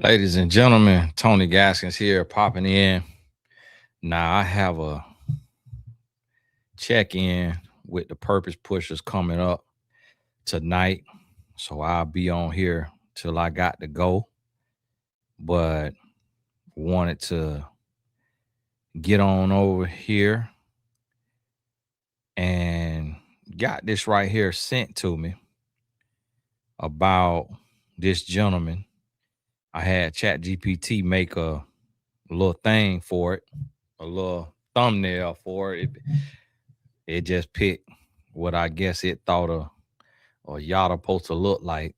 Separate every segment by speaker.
Speaker 1: Ladies and gentlemen, Tony Gaskins here popping in. Now I have a check-in with the Purpose Pushers coming up tonight. So I'll be on here till I got to go. But wanted to get on over here and got this right here sent to me about this gentleman. I had ChatGPT make a little thing for it, a little thumbnail for it. It just picked what I guess it thought a yacht supposed to look like.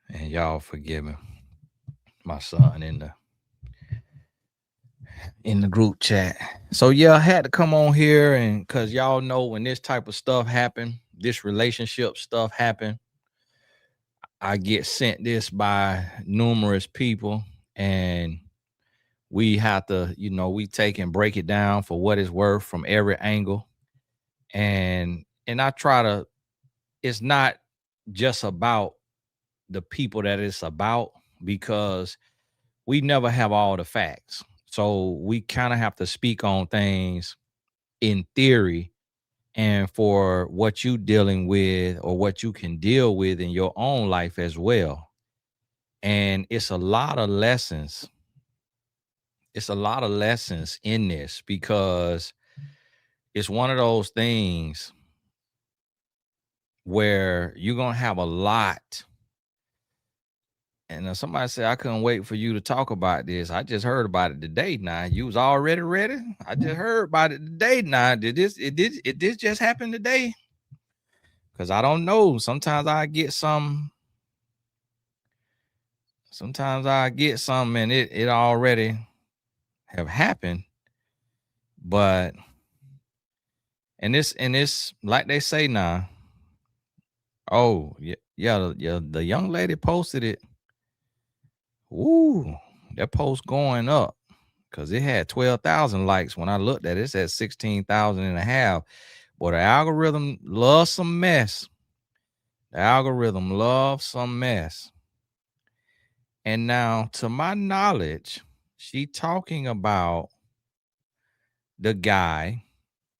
Speaker 1: And y'all forgive me. My son in the group chat. So yeah, I had to come on here and cause y'all know when this type of stuff happen, this relationship stuff happen, I get sent this by numerous people and we have to, we take and break it down for what it's worth from every angle. And I try to, it's not just about the people that it's about because we never have all the facts. So we kind of have to speak on things in theory and for what you dealing with or what you can deal with in your own life as well. And it's a lot of lessons. It's a lot of lessons in this because it's one of those things where you're going to have a lot. And somebody said, I couldn't wait for you to talk about this. I just heard about it today. Now you was already ready. I just heard about it today. Now did this just happen today? Because I don't know. Sometimes I get some and it already have happened. But and this like they say now. Oh, yeah, the young lady posted it. Ooh, that post going up because it had 12,000 likes. When I looked at it, it said 16,000 and a half. But the algorithm loves some mess. The algorithm loves some mess. And now, to my knowledge, she talking about the guy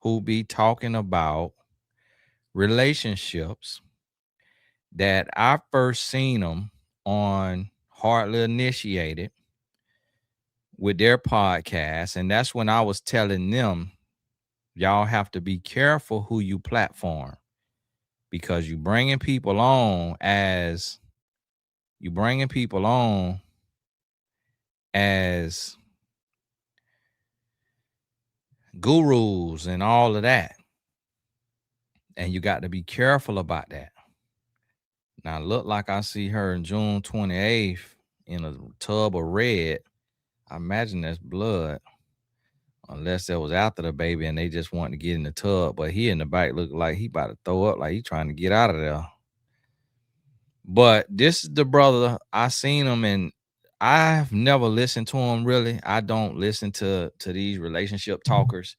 Speaker 1: who be talking about relationships that I first seen them on Hardly Initiated with their podcast. And that's when I was telling them, y'all have to be careful who you platform because you bringing people on as gurus and all of that. And you got to be careful about that. Now, look like I see her in June 28th in a tub of red. I imagine that's blood, unless that was after the baby and they just wanted to get in the tub. But he in the back looked like he about to throw up, like he trying to get out of there. But this is the brother. I seen him and I've never listened to him really. I don't listen to these relationship talkers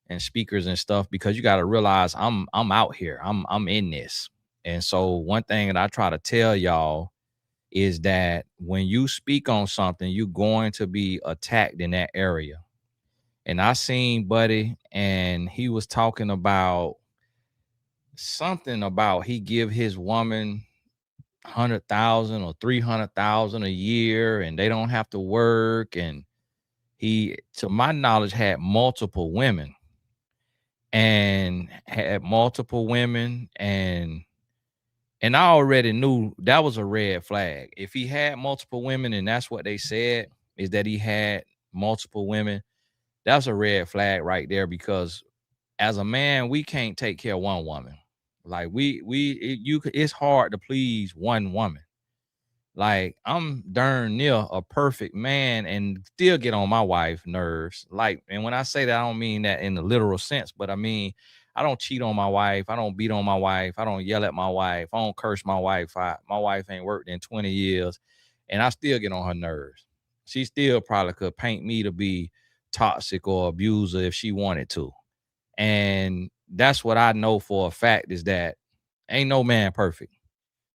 Speaker 1: and speakers and stuff because you got to realize I'm out here. I'm in this. And so one thing that I try to tell y'all is that when you speak on something, you're going to be attacked in that area. And I seen Buddy and he was talking about something about he give his woman 100,000 or 300,000 a year and they don't have to work. And he, to my knowledge, had multiple women and I already knew that was a red flag. If he had multiple women and that's what they said is that he had multiple women, that's a red flag right there because as a man, we can't take care of one woman. Like it's hard to please one woman. Like I'm darn near a perfect man and still get on my wife's nerves. Like, and when I say that, I don't mean that in the literal sense, but I mean, I don't cheat on my wife. I don't beat on my wife. I don't yell at my wife. I don't curse my wife. My wife ain't worked in 20 years and I still get on her nerves. She still probably could paint me to be toxic or abuser if she wanted to. And that's what I know for a fact is that ain't no man perfect.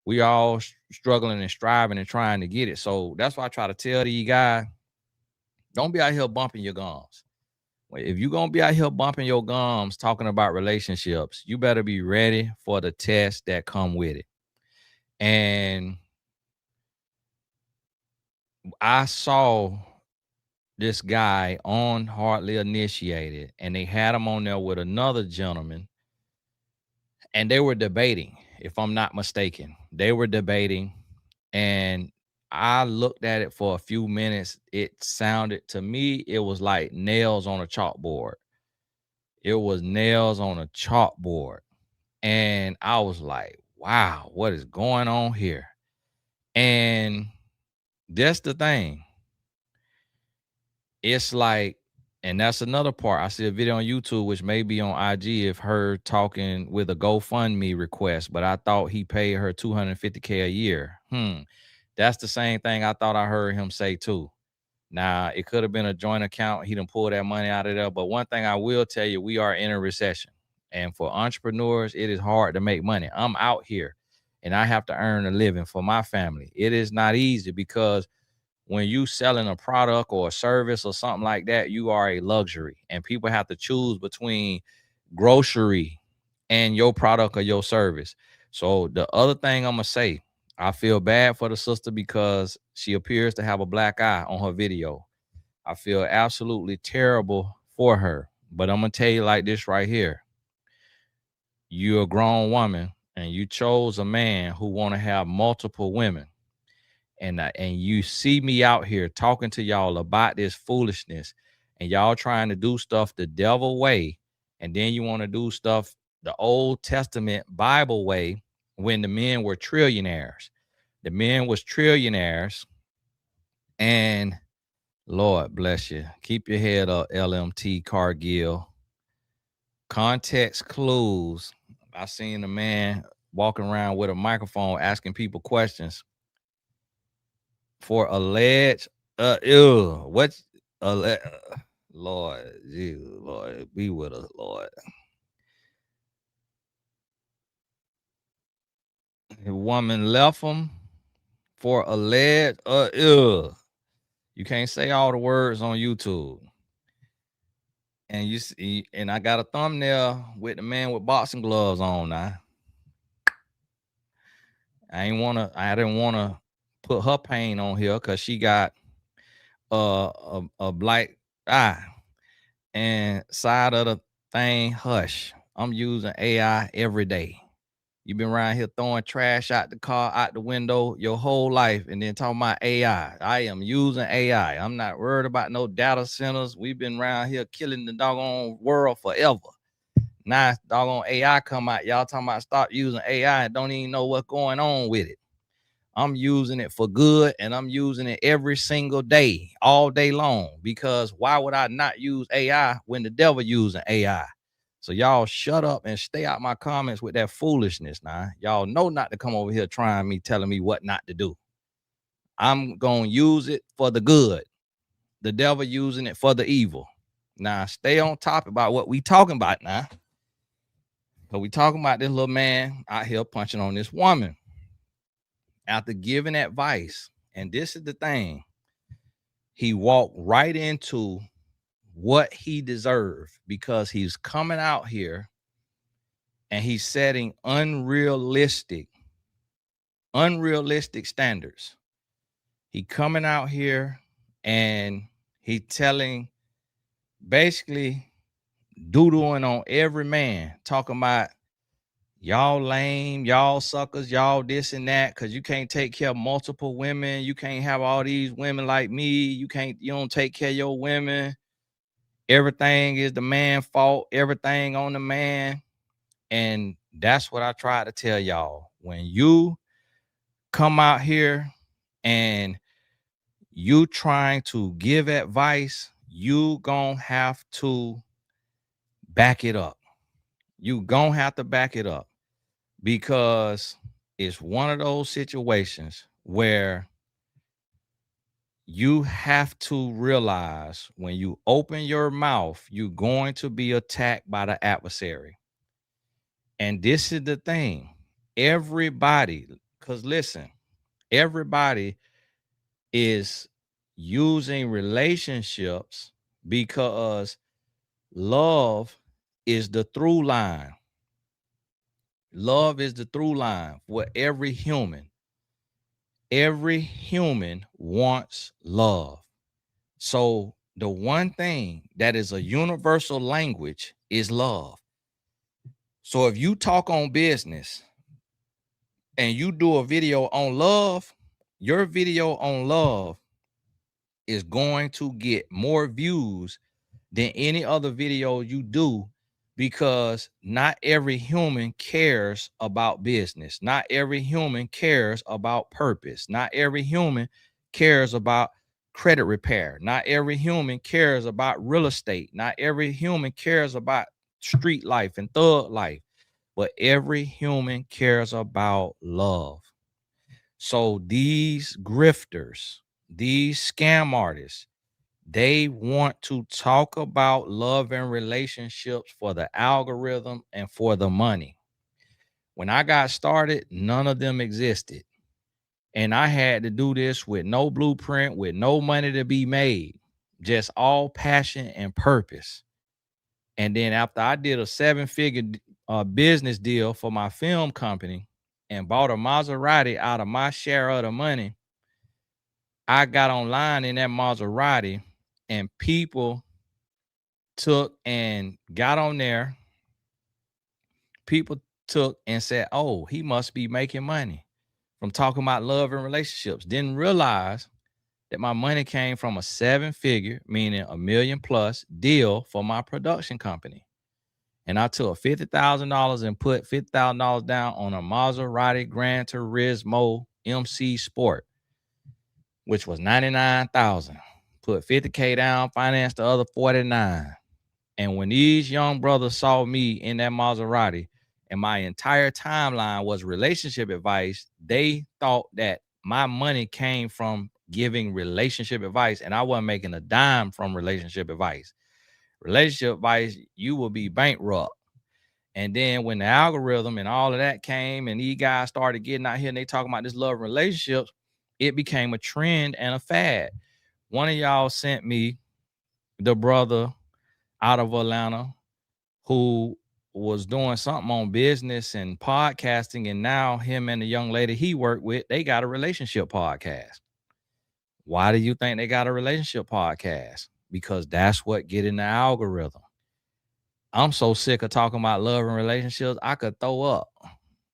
Speaker 1: We all struggling and striving and trying to get it. So that's why I try to tell you guys, don't be out here bumping your gums. If you're gonna be out here bumping your gums talking about relationships, you better be ready for the tests that come with it. And I saw this guy on Hardly Initiated, and they had him on there with another gentleman, and they were debating, if I'm not mistaken. They were debating, and I looked at it for a few minutes. It sounded to me, it was like nails on a chalkboard. It was nails on a chalkboard. And I was like, wow, what is going on here? And that's the thing. It's like, and that's another part. I see a video on YouTube, which may be on IG, of her talking with a GoFundMe request, but I thought he paid her $250K a year. That's the same thing I thought I heard him say too. Now, it could have been a joint account. He done pulled that money out of there. But one thing I will tell you, we are in a recession. And for entrepreneurs, it is hard to make money. I'm out here and I have to earn a living for my family. It is not easy because when you selling a product or a service or something like that, you are a luxury. And people have to choose between grocery and your product or your service. So the other thing I'm going to say, I feel bad for the sister because she appears to have a black eye on her video. I feel absolutely terrible for her. But I'm going to tell you like this right here. You're a grown woman and you chose a man who want to have multiple women. And you see me out here talking to y'all about this foolishness, and y'all trying to do stuff the devil way, and then you want to do stuff the Old Testament Bible way when the men were trillionaires. The men was trillionaires, and Lord bless you. Keep your head up, LMT Cargill. Context clues. I seen a man walking around with a microphone asking people questions for alleged what Lord Jesus, Lord, be with us, Lord. The woman left him for alleged you can't say all the words on YouTube. And you see, and I got a thumbnail with the man with boxing gloves on now. I didn't wanna put her pain on here because she got a black eye. And side of the thing, hush. I'm using AI every day. You've been around here throwing trash out the car, out the window your whole life, and then talking about AI. I am using AI. I'm not worried about no data centers. We've been around here killing the doggone world forever. Now, doggone AI come out. Y'all talking about stop using AI and don't even know what's going on with it. I'm using it for good, and I'm using it every single day, all day long, because why would I not use AI when the devil using AI? So y'all shut up and stay out my comments with that foolishness now. Y'all know not to come over here trying me, telling me what not to do. I'm going to use it for the good. The devil using it for the evil. Now, stay on top about what we talking about now. Because we talking about this little man out here punching on this woman. After giving advice, and this is the thing, he walked right into what he deserved because he's coming out here and he's setting unrealistic standards. He coming out here and he telling, basically doodling on every man, talking about y'all lame, y'all suckers, y'all this and that, because you can't take care of multiple women. You can't have all these women like me. You don't take care of your women. Everything is the man's fault. Everything on the man. And that's what I try to tell y'all. When you come out here and you trying to give advice, you gonna have to back it up. You gonna have to back it up. Because it's one of those situations where You have to realize when you open your mouth, you're going to be attacked by the adversary. And this is the thing. Everybody, because listen, everybody is using relationships because love is the through line. Love is the through line for every human. Every human wants love. So the one thing that is a universal language is love. So if you talk on business and you do a video on love, your video on love is going to get more views than any other video you do, because not every human cares about business. Not every human cares about purpose. Not every human cares about credit repair. Not every human cares about real estate. Not every human cares about street life and thug life, but every human cares about love. So these grifters, these scam artists, they want to talk about love and relationships for the algorithm and for the money. When I got started, none of them existed. And I had to do this with no blueprint, with no money to be made, just all passion and purpose. And then after I did a 7-figure business deal for my film company and bought a Maserati out of my share of the money, I got online in that Maserati and people took and got on there. People took and said, oh, he must be making money from talking about love and relationships. Didn't realize that my money came from a 7-figure, meaning $1 million plus deal for my production company. And I took $50,000 and put $50,000 down on a Maserati Gran Turismo MC Sport, which was $99,000. Put $50K down, financed the other $49,000. And when these young brothers saw me in that Maserati and my entire timeline was relationship advice, they thought that my money came from giving relationship advice, and I wasn't making a dime from relationship advice. Relationship advice, you will be bankrupt. And then when the algorithm and all of that came and these guys started getting out here and they talking about this love and relationships, it became a trend and a fad. One of y'all sent me the brother out of Atlanta who was doing something on business and podcasting, and now him and the young lady he worked with, they got a relationship podcast. Why do you think they got a relationship podcast? Because that's what get in the algorithm. I'm so sick of talking about love and relationships, I could throw up.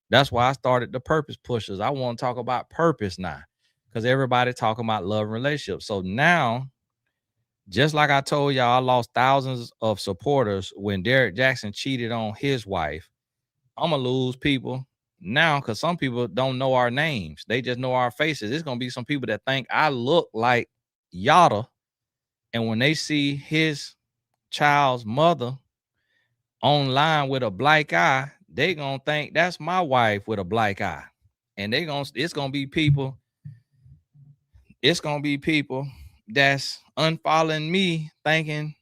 Speaker 1: That's why I started the Purpose Pushers. I want to talk about purpose now, because everybody talking about love and relationships. So now, just like I told y'all, I lost thousands of supporters when Derek Jackson cheated on his wife. I'm going to lose people now because some people don't know our names. They just know our faces. It's going to be some people that think I look like Yada. And when they see his child's mother online with a black eye, they going to think that's my wife with a black eye. And it's going to be people that's unfollowing me thinking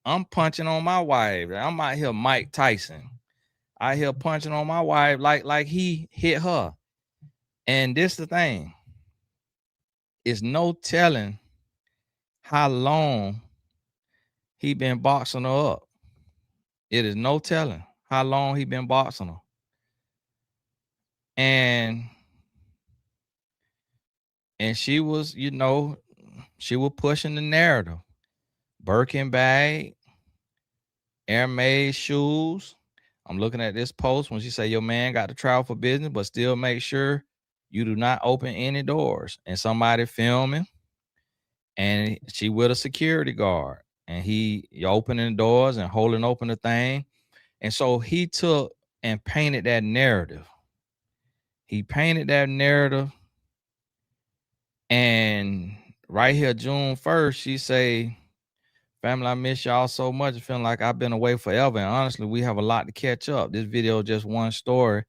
Speaker 1: I'm punching on my wife. I'm out here Mike Tyson. I hear punching on my wife like he hit her. And this the thing. It's no telling how long he been boxing her up. It is no telling how long he been boxing her. And she was, she was pushing the narrative. Birkin bag, Hermes shoes. I'm looking at this post when she say your man got to travel for business, but still make sure you do not open any doors. And somebody filming, and she with a security guard, and he opening doors and holding open the thing. And so he took and painted that narrative. He painted that narrative. And right here, June 1st, she say, family, I miss y'all so much. Feeling like I've been away forever. And honestly, we have a lot to catch up. This video just one story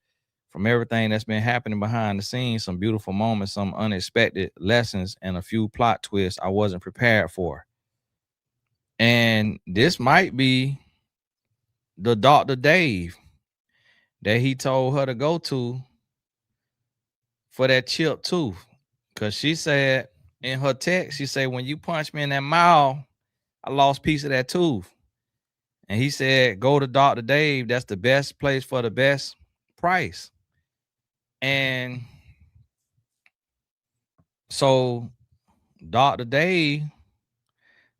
Speaker 1: from everything that's been happening behind the scenes, some beautiful moments, some unexpected lessons, and a few plot twists I wasn't prepared for. And this might be the Dr. Dave that he told her to go to for that chipped tooth. Cause she said in her text, she said, when you punch me in that mouth, I lost a piece of that tooth. And he said, go to Dr. Dave. That's the best place for the best price. And so Dr. Dave,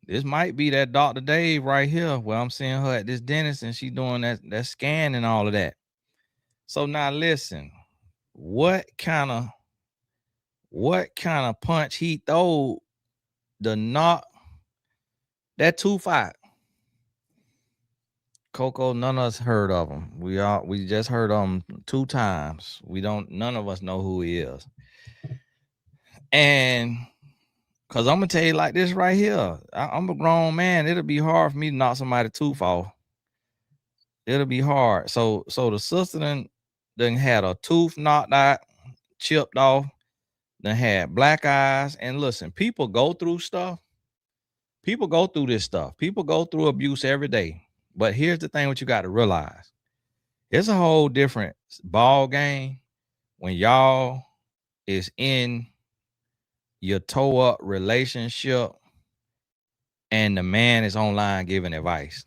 Speaker 1: this might be that Dr. Dave right here where I'm seeing her at this dentist and she doing that scan and all of that. So now listen, what kind of punch he throw to knock that tooth out? Coco, none of us heard of him. We just heard of him 2 times. None of us know who he is. And cause I'm gonna tell you like this right here. I'm a grown man. It'll be hard for me to knock somebody's tooth off. It'll be hard. So the sister done had a tooth knocked out, chipped off, then had black eyes. And listen, people go through stuff. People go through this stuff. People go through abuse every day. But here's the thing: what you got to realize, it's a whole different ball game when y'all is in your toe up relationship and the man is online giving advice.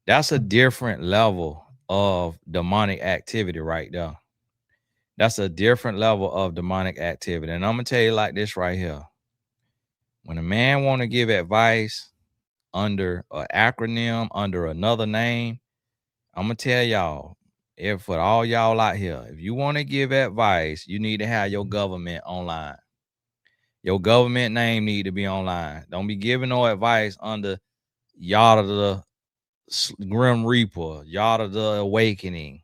Speaker 1: That's a different level of demonic activity right there. That's a different level of demonic activity. And I'm gonna tell you like this right here. When a man want to give advice under an acronym, under another name, I'm gonna tell y'all, if for all y'all out here, if you want to give advice, you need to have your government online. Your government name need to be online. Don't be giving no advice under Yada the Grim Reaper, Yada the Awakening,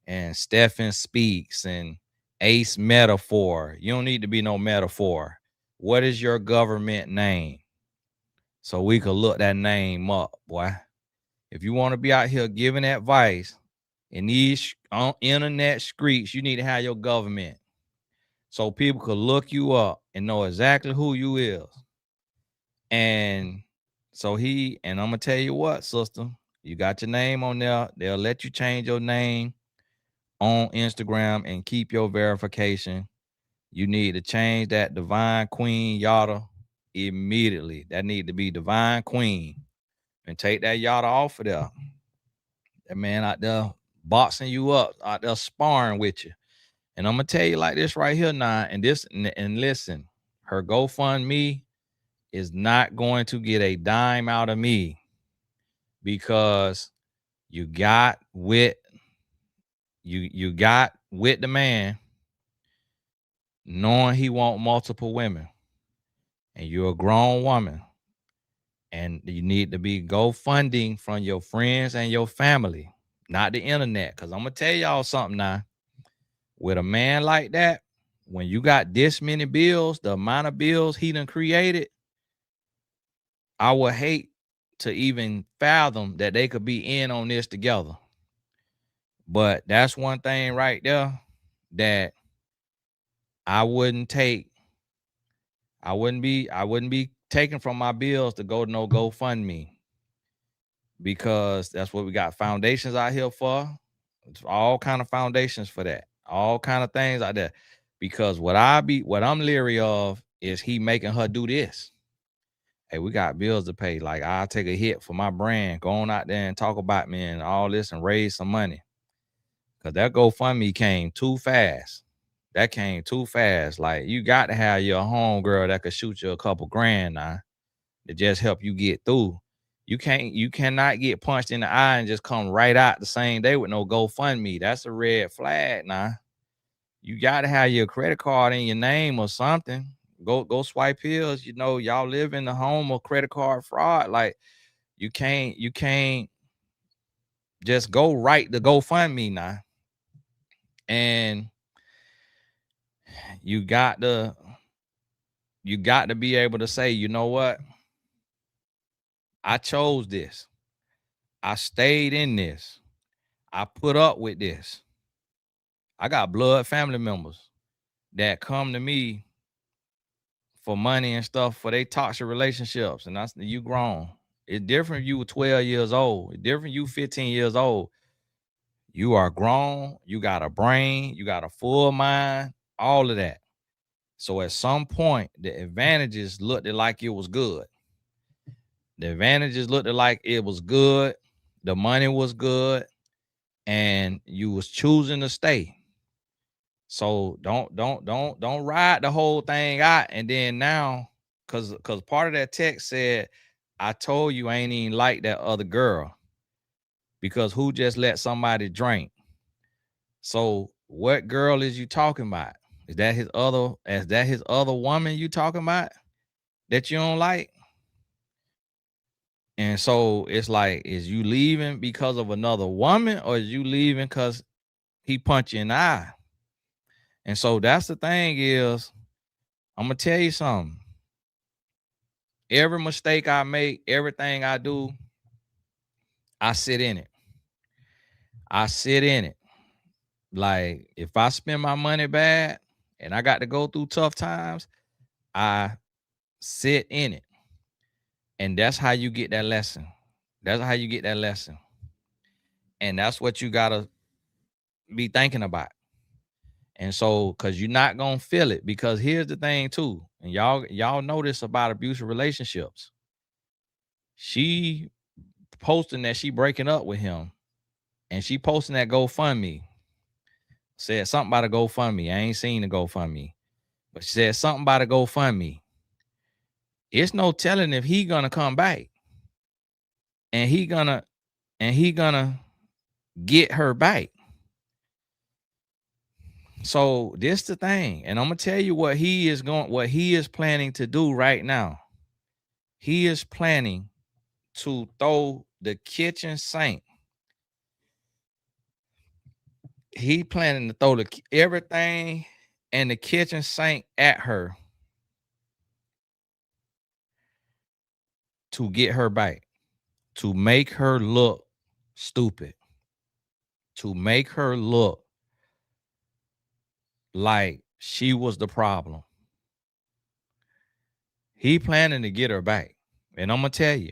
Speaker 1: and Stephen Speaks, and Ace Metaphor. You don't need to be no metaphor. What is your government name? So we could look that name up, boy. If you want to be out here giving advice in these internet streets, you need to have your government, so people could look you up and know exactly who you is. And so and I'm gonna tell you what, sister, you got your name on there. They'll let you change your name on Instagram and keep your verification. You need to change that Divine Queen Yada immediately. That need to be Divine Queen, and take that Yada off of there. That man out there boxing you up, out there sparring with you. And I'm gonna tell you like this right here now. And listen, her GoFundMe is not going to get a dime out of me, because you got with the man knowing he want multiple women, and you're a grown woman, and you need to be GoFunding from your friends and your family, not the internet. Because I'm gonna tell y'all something now. With a man like that, when you got this many bills, the amount of bills he done created, I would hate to even fathom that they could be in on this together. But that's one thing right there that I wouldn't be taking from my bills to go to no GoFundMe, because that's what we got foundations out here for. It's all kind of foundations for that. All kind of things like that. Because what I'm leery of is he making her do this. Hey, we got bills to pay. Like, I'll take a hit for my brand. Go on out there and talk about me and all this and raise some money. Because that GoFundMe came too fast. That came too fast. Like, you got to have your homegirl that could shoot you a couple grand now to just help you get through. You cannot get punched in the eye and just come right out the same day with no GoFundMe. That's a red flag now. You got to have your credit card in your name or something. Go swipe pills. You know, y'all live in the home of credit card fraud. Like, you can't just go right to GoFundMe now. And you got to be able to say, you know what? I chose this. I stayed in this. I put up with this. I got blood family members that come to me for money and stuff for they toxic relationships. And that's you grown. It's different if you were 12 years old. It's different you 15 years old. You are grown, you got a brain, you got a full mind, all of that. So at some point, the advantages looked like it was good. The advantages looked like it was good. The money was good, and you was choosing to stay. So don't ride the whole thing out. And then now, cause part of that text said, I told you I ain't even like that other girl. Because who just let somebody drink? So what girl is you talking about? Is that his other woman you talking about that you don't like? And so it's like, is you leaving because of another woman, or is you leaving because he punched you in the eye? And so that's the thing is, I'm gonna tell you something. Every mistake I make, everything I do, I sit in it. I sit in it. Like if I spend my money bad and I got to go through tough times, I sit in it. And that's how you get that lesson. That's how you get that lesson. And that's what you gotta be thinking about. And so, cause you're not gonna feel it, because here's the thing too, and y'all know this about abusive relationships. She posting that she breaking up with him, and she posting that GoFundMe. Said something about a GoFundMe. I ain't seen the GoFundMe, but she said something about a GoFundMe. It's no telling if he gonna come back, and he gonna get her back. So this the thing, and I'm gonna tell you what he is planning to do right now. He is planning to throw the kitchen sink. He planning to throw everything and the kitchen sink at her to get her back, to make her look stupid, to make her look like she was the problem. He planning to get her back. And I'm gonna tell you,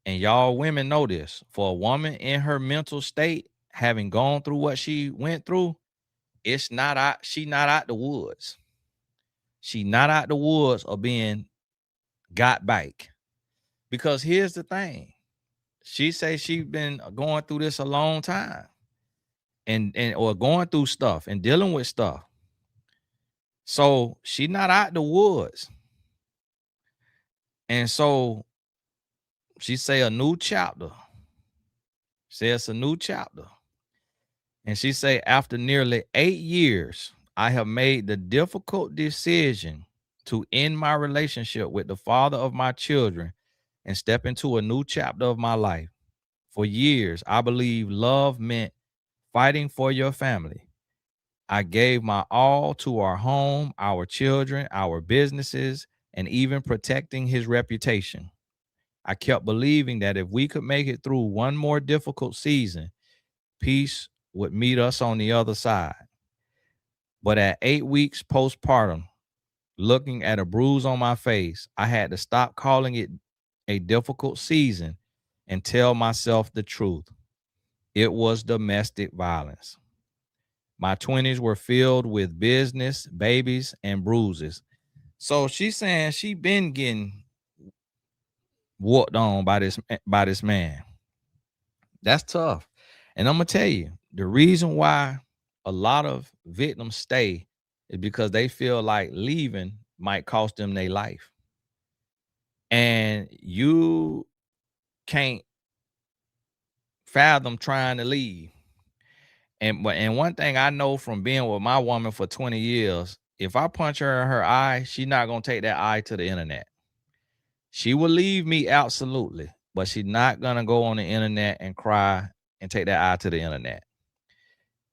Speaker 1: and y'all women know this, for a woman in her mental state, having gone through what she went through, it's not out, she not out the woods. She not out the woods of being got back. Because here's the thing. She say she been going through this a long time, and or going through stuff and dealing with stuff. So she not out the woods. And so she say a new chapter. Says a new chapter. And she say, after nearly 8 years, I have made the difficult decision to end my relationship with the father of my children and step into a new chapter of my life. For years, I believe love meant fighting for your family. I gave my all to our home, our children, our businesses, and even protecting his reputation. I kept believing that if we could make it through one more difficult season, peace would meet us on the other side. But at 8 weeks postpartum, looking at a bruise on my face, I had to stop calling it a difficult season and tell myself the truth. It was domestic violence. My 20s were filled with business, babies, and bruises. So she's saying she been getting whooped on by this man. That's tough. And I'm gonna tell you, the reason why a lot of victims stay is because they feel like leaving might cost them their life. And you can't fathom trying to leave. And one thing I know from being with my woman for 20 years, if I punch her in her eye, she's not gonna take that eye to the internet. She will leave me absolutely, but she's not gonna go on the internet and cry and take that eye to the internet.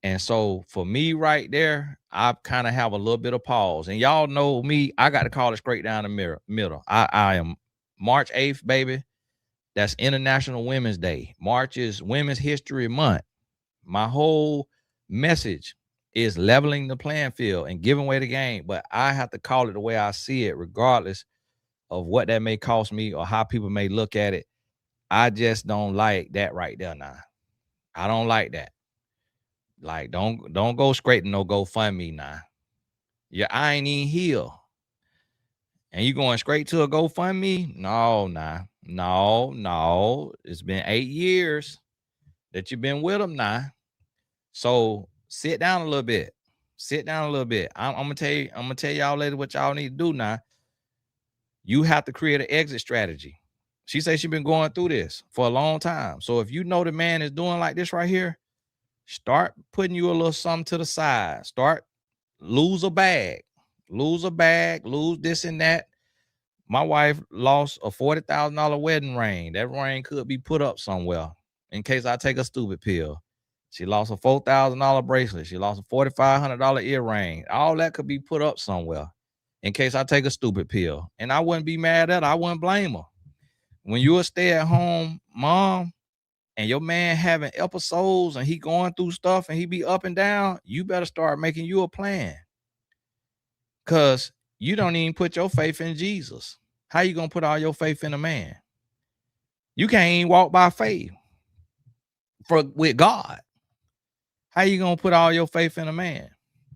Speaker 1: And so for me right there, I kind of have a little bit of pause. And y'all know me, I got to call it straight down the middle. I am March 8th, baby. That's International Women's Day. March is Women's History Month. My whole message is leveling the playing field and giving away the game. But I have to call it the way I see it, regardless of what that may cost me or how people may look at it. I just don't like that right there now. I don't like that. Like, don't go straight to no GoFundMe now. Yeah, I ain't even here. And you going straight to a GoFundMe? No, nah. No. It's been 8 years that you've been with them now. So sit down a little bit. Sit down a little bit. I'm gonna tell y'all later what y'all need to do now. You have to create an exit strategy. She says she's been going through this for a long time. So if you know the man is doing like this right here, start putting you a little something to the side. Start lose a bag, lose this and that. My wife lost a $40,000 wedding ring. That ring could be put up somewhere in case I take a stupid pill. She lost a $4,000 bracelet. She lost a $4,500 earring. All that could be put up somewhere in case I take a stupid pill. And I wouldn't be mad at her. I wouldn't blame her. When you're a stay-at-home mom and your man having episodes and he going through stuff and he be up and down, you better start making you a plan. Because you don't even put your faith in Jesus. How you gonna put all your faith in a man? You can't even walk by faith with God. How you gonna put all your faith in a man?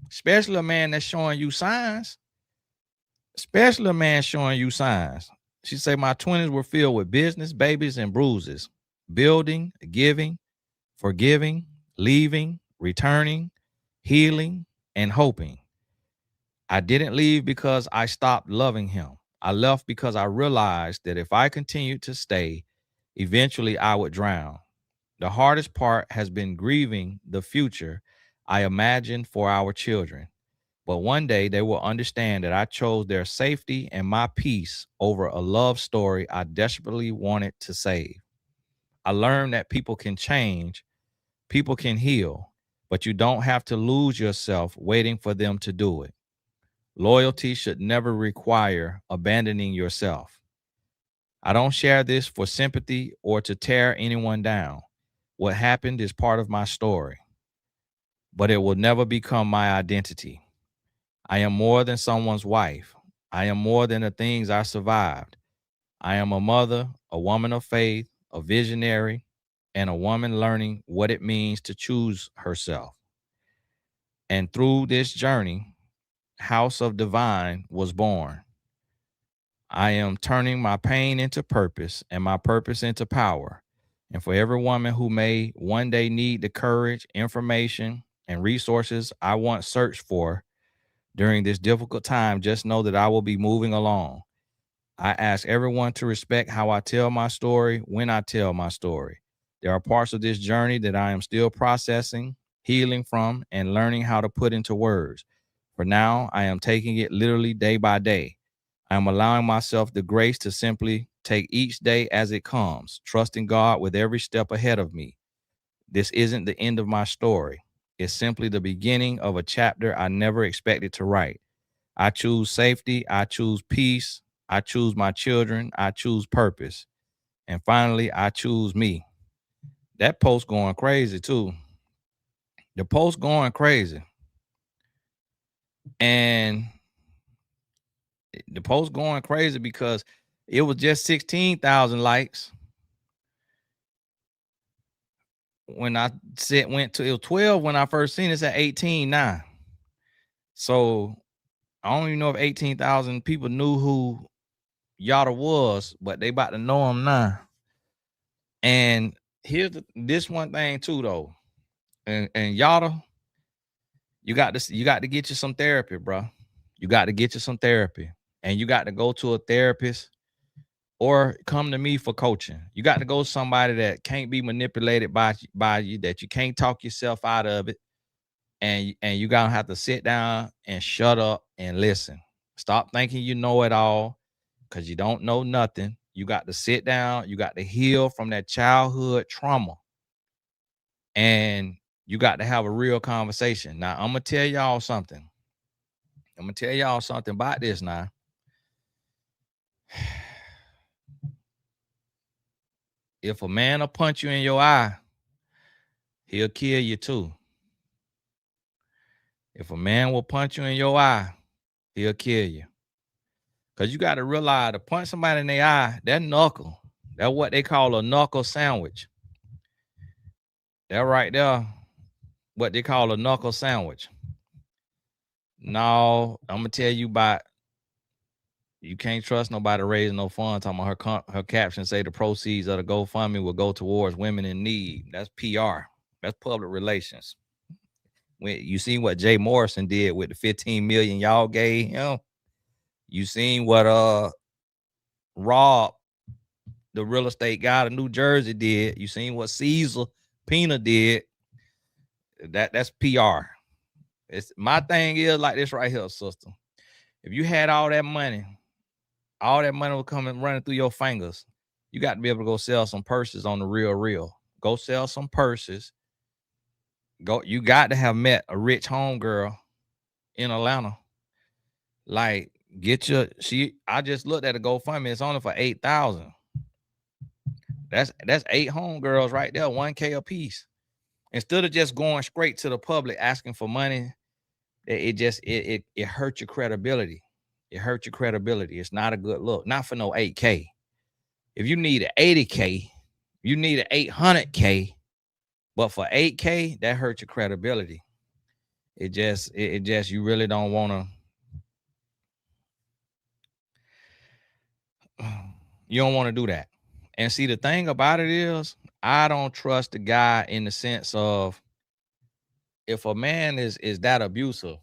Speaker 1: Especially a man that's showing you signs. Especially a man showing you signs. She said, my 20s were filled with business, babies, and bruises. Building, giving, forgiving, leaving, returning, healing, and hoping. I didn't leave because I stopped loving him. I left because I realized that if I continued to stay, eventually I would drown. The hardest part has been grieving the future I imagined for our children. But one day they will understand that I chose their safety and my peace over a love story I desperately wanted to save. I learned that people can change, people can heal, but you don't have to lose yourself waiting for them to do it. Loyalty should never require abandoning yourself. I don't share this for sympathy or to tear anyone down. What happened is part of my story, but it will never become my identity. I am more than someone's wife. I am more than the things I survived. I am a mother, a woman of faith, a visionary, and a woman learning what it means to choose herself. And through this journey, House of Divine was born. I am turning my pain into purpose and my purpose into power. And for every woman who may one day need the courage, information, and resources I once searched for during this difficult time, just know that I will be moving along. I ask everyone to respect how I tell my story when I tell my story. There are parts of this journey that I am still processing, healing from, and learning how to put into words. For now, I am taking it literally day by day. I am allowing myself the grace to simply take each day as it comes, trusting God with every step ahead of me. This isn't the end of my story. It's simply the beginning of a chapter I never expected to write. I choose safety. I choose peace. I choose my children. I choose purpose. And finally, I choose me. That post going crazy too. The post going crazy. And the post going crazy because it was just 16,000 likes. When I said went to it was 12 when I first seen it, it's at 18 now. So I don't even know if 18,000 people knew who Yada was, but they about to know him now. And here's this one thing too, though. And Yada, you got to get you some therapy, bro. You got to get you some therapy, and you got to go to a therapist or come to me for coaching. You got to go to somebody that can't be manipulated by you, that you can't talk yourself out of it, and you gotta have to sit down and shut up and listen. Stop thinking you know it all, because you don't know nothing. You got to sit down. You got to heal from that childhood trauma, and you got to have a real conversation. Now, I'm gonna tell y'all something. I'm gonna tell y'all something about this now. If a man will punch you in your eye, he'll kill you too. If a man will punch you in your eye, he'll kill you. Cause you got to realize to punch somebody in their eye, that knuckle, that's what they call a knuckle sandwich. That right there, what they call a knuckle sandwich. No, I'm gonna tell you about. You can't trust nobody raising no funds. Talking about her caption say the proceeds of the GoFundMe will go towards women in need. That's PR. That's public relations. When you seen what Jay Morrison did with the 15 million y'all gave him, you seen what Rob, the real estate guy of New Jersey, did. You seen what Caesar Pina did. That's PR. It's my thing is like this right here, sister. If you had all that money will come and running through your fingers. You got to be able to go sell some purses on the real. Go sell some purses. You got to have met a rich homegirl in Atlanta. Like, I just looked at the GoFundMe. It's only for 8,000. That's 8 homegirls right there, $1K a piece. Instead of just going straight to the public asking for money, it hurt your credibility. It hurt your credibility. It's not a good look. Not for no 8K. If you need an 80K, you need an 800K. But for 8K, that hurt your credibility. It just you really don't want to. You don't want to do that. And see, the thing about it is, I don't trust the guy in the sense of if a man is that abusive,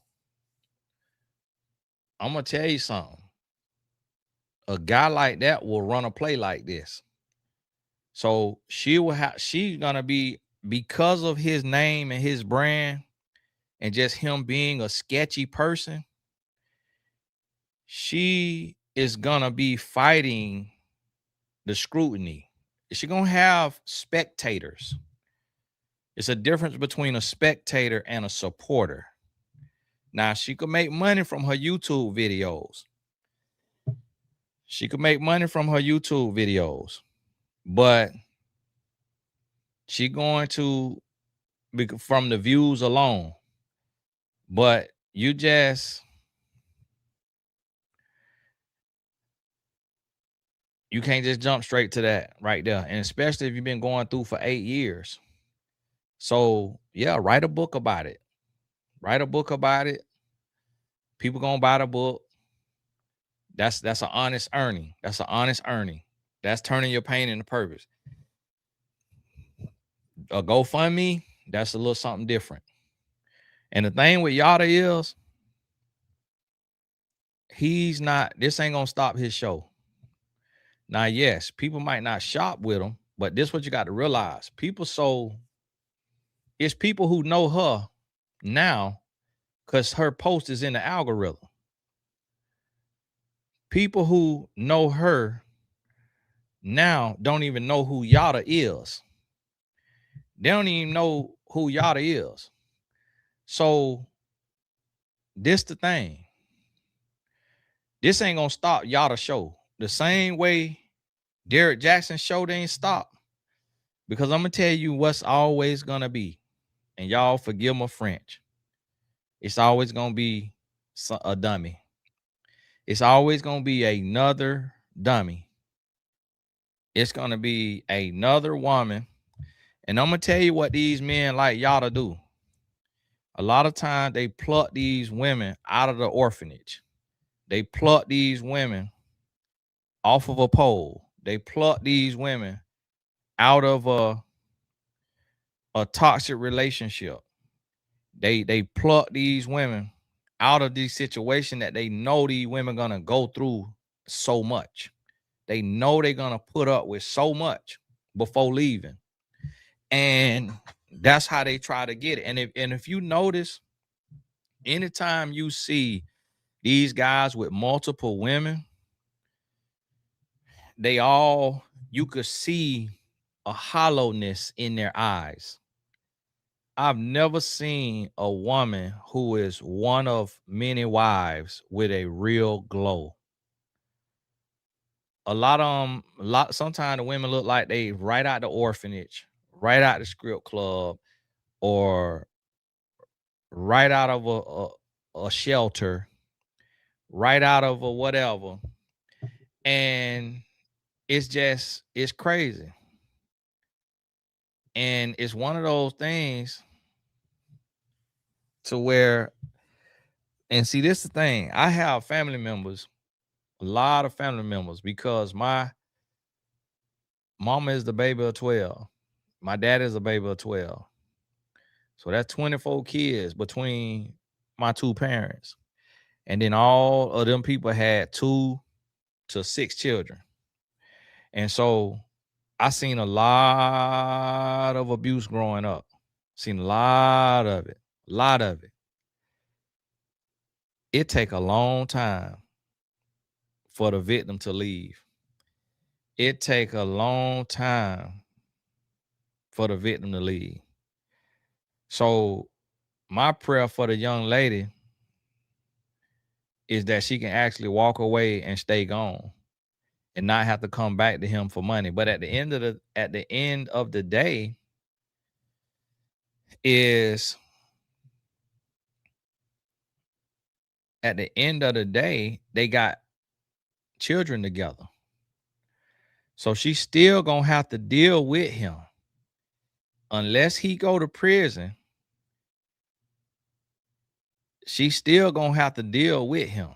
Speaker 1: I'm gonna tell you something. A guy like that will run a play like this. So she's gonna be, because of his name and his brand and just him being a sketchy person, she is gonna be fighting the scrutiny. She's gonna have spectators. It's a difference between a spectator and a supporter. Now, she could make money from her YouTube videos. But she going to be from the views alone. But you can't just jump straight to that right there. And especially if you've been going through for 8 years. So yeah, write a book about it. People gonna buy the book. That's an honest earning. That's turning your pain into purpose. A GoFundMe, that's a little something different. And the thing with Yada is, this ain't gonna stop his show. Now, yes, people might not shop with him, but this is what you got to realize. It's people who know her now because her post is in the algorithm. People who know her now don't even know who Yada is. They don't even know who Yada is. So this the thing. This ain't gonna stop Yada show. The same way Derek Jackson's show didn't stop. Because I'm gonna tell you what's always gonna be. And y'all forgive my French. It's always gonna be a dummy. It's always gonna be another dummy. It's gonna be another woman. And I'm gonna tell you what these men like Yada do. A lot of times they pluck these women out of the orphanage. They pluck these women off of a pole. They pluck these women out of a toxic relationship. They pluck these women out of these situations that they know these women gonna go through so much. They know they're gonna put up with so much before leaving. And that's how they try to get it. And if you notice, anytime you see these guys with multiple women, you could see a hollowness in their eyes. I've never seen a woman who is one of many wives with a real glow. Sometimes the women look like they right out the orphanage, right out the script club, or right out of a shelter, right out of a whatever. And it's crazy. And it's one of those things to where, and see, this is the thing. I have family members, a lot of family members, because my mama is the baby of 12. My dad is a baby of 12. So that's 24 kids between my two parents. And then all of them people had 2 to 6 children. And so I seen a lot of abuse growing up. Seen a lot of it. A lot of it. It take a long time for the victim to leave. It take a long time for the victim to leave. So my prayer for the young lady is that she can actually walk away and stay gone and not have to come back to him for money. But at the end of the day is at the end of the day, they got children together. So she's still gonna have to deal with him. Unless he go to prison, she's still gonna have to deal with him.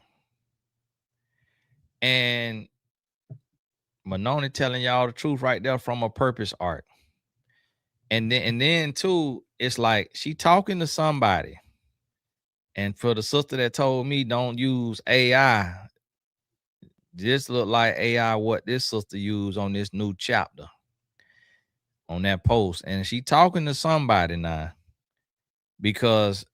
Speaker 1: And Manoni telling y'all the truth right there from a purpose art. And then too, it's like she talking to somebody. And for the sister that told me don't use AI, this look like AI what this sister used on this new chapter on that post. And she talking to somebody now because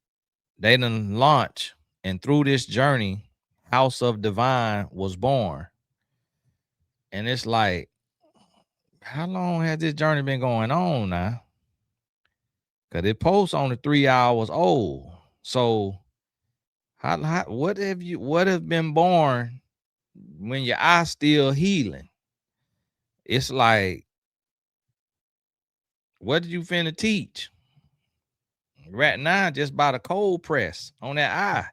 Speaker 1: they done launch, and through this journey, House of Divine was born. And it's like, how long has this journey been going on now? Because it posts only 3 hours old. So what have been born when your eye still healing? It's like, what did you finna teach? Right now, just by the cold press on that eye.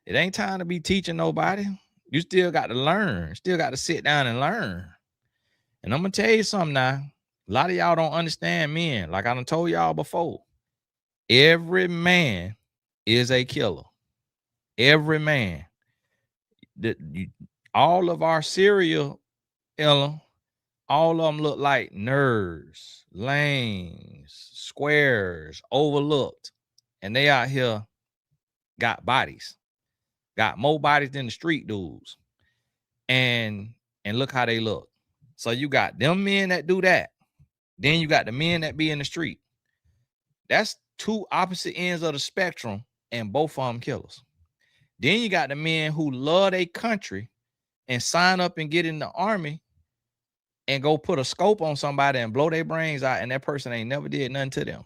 Speaker 1: It ain't time to be teaching nobody. You still got to learn. Still got to sit down and learn. And I'm gonna tell you something now. A lot of y'all don't understand men. Like I done told y'all before. Every man is a killer. Every man. All of our serial killer, all of them look like nerds, lanes, squares, overlooked. And they out here got bodies. Got more bodies than the street dudes. And look how they look. So you got them men that do that. Then you got the men that be in the street. That's two opposite ends of the spectrum, and both of them killers. Then you got the men who love their country and sign up and get in the army and go put a scope on somebody and blow their brains out, and that person ain't never did nothing to them.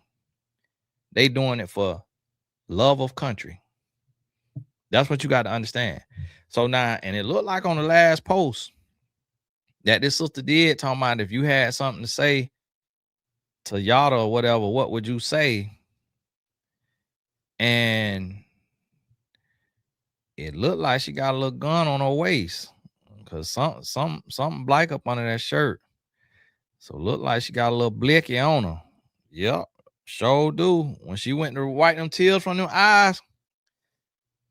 Speaker 1: They doing it for love of country. That's what you got to understand. So now, and it looked like on the last post that this sister did, talking about if you had something to say to Yada or whatever, what would you say? And it looked like she got a little gun on her waist, because something black up under that shirt. So look like she got a little blicky on her. Yep, sure do. When she went to wipe them tears from them eyes,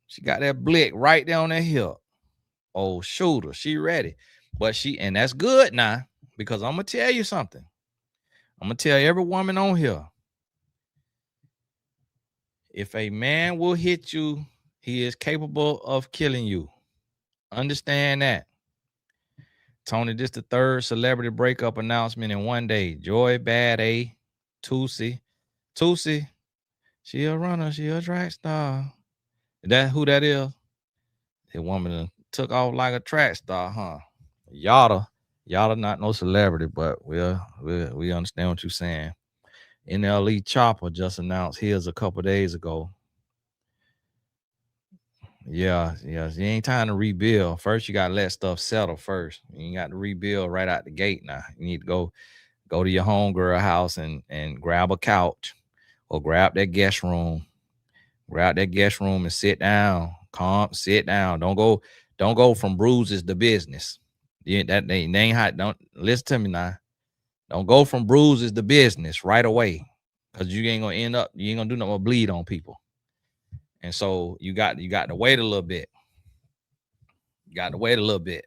Speaker 1: she got that blick right there on that hip. Oh, shooter, she ready. But and that's good now, because I'm gonna tell you something. I'm gonna tell every woman on here. If a man will hit you, he is capable of killing you. Understand that. Tony, this the third celebrity breakup announcement in one day. Joy Bad A, Tootsie, she a runner, she a track star. Is that who that is? The woman took off like a track star, huh? Yada not no celebrity, but we understand what you're saying. NLE Chopper just announced his a couple days ago. Yeah. You ain't time to rebuild. First, you gotta let stuff settle first. You ain't got to rebuild right out the gate now. You need to go to your homegirl house and grab a couch or grab that guest room. We're out that guest room and sit down. Calm, sit down. Don't go from bruises to business. Yeah, that they ain't how. Don't listen to me now. Don't go from bruises to business right away. Cause you ain't gonna do nothing but bleed on people. And so you got to wait a little bit. You got to wait a little bit.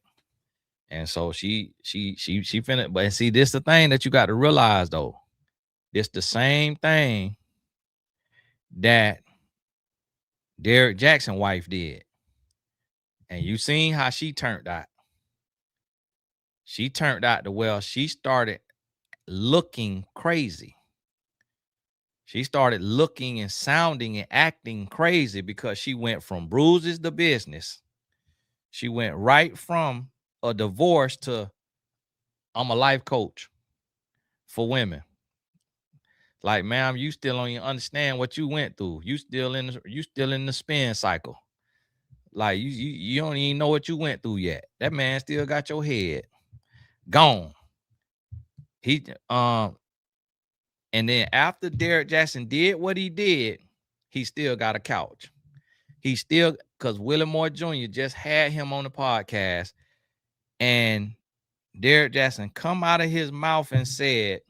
Speaker 1: And so she finna, but see, this the thing that you got to realize though. It's the same thing that Derek Jackson wife did. And you seen how she turned out. She turned out to well, she started looking crazy. She started looking and sounding and acting crazy because she went from bruises to business. She went right from a divorce to I'm a life coach for women. Like, ma'am, you still don't even understand what you went through. You still in the spin cycle. Like you don't even know what you went through yet. That man still got your head gone. He and then after Derek Jackson did what he did, he still got a couch. He still, because Willie Moore Jr. just had him on the podcast, and Derek Jackson come out of his mouth and said,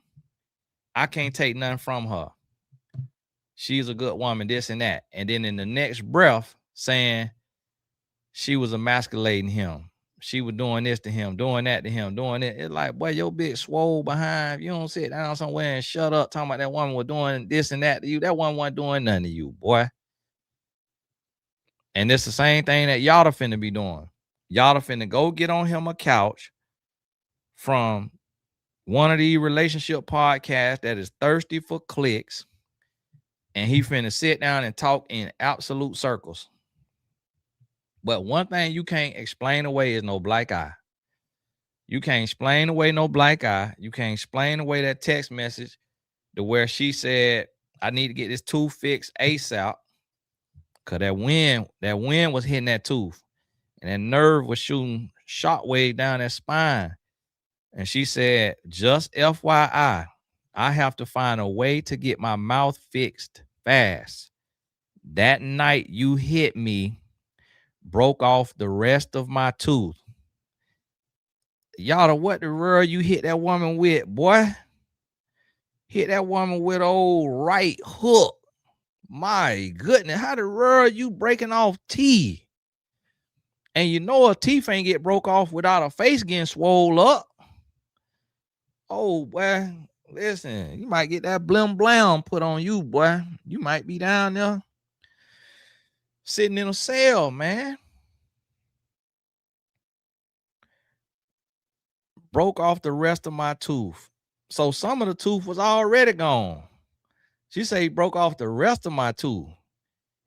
Speaker 1: I can't take nothing from her. She's a good woman, this and that. And then in the next breath saying she was emasculating him. She was doing this to him, doing that to him, doing it. It's like, boy, your big swole behind. You don't sit down somewhere and shut up talking about that woman was doing this and that to you. That one wasn't doing nothing to you, boy. And it's the same thing that y'all finna be doing. Y'all finna go get on him a couch from one of these relationship podcasts that is thirsty for clicks, and he finna sit down and talk in absolute circles. But one thing you can't explain away is no black eye. You can't explain away no black eye. You can't explain away that text message to where she said, I need to get this tooth fixed ASAP. Cause that wind was hitting that tooth. And that nerve was shooting shockwave down that spine. And she said, just FYI, I have to find a way to get my mouth fixed fast. That night you hit me, broke off the rest of my tooth. Y'all, what the world you hit that woman with, boy? Hit that woman with old right hook. My goodness, how the world you breaking off teeth? And you know a teeth ain't get broke off without a face getting swole up. Oh, boy, listen, you might get that blim blam put on you, boy. You might be down there sitting in a cell, man. Broke off the rest of my tooth. So some of the tooth was already gone. She said he broke off the rest of my tooth.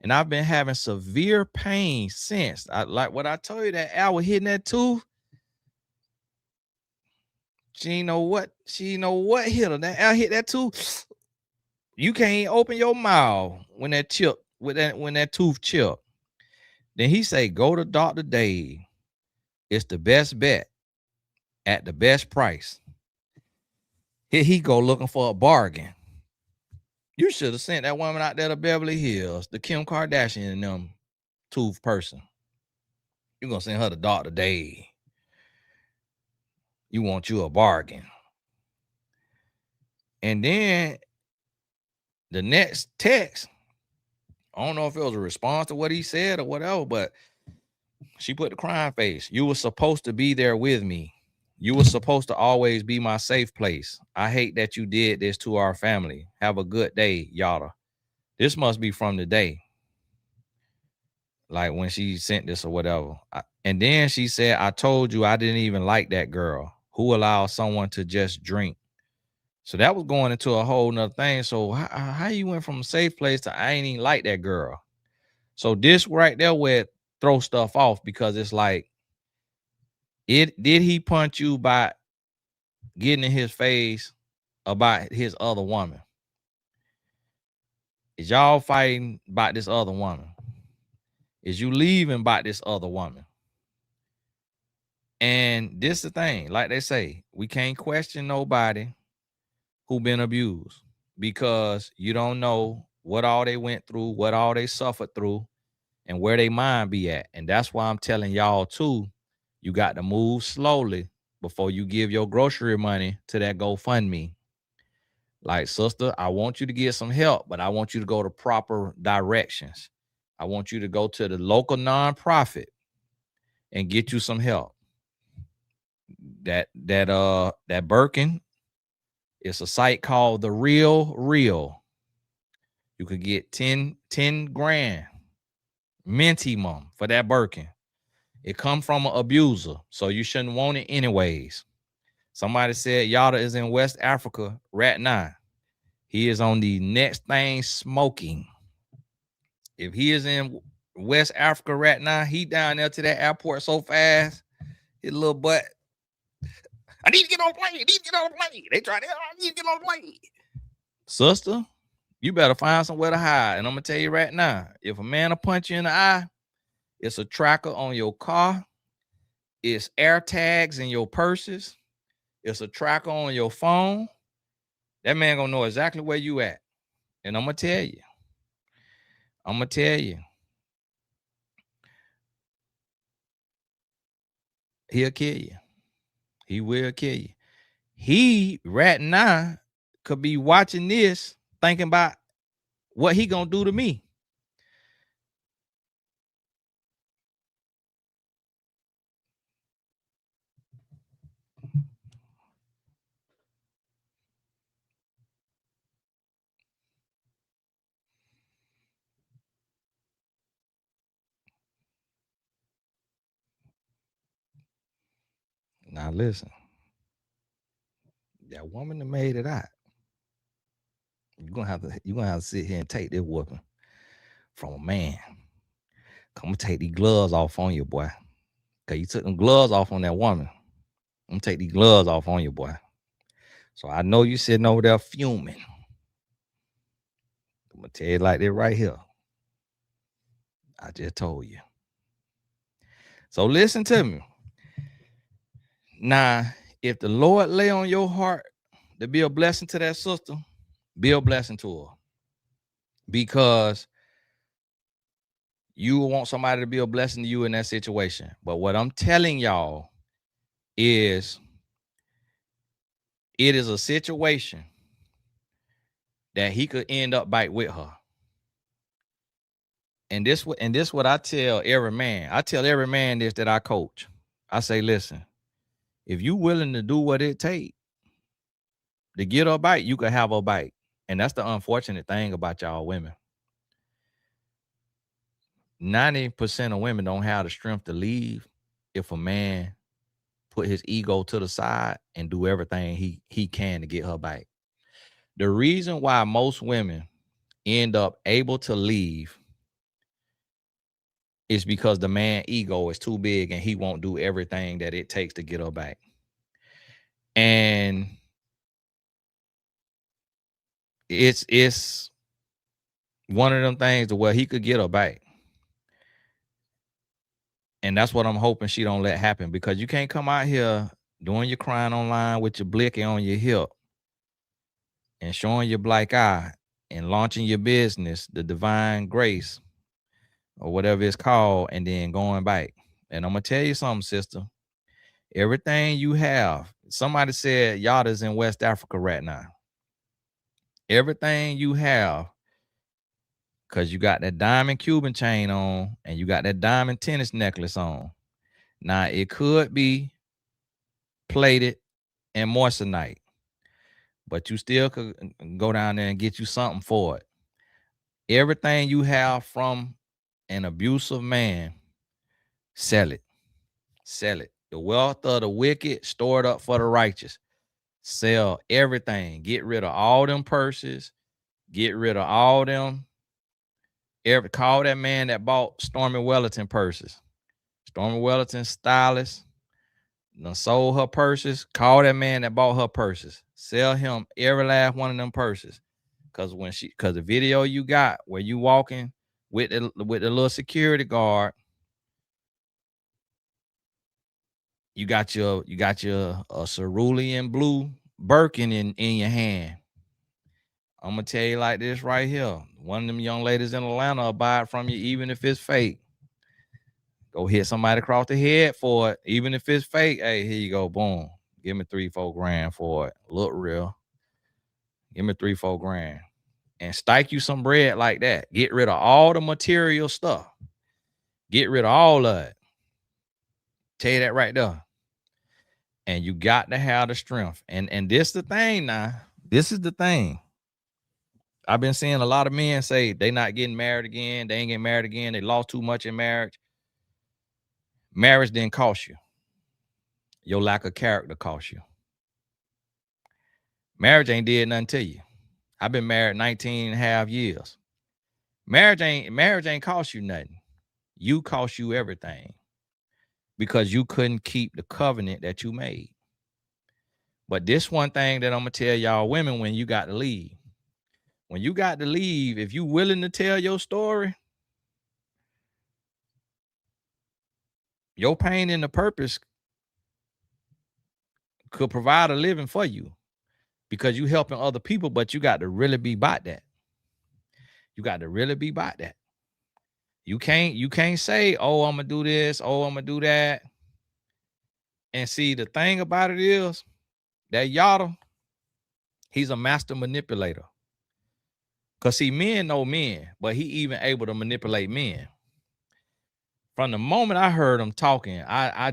Speaker 1: And I've been having severe pain since. Like what I told you, that hour hitting that tooth. She know what hit her. That hour hit that tooth. You can't open your mouth when that tooth chipped. Then he say, go to Dr. Dave. It's the best bet at the best price. Here he go looking for a bargain. You should have sent that woman out there to Beverly Hills, the Kim Kardashian and them tooth person. You're going to send her to Dr. Dave. You want you a bargain. And then the next text, I don't know if it was a response to what he said or whatever, but she put the crying face. You were supposed to be there with me. You were supposed to always be my safe place. I hate that you did this to our family. Have a good day, yada. This must be from the day. Like when she sent this or whatever. And then she said, I told you I didn't even like that girl. Who allowed someone to just drink? So that was going into a whole nother thing. So how you went from a safe place to I ain't even like that girl? So this right there where it throw stuff off, because it's like, did he punch you by getting in his face about his other woman? Is y'all fighting about this other woman? Is you leaving about this other woman? And this the thing, like they say, we can't question nobody who been abused, because you don't know what all they went through, what all they suffered through, and where they mind be at. And that's why I'm telling y'all too, you got to move slowly before you give your grocery money to that GoFundMe. Like, sister, I want you to get some help, but I want you to go to proper directions. I want you to go to the local nonprofit and get you some help. That Birkin, it's a site called The Real Real. You could get 10 grand minimum for that Birkin. It come from an abuser, so you shouldn't want it anyways. Somebody said Yada is in West Africa right now. He is on the next thing smoking. If he is in West Africa right now, he down there to that airport so fast, his little butt. I need to get on the plane. I need to get on the plane. They try to, I need to get on the plane. Sister, you better find somewhere to hide. And I'm going to tell you right now, if a man will punch you in the eye, it's a tracker on your car. It's air tags in your purses. It's a tracker on your phone. That man going to know exactly where you at. And I'm going to tell you. He'll kill you. He will kill you. He right now could be watching this, thinking about what he gonna do to me. Now listen, that woman that made it out, you're gonna have to sit here and take this whooping from a man. I'm gonna take these gloves off on you, boy. Cause you took them gloves off on that woman. I'm gonna take these gloves off on you, boy. So I know you sitting over there fuming. I'm gonna tell you like this right here. I just told you. So listen to me. Now, if the Lord lay on your heart to be a blessing to that sister, be a blessing to her. Because you want somebody to be a blessing to you in that situation. But what I'm telling y'all is it is a situation that he could end up back with her. And this what I tell every man. I tell every man this that I coach. I say, listen, if you willing to do what it takes to get her back, you can have her back. And that's the unfortunate thing about y'all women. 90% of women don't have the strength to leave if a man put his ego to the side and do everything he can to get her back. The reason why most women end up able to leave is because the man ego is too big and he won't do everything that it takes to get her back. And it's one of them things to where he could get her back. And that's what I'm hoping she don't let happen, because you can't come out here doing your crying online with your blicky on your hip and showing your black eye and launching your business, the Divine Grace or whatever it's called, and then going back. And I'm going to tell you something, sister. Everything you have, somebody said Yada's in West Africa right now. Everything you have, because you got that diamond Cuban chain on and you got that diamond tennis necklace on. Now, it could be plated and moissanite, but you still could go down there and get you something for it. Everything you have from an abusive man, sell it. Sell it. The wealth of the wicked stored up for the righteous. Sell everything. Get rid of all them purses. Get rid of all them. Call that man that bought Stormy Wellington purses. Stormy Wellington stylist. Done sold her purses. Call that man that bought her purses. Sell him every last one of them purses. Cause the video you got where you walking with the little security guard, you got your cerulean blue Birkin in your hand. I'm gonna tell you like this right here. One of them young ladies in Atlanta will buy it from you, even if it's fake. Go hit somebody across the head for it, even if it's fake. Hey, here you go, boom. Give me 3-4 grand for it. Look real. Give me 3-4 grand. And stike you some bread like that. Get rid of all the material stuff. Get rid of all of it. Tell you that right there. And you got to have the strength. And this the thing now. This is the thing. I've been seeing a lot of men say they not getting married again. They ain't getting married again. They lost too much in marriage. Marriage didn't cost you. Your lack of character cost you. Marriage ain't did nothing to you. I've been married 19 and a half years. Marriage ain't cost you nothing. You cost you everything because you couldn't keep the covenant that you made. But this one thing that I'm gonna tell y'all women when you got to leave. When you got to leave, if you willing to tell your story, your pain and the purpose could provide a living for you because you helping other people, but you got to really be about that. You got to really be about that. You can't say, oh, I'm gonna do this, oh, I'm gonna do that. And see, the thing about it is that Yada, he's a master manipulator. Cause see, men know men, but he even able to manipulate men. From the moment I heard him talking, I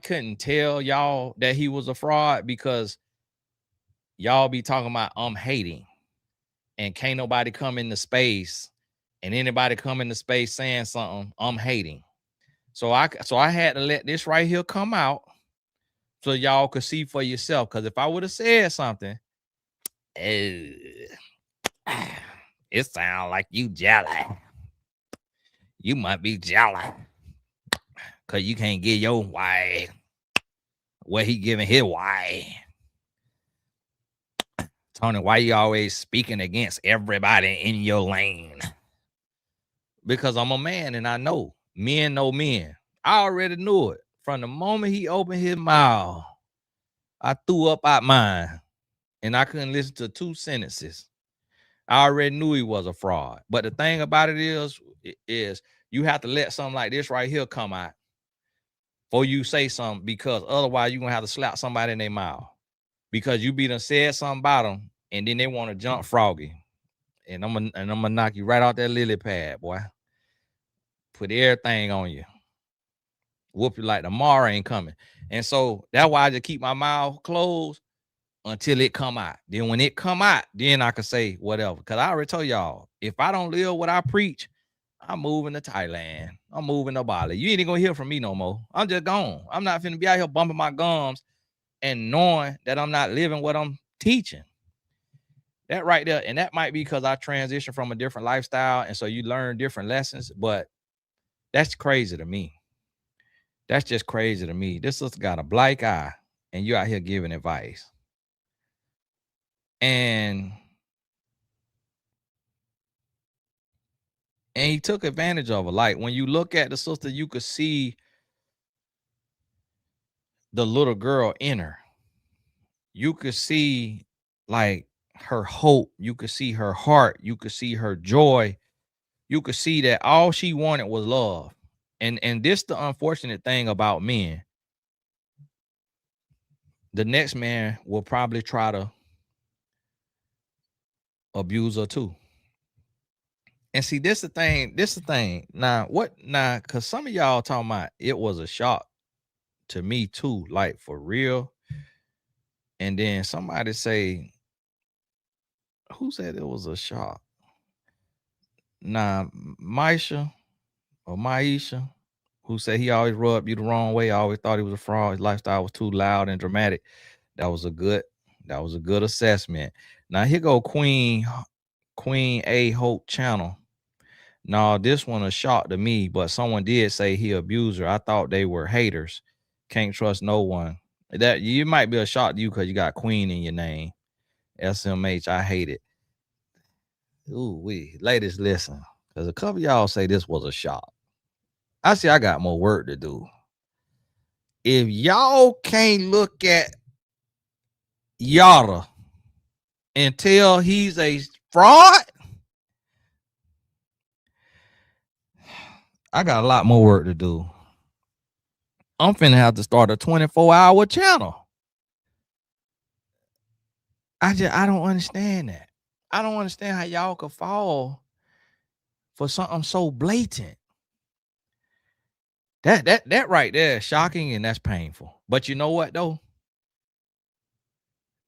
Speaker 1: couldn't tell y'all that he was a fraud because y'all be talking about I'm hating and can't nobody come into space and anybody come into space saying something, I'm hating. So I had to let this right here come out so y'all could see for yourself. Cause if I would have said something, it sounds like you jealous. You might be jealous because you can't get your wife what he giving his wife. Tony, why you always speaking against everybody in your lane? Because I'm a man and I know. Men know men. I already knew it. From the moment he opened his mouth, I threw up out mine and I couldn't listen to 2 sentences. I already knew he was a fraud. But the thing about it is you have to let something like this right here come out before you say something, because otherwise you're going to have to slap somebody in their mouth because you be done said something about them and then they want to jump froggy. And I'm gonna knock you right out that lily pad, boy. Put everything on you. Whoop you like tomorrow ain't coming. And so that's why I just keep my mouth closed until it come out. Then when it come out, then I can say whatever. Because I already told y'all, if I don't live what I preach, I'm moving to Thailand. I'm moving to Bali. You ain't gonna hear from me no more. I'm just gone. I'm not finna be out here bumping my gums and knowing that I'm not living what I'm teaching. That right there, and that might be because I transitioned from a different lifestyle, and so you learn different lessons, but that's crazy to me. That's just crazy to me. This sister got a black eye, and you out here giving advice. And he took advantage of her. Like when you look at the sister, you could see the little girl in her. You could see like her hope. You could see her heart. You could see her joy. You could see that all she wanted was love. And this the unfortunate thing about men. The next man will probably try to abuse her too. And see, this the thing. Now, because some of y'all talking about it was a shock to me too, like for real. And then somebody say, who said it was a shock? Nah, Maisha, who said he always rubbed you the wrong way. I always thought he was a fraud. His lifestyle was too loud and dramatic. That was a good assessment. Now here go Queen A Hope Channel. No, this one a shock to me, but someone did say he abused her. I thought they were haters. Can't trust no one. That you might be a shock to you because you got Queen in your name. SMH, I hate it. Ooh, ladies, listen, because a couple of y'all say this was a shock. I see I got more work to do. If y'all can't look at Yada until he's a fraud, I got a lot more work to do. I'm finna have to start a 24-hour channel. I don't understand that. I don't understand how y'all could fall for something so blatant. That right there is shocking and that's painful. But you know what though?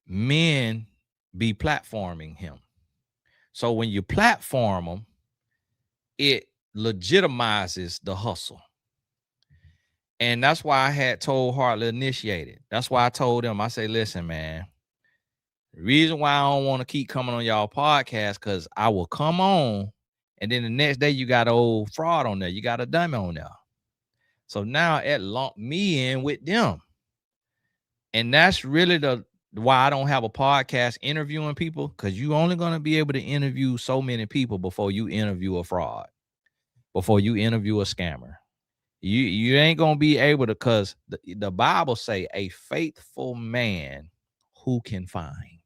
Speaker 1: Men be platforming him. So when you platform them, it legitimizes the hustle. And that's why I had told Hartley initiated. That's why I told him, I say, listen, man, the reason why I don't want to keep coming on y'all podcast, because I will come on and then the next day you got an old fraud on there. You got a dummy on there. So now it lumped me in with them. And that's really why I don't have a podcast interviewing people, because you only going to be able to interview so many people before you interview a fraud, before you interview a scammer. You ain't gonna be able to, because the Bible say a faithful man who can find.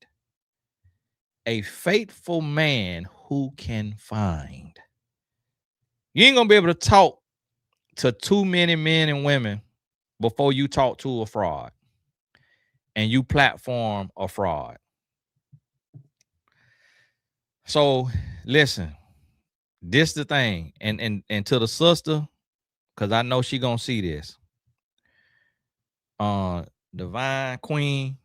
Speaker 1: A faithful man who can find. You ain't gonna be able to talk to too many men and women before you talk to a fraud and you platform a fraud. So listen, this the thing, and to the sister, because I know she gonna see this. Divine Queen,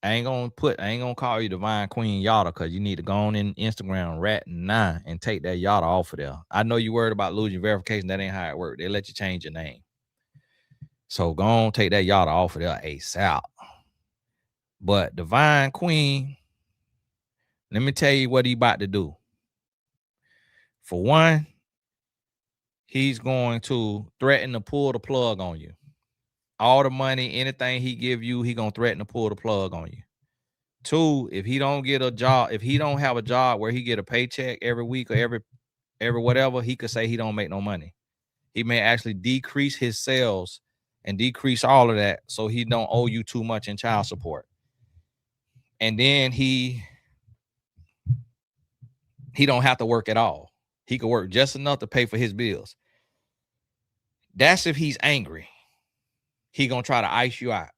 Speaker 1: I ain't gonna call you Divine Queen Yada, because you need to go on in Instagram right now and take that Yada off of there. I know you worried about losing verification. That ain't how it works. They let you change your name. So go on, take that Yada off of there ASAP. But Divine Queen, let me tell you what he about to do. For one, he's going to threaten to pull the plug on you. All the money, anything he give you, he gonna threaten to pull the plug on you. Two, if he don't get a job, if he don't have a job where he get a paycheck every week or every whatever, he could say he don't make no money. He may actually decrease his sales and decrease all of that so he don't owe you too much in child support. And then he don't have to work at all. He could work just enough to pay for his bills. That's if he's angry. He gonna try to ice you out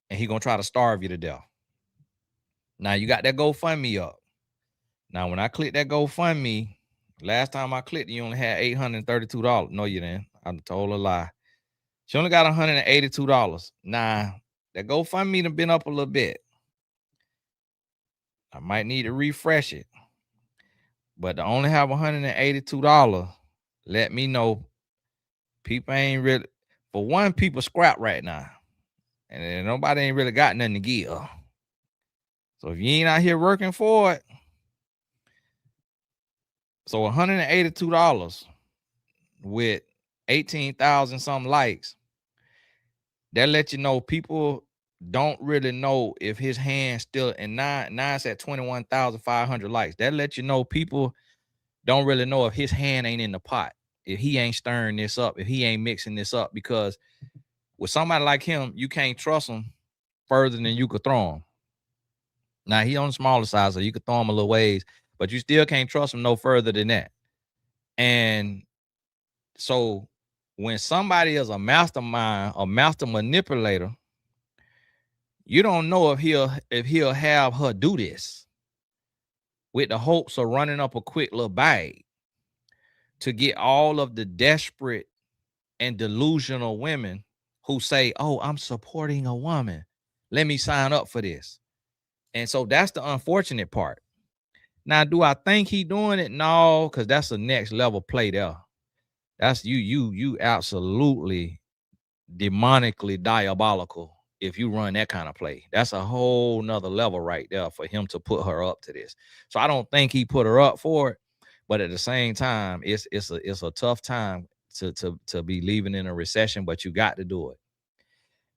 Speaker 1: and he gonna try to starve you to death. Now you got that GoFundMe up. Now when I click that GoFundMe, last time I clicked, you only had $832. No, you didn't. I told a lie. She only got $182. Nah, that GoFundMe done been up a little bit. I might need to refresh it. But to only have $182, let me know people ain't really, for one, people scrap right now. And nobody ain't really got nothing to give. So if you ain't out here working for it, so $182 with 18,000 some likes, that let you know people don't really know if his hand's still, and nine's at 21,500 likes. That let you know people don't really know if his hand ain't in the pot, if he ain't stirring this up, if he ain't mixing this up, because with somebody like him, you can't trust him further than you could throw him. Now he on the smaller side, so you could throw him a little ways, but you still can't trust him no further than that. And so when somebody is a mastermind, a master manipulator, you don't know if he'll have her do this with the hopes of running up a quick little bag to get all of the desperate and delusional women who say, oh, I'm supporting a woman. Let me sign up for this. And so that's the unfortunate part. Now, do I think he doing it? No, because that's the next level play there. That's you absolutely demonically diabolical if you run that kind of play. That's a whole nother level right there for him to put her up to this. So I don't think he put her up for it, but at the same time, it's a tough time to be leaving in a recession, but you got to do it.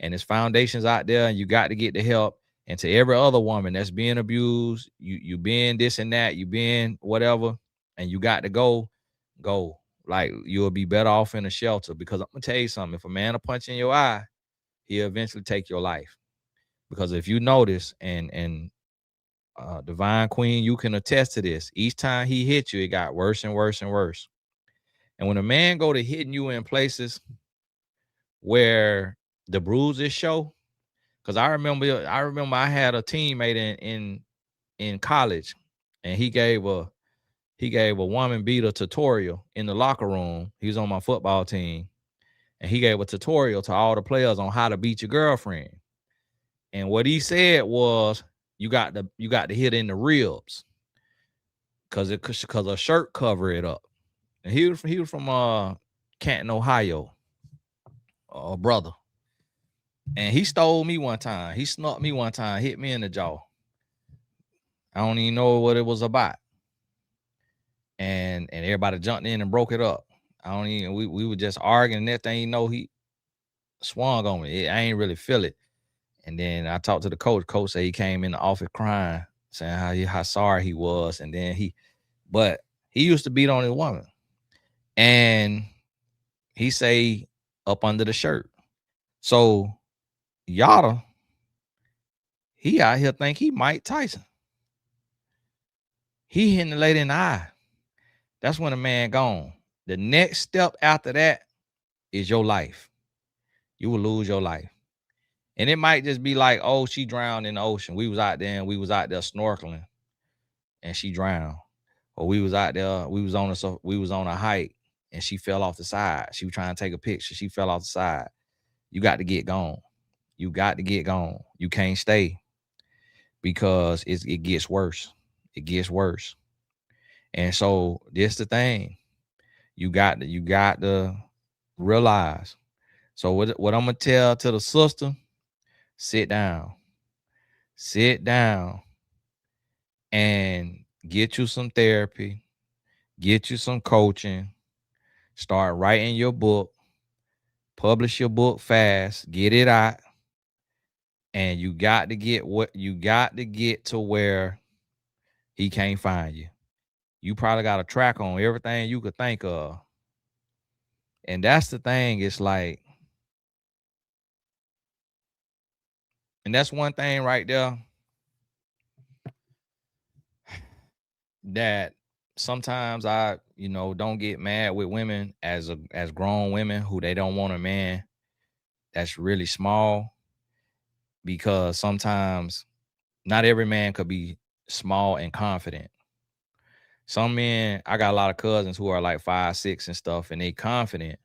Speaker 1: And there's foundations out there, and you got to get the help. And to every other woman that's being abused, you being this and that, you being whatever, and you got to go. Like, you'll be better off in a shelter, because I'm gonna tell you something. If a man will punch in your eye, he'll eventually take your life. Because if you notice, and Divine Queen, you can attest to this. Each time he hit you, it got worse and worse and worse. And when a man go to hitting you in places where the bruises show, because I remember I had a teammate in college, and he gave a woman beater tutorial in the locker room. He was on my football team, and he gave a tutorial to all the players on how to beat your girlfriend. And what he said was, you got to hit in the ribs, because a shirt cover it up. And he was from Canton, Ohio, brother. And he stole me one time. He snuck me one time, hit me in the jaw. I don't even know what it was about. And everybody jumped in and broke it up. We were just arguing. Next thing you know, he swung on me. I ain't really feel it. And then I talked to the coach. Coach said he came in the office crying, saying how sorry he was. And then but he used to beat on his woman. And he say up under the shirt. So Yada, he out here think he Mike Tyson. He hitting the lady in the eye. That's when a man gone. The next step after that is your life. You will lose your life. And it might just be like, oh, she drowned in the ocean. We was out there snorkeling and she drowned. Or we was out there, we was on a hike and she fell off the side. She was trying to take a picture. She fell off the side. You got to get gone. You got to get gone. You can't stay, because it gets worse. It gets worse. And so this the thing. You got to realize. So what I'm gonna tell to the sister, sit down and get you some therapy, get you some coaching, start writing your book, publish your book fast, get it out. And you got to get to where he can't find you. You probably got a track on everything you could think of. And that's the thing. It's like, and that's one thing right there that sometimes I, don't get mad with women as grown women who they don't want a man that's really small, because sometimes not every man could be small and confident. Some men, I got a lot of cousins who are like 5'6" and stuff, and they confident.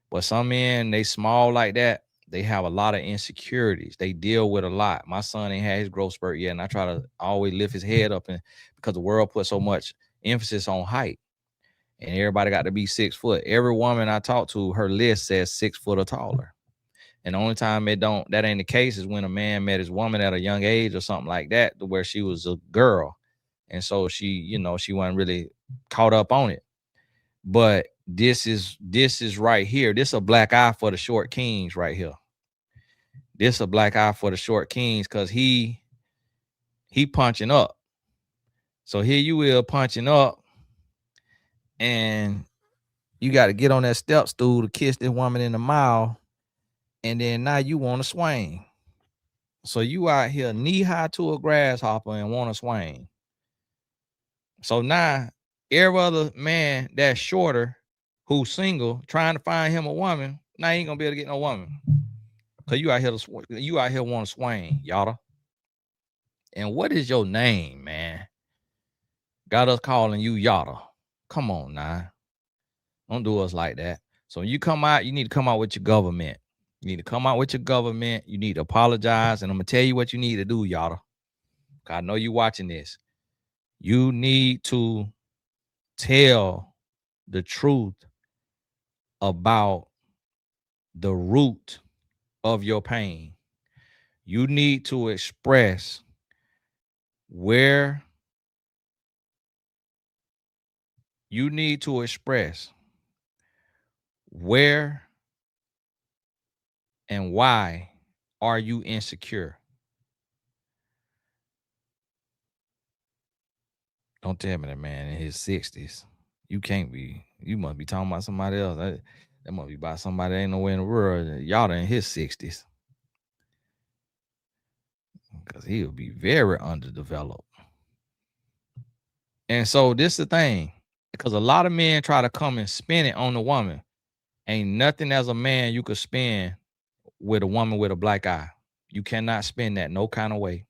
Speaker 1: But some men, they small like that, they have a lot of insecurities. They deal with a lot. My son ain't had his growth spurt yet, and I try to always lift his head up, and because the world put so much emphasis on height, and everybody got to be 6 foot. Every woman I talk to, her list says 6 foot or taller. And the only time that ain't the case is when a man met his woman at a young age or something like that, to where she was a girl. And so she wasn't really caught up on it. But this is right here. This a black eye for the short kings right here. This a black eye for the short kings, because he punching up. So here you will punching up, and you got to get on that step stool to kiss this woman in the mouth, and then now you want to swing. So you out here knee high to a grasshopper and want to swing. So now every other man that's shorter, who's single, trying to find him a woman, now he ain't gonna be able to get no woman, because you out here want to swing, Yada. And what is your name, man? Got us calling you Yada. Come on now. Don't do us like that. So when you come out, you need to come out with your government. You need to come out with your government. You need to apologize. And I'm going to tell you what you need to do, Yada. I know you watching this. You need to tell the truth about the root of your pain. You need to express where and why are you insecure. Don't tell me that man in his 60s. You can't be. You must be talking about somebody else. That must be about somebody that ain't nowhere in the world. Y'all in his 60s. Because he'll be very underdeveloped. And so this the thing, because a lot of men try to come and spin it on the woman. Ain't nothing as a man you could spin with a woman with a black eye. You cannot spin that no kind of way.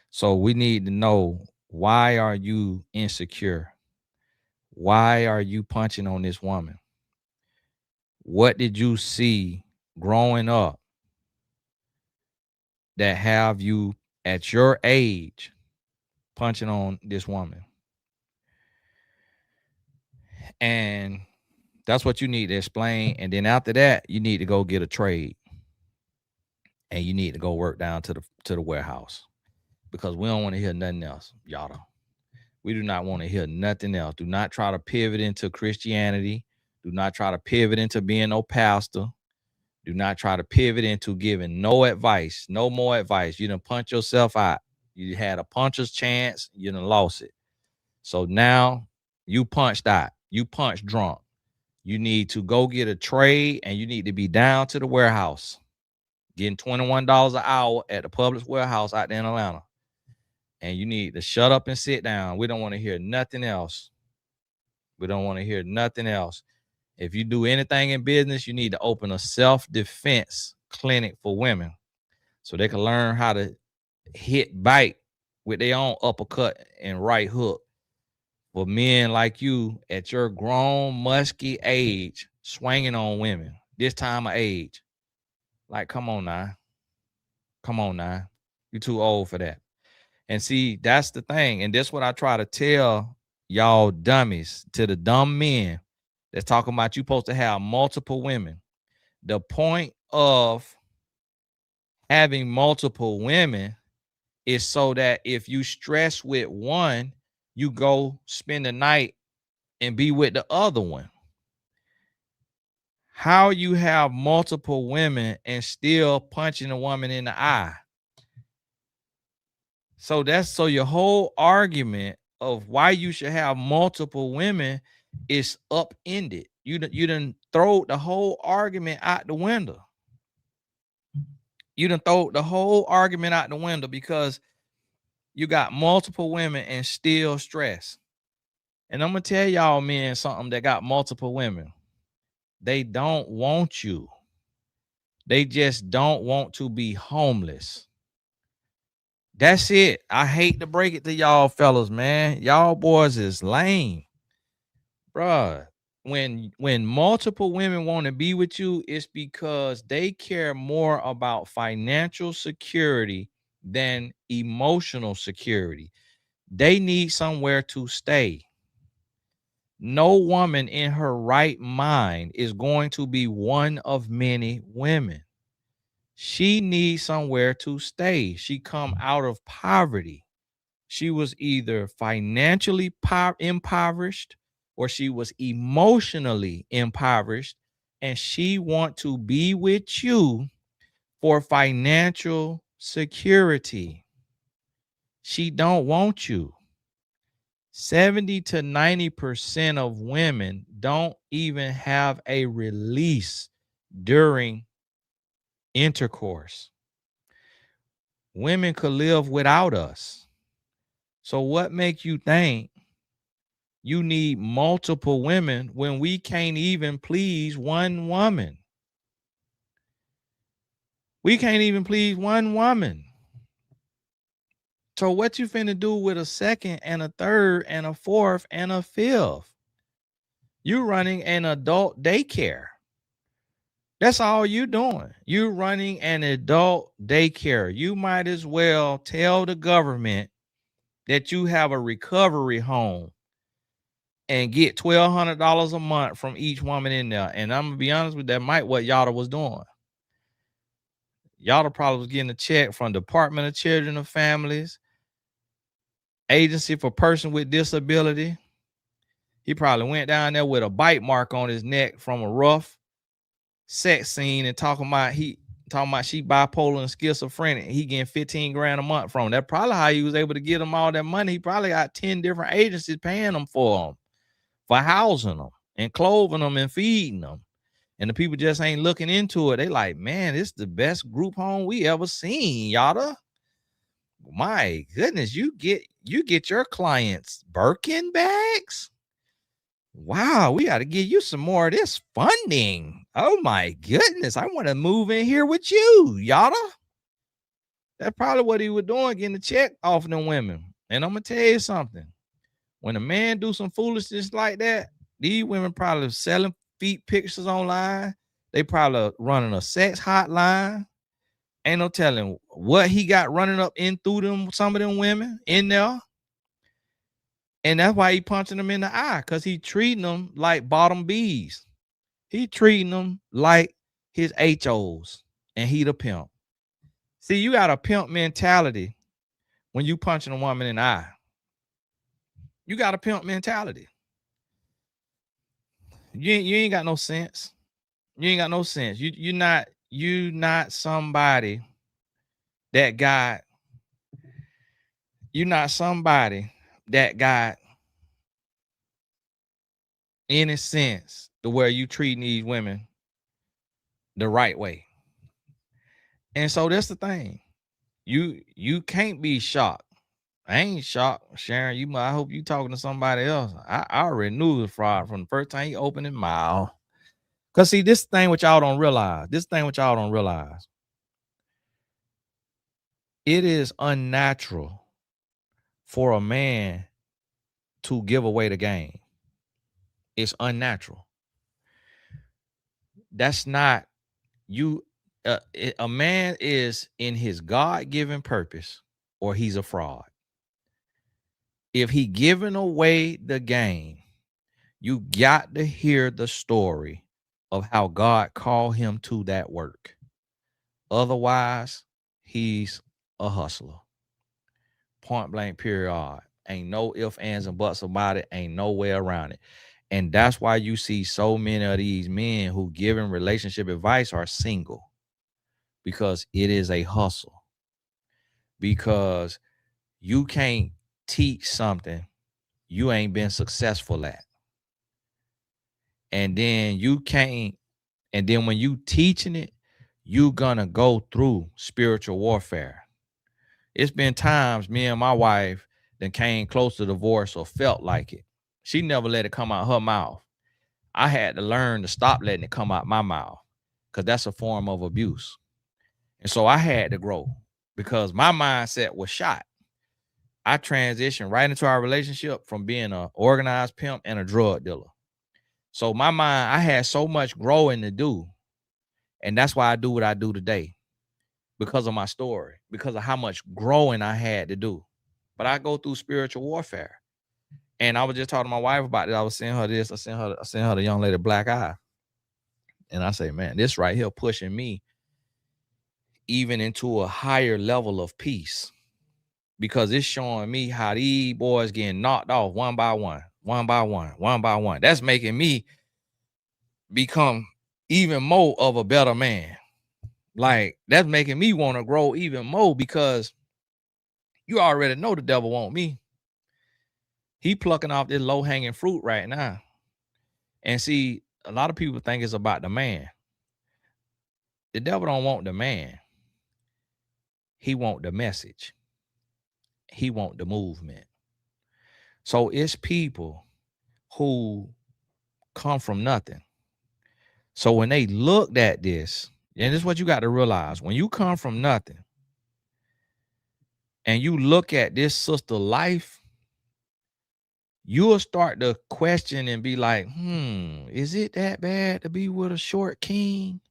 Speaker 1: So we need to know, why are you insecure? Why are you punching on this woman? What did you see growing up that have you at your age punching on this woman? And that's what you need to explain. And then after that, you need to go get a trade. And you need to go work down to the warehouse. Because we don't want to hear nothing else, y'all. We do not want to hear nothing else. Do not try to pivot into Christianity. Do not try to pivot into being no pastor. Do not try to pivot into giving no advice, no more advice. You done punch yourself out. You had a puncher's chance. You done lost it. So now you punched out. You punched drunk. You need to go get a trade, and you need to be down to the warehouse, getting $21 an hour at the Publix warehouse out there in Atlanta. And you need to shut up and sit down. We don't want to hear nothing else. We don't want to hear nothing else. If you do anything in business, you need to open a self-defense clinic for women so they can learn how to bite with their own uppercut and right hook. For men like you at your grown, musky age, swinging on women this time of age. Like, come on now. Come on now. You're too old for that. And see, that's the thing. And that's what I try to tell y'all dummies, to the dumb men that's talking about you supposed to have multiple women. The point of having multiple women is so that if you stress with one, you go spend the night and be with the other one. How you have multiple women and still punching a woman in the eye? So your whole argument of why you should have multiple women is upended. You done throw the whole argument out the window. You done throw the whole argument out the window because you got multiple women and still stress. And I'm gonna tell y'all men something that got multiple women. They don't want you. They just don't want to be homeless. That's it. I hate to break it to y'all fellas, man. Y'all boys is lame. Bruh, when multiple women want to be with you, it's because they care more about financial security than emotional security. They need somewhere to stay. No woman in her right mind is going to be one of many women. She needs somewhere to stay. She come out of poverty. She was either financially impoverished or she was emotionally impoverished, and she want to be with you for financial security. She don't want you. 70 to 90% of women don't even have a release during intercourse. Women could live without us. So what makes you think you need multiple women when we can't even please one woman? We can't even please one woman. So what you finna do with a second and a third and a fourth and a fifth? You running an adult daycare. That's all you doing. You running an adult daycare. You might as well tell the government that you have a recovery home and get $1,200 a month from each woman in there. And I'm gonna be honest with that, might what Yada was doing. Yada probably was getting a check from Department of Children and Families, Agency for Persons with Disability. He probably went down there with a bite mark on his neck from a rough sex scene and talking about she bipolar and schizophrenic. He getting 15 grand a month from. That's probably how he was able to get him all that money. He probably got 10 different agencies paying him for housing them and clothing them and feeding them. And the people just ain't looking into it. They like, man, this is the best group home we ever seen, Yada. My goodness, you get your clients Birkin bags? Wow, we got to give you some more of this funding. Oh my goodness, I want to move in here with you, Yada. That's probably what he was doing, getting the check off of them women. And I'm gonna tell you something. When a man do some foolishness like that, these women probably selling feet pictures online. They probably running a sex hotline. Ain't no telling what he got running up in through them, some of them women in there. And that's why he punching them in the eye, because he treating them like bottom B's. He treating them like his HOs, and he the pimp. See, you got a pimp mentality when you punching a woman in the eye. You got a pimp mentality. You ain't got no sense. You ain't got no sense. You not somebody that got any sense to where you treating these women the right way. And so that's the thing. You can't be shocked. I ain't shocked, Sharon. I hope you talking to somebody else. I already knew the fraud from the first time he opened his mouth. Cause see, this thing which y'all don't realize. It is unnatural for a man to give away the game. It's unnatural. That's not you. A man is in his God-given purpose, or he's a fraud. If he giving away the game, you got to hear the story of how God called him to that work. Otherwise, he's a hustler. Point blank, period. Ain't no ifs, ands, and buts about it. Ain't no way around it. And that's why you see so many of these men who giving relationship advice are single, because it is a hustle. Because you can't teach something you ain't been successful at. And then when you teaching it, you gonna go through spiritual warfare. It's been times me and my wife that came close to divorce or felt like it. She never let it come out her mouth. I had to learn to stop letting it come out my mouth, because that's a form of abuse. And so I had to grow, because my mindset was shot. I transitioned right into our relationship from being an organized pimp and a drug dealer. So I had so much growing to do. And that's why I do what I do today, because of my story, because of how much growing I had to do. But I go through spiritual warfare. And I was just talking to my wife about it. I was saying her this. I sent her the young lady Black Eye. And I say, man, this right here pushing me even into a higher level of peace, because it's showing me how these boys getting knocked off one by one. That's making me become even more of a better man. Like, that's making me want to grow even more, because you already know the devil want me. He plucking off this low-hanging fruit right now. And see, a lot of people think it's about the man. The devil don't want the man. He want the message. He want the movement. So it's people who come from nothing. So when they looked at this, and this is what you got to realize, when you come from nothing and you look at this sister life, you'll start to question and be like, is it that bad to be with a short king?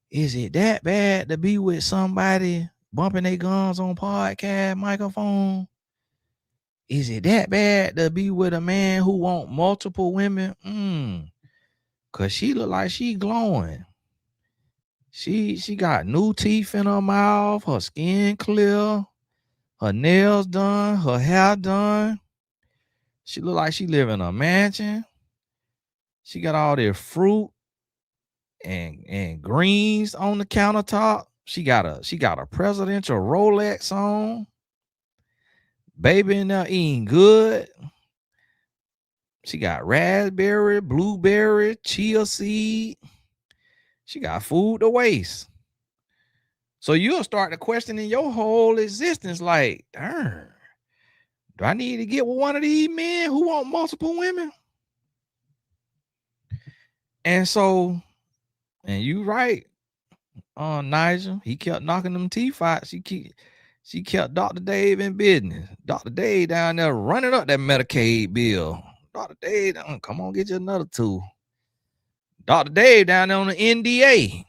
Speaker 1: Is it that bad to be with somebody bumping their guns on podcast microphone? Is it that bad to be with a man who want multiple women? Cause she look like she glowing. She got new teeth in her mouth, her skin clear, her nails done, her hair done. She look like she live in a mansion. She got all this fruit and greens on the countertop. She got a presidential Rolex on. Baby in there eating good. She got raspberry, blueberry, chia seed. She got food to waste. So you'll start to question in your whole existence, like, darn, do I need to get with one of these men who want multiple women? And so, and you right, Nigel, he kept knocking them teeth out. She kept Dr. Dave in business. Dr. Dave down there running up that Medicaid bill. Dr. Dave, come on, get you another two. Dr. Dave down there on the NDA.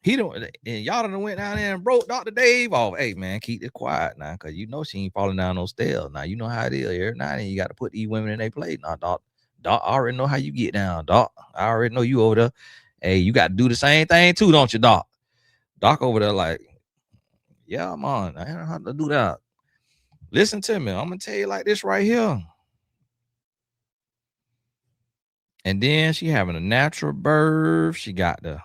Speaker 1: He don't, and y'all done went down there and broke Dr. Dave off. Hey man, keep it quiet now, cause you know she ain't falling down no stairs. Now you know how it is. Every night and you got to put these women in their place. Now, Doc, I already know how you get down, Doc. I already know you over there. Hey, you got to do the same thing too, don't you, Doc? Doc over there like, yeah, man, I don't have to do that. Listen to me. I'm gonna tell you like this right here. And then she having a natural birth. She got the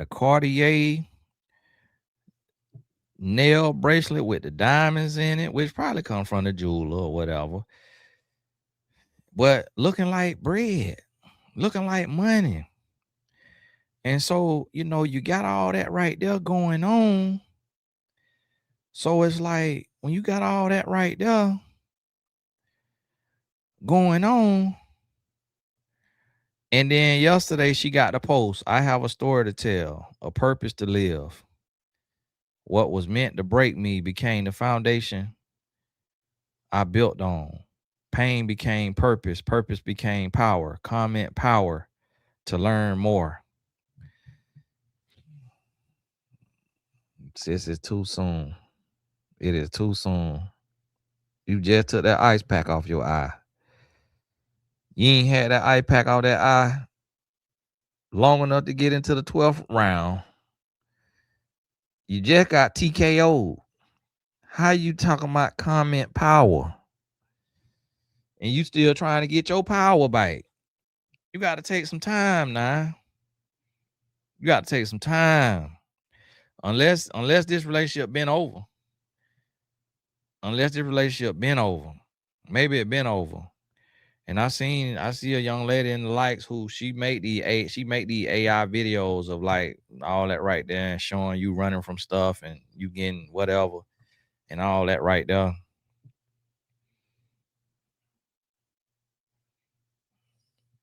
Speaker 1: Cartier nail bracelet with the diamonds in it, which probably come from the jeweler or whatever. But looking like bread, looking like money. And so, you know, you got all that right there going on. So it's like when you got all that right there going on, and then yesterday she got the post, I have a story to tell, a purpose to live. What was meant to break me became the foundation I built on. Pain became purpose. Purpose became power. Comment power to learn more. Sis, it's too soon. It is too soon. You just took that ice pack off your eye. You ain't had that ice pack off that eye long enough to get into the 12th round. You just got TKO'd. How you talking about comment power? And you still trying to get your power back. You got to take some time now. You got to take some time. Unless this relationship been over. Unless this relationship been over. Maybe it been over. And I see a young lady in the likes who she make the AI videos of like all that right there and showing you running from stuff and you getting whatever and all that right there.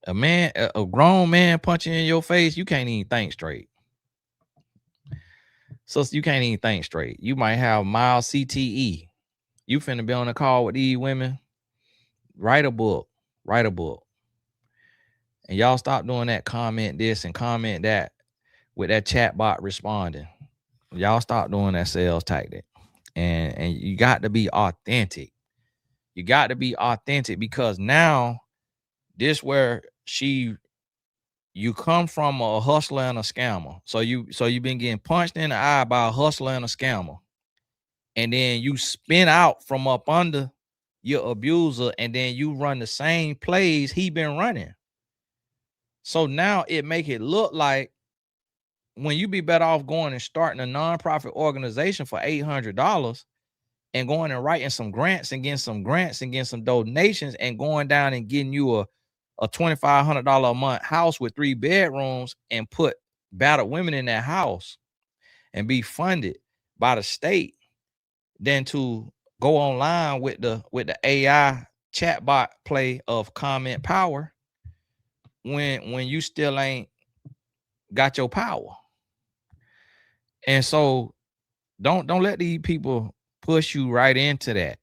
Speaker 1: A grown man punching in your face, you can't even think straight. So you can't even think straight. You might have mild CTE. You finna be on a call with these women. Write a book. And y'all stop doing that comment this and comment that with that chat bot responding. Y'all stop doing that sales tactic. And you got to be authentic. You got to be authentic because now this where you come from a hustler and a scammer. So you've been getting punched in the eye by a hustler and a scammer. And then you spin out from up under your abuser and then you run the same plays he been running. So now it make it look like when you be better off going and starting a nonprofit organization for $800 and going and writing some grants and getting some donations and going down and getting you a $2,500 a month house with 3 bedrooms and put battered women in that house and be funded by the state than to go online with the AI chatbot play of comment power when you still ain't got your power. And so don't let these people push you right into that.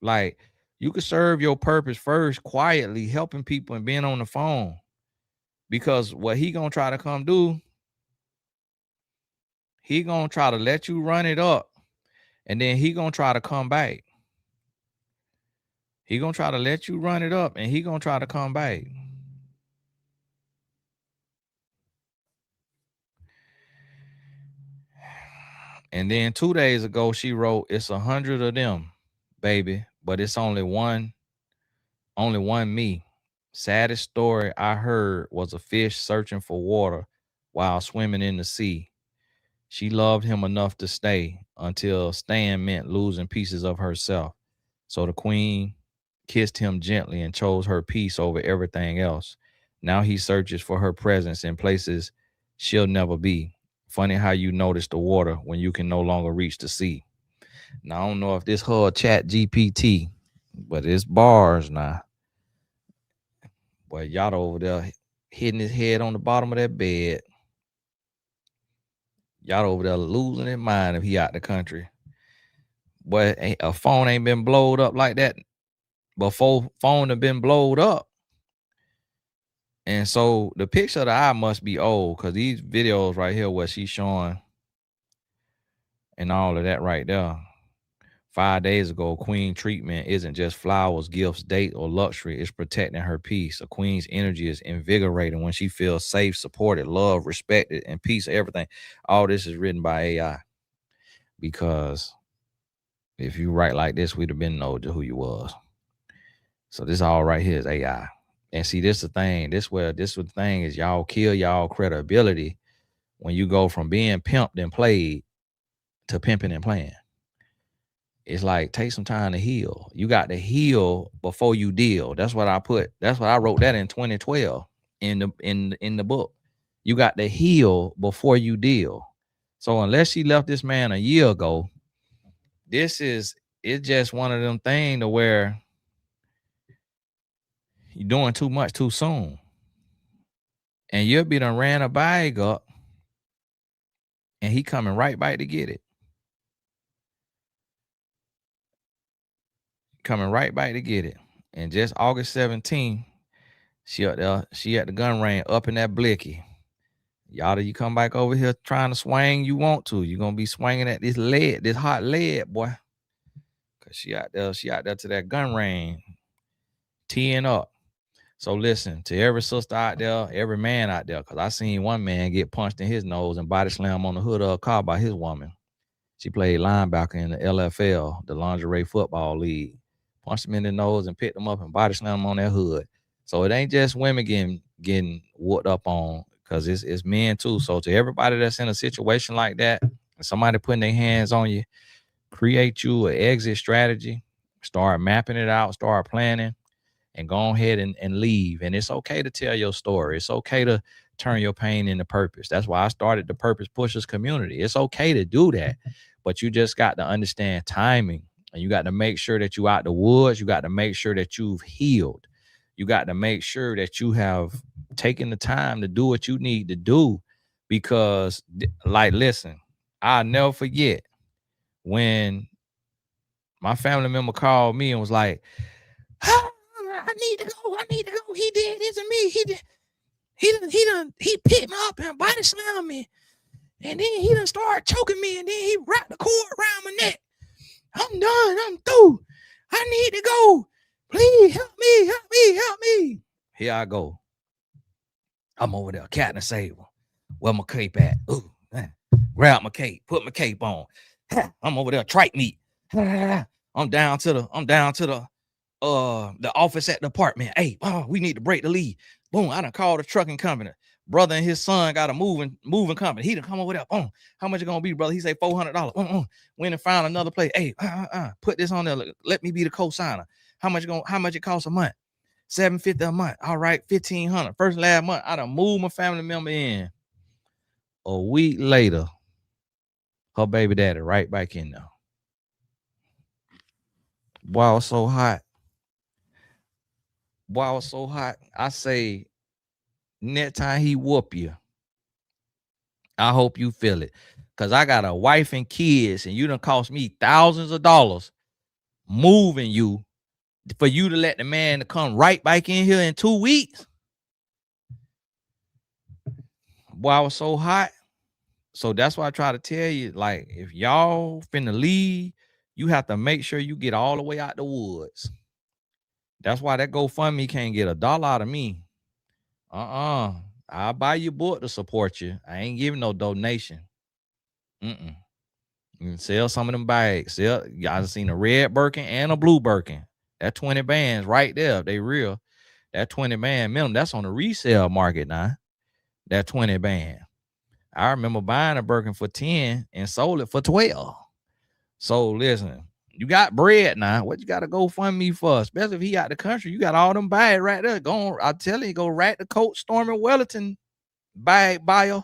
Speaker 1: Like you could serve your purpose first quietly, helping people and being on the phone. Because what he gonna try to come do, he gonna try to let you run it up, and then he gonna try to come back. He gonna try to let you run it up, and he gonna try to come back. And then 2 days ago, she wrote, "It's 100 of them, baby, but it's only one me. Saddest story I heard was a fish searching for water while swimming in the sea. She loved him enough to stay until staying meant losing pieces of herself. So the queen kissed him gently and chose her peace over everything else. Now he searches for her presence in places she'll never be. Funny how you notice the water when you can no longer reach the sea. Now I don't know if this whole chat GPT, but it's bars now. Boy, Yacht over there hitting his head on the bottom of that bed. Yacht over there losing his mind if he out the country. Boy, a phone ain't been blowed up like that before. Phone have been blowed up. And so the picture of the eye must be old, because these videos right here where she's showing and all of that right there. 5 days ago, queen treatment isn't just flowers, gifts, date, or luxury. It's protecting her peace. A queen's energy is invigorating when she feels safe, supported, loved, respected, and peace, everything. All this is written by AI, because if you write like this, we'd have been know who you was. So this all right here is AI. And see, this the thing. This the thing is, y'all kill y'all credibility when you go from being pimped and played to pimping and playing. It's like, take some time to heal. You got to heal before you deal. That's what I put. That's what I wrote that in 2012 in the book. You got to heal before you deal. So unless she left this man a year ago, it's just one of them things to where you're doing too much too soon. And you'll be done ran a bag up and he coming right back to get it. Coming right back to get it. And just August 17th, she at the gun range up in that blicky. Y'all, you come back over here trying to swing, you want to. You're gonna be swinging at this lead, this hot lead, boy. Cause she out there to that gun range, teeing up. So listen, to every sister out there, every man out there, because I seen one man get punched in his nose and body slam on the hood of a car by his woman. She played linebacker in the LFL, the Lingerie Football League. Punched him in the nose and picked him up and body slam him on that hood. So it ain't just women getting whooped up on, because it's men too. So to everybody that's in a situation like that, and somebody putting their hands on you, create you an exit strategy, start mapping it out, start planning, and go ahead and leave. And it's okay to tell your story. It's okay to turn your pain into purpose. That's why I started the Purpose Pushers community. It's okay to do that, but you just got to understand timing, and you got to make sure that you out the woods. You got to make sure that you've healed. You got to make sure that you have taken the time to do what you need to do, because like, listen, I'll never forget when my family member called me and was like, I need to go. He did this to me. He picked me up and body slammed me. And then he done started choking me, and then he wrapped the cord around my neck. I'm done. I'm through. I need to go. Please help me. Here I go. I'm over there, Captain Saber. Where my cape at? Ooh, grab my cape, put my cape on. I'm over there, tripe meat. I'm down to the office at the apartment. Hey, we need to break the lead. Boom, I done called the trucking company. Brother and his son got a moving company. He done come over there. How much it gonna be, brother? He say $400. Went and found another place. Hey, put this on there. Let me be the co-signer. How much it costs a month? $750 a month. All right, $1,500. First last month, I done moved my family member in. A week later, her baby daddy right back in there. Boy, I was so hot. I say, next time he whoop you, I hope you feel it. Because I got a wife and kids, and you done cost me thousands of dollars moving you for you to let the man come right back in here in 2 weeks. Boy, I was so hot. So that's why I try to tell you, like, if y'all finna leave, you have to make sure you get all the way out the woods. That's why that GoFundMe can't get $1 out of me. I'll buy your book to support you. I ain't giving no donation. You can sell some of them bags. Y'all seen a red Birkin and a blue Birkin. That 20 bands right there. They real. That 20 band minimum, that's on the resale market now. That 20 band. I remember buying a Birkin for 10 and sold it for 12. So listen, you got bread now. What you got to go fund me for? Especially if he out the country, you got all them bags right there. Go on, I tell you, go right to Coach Stormy Wellington bag buyer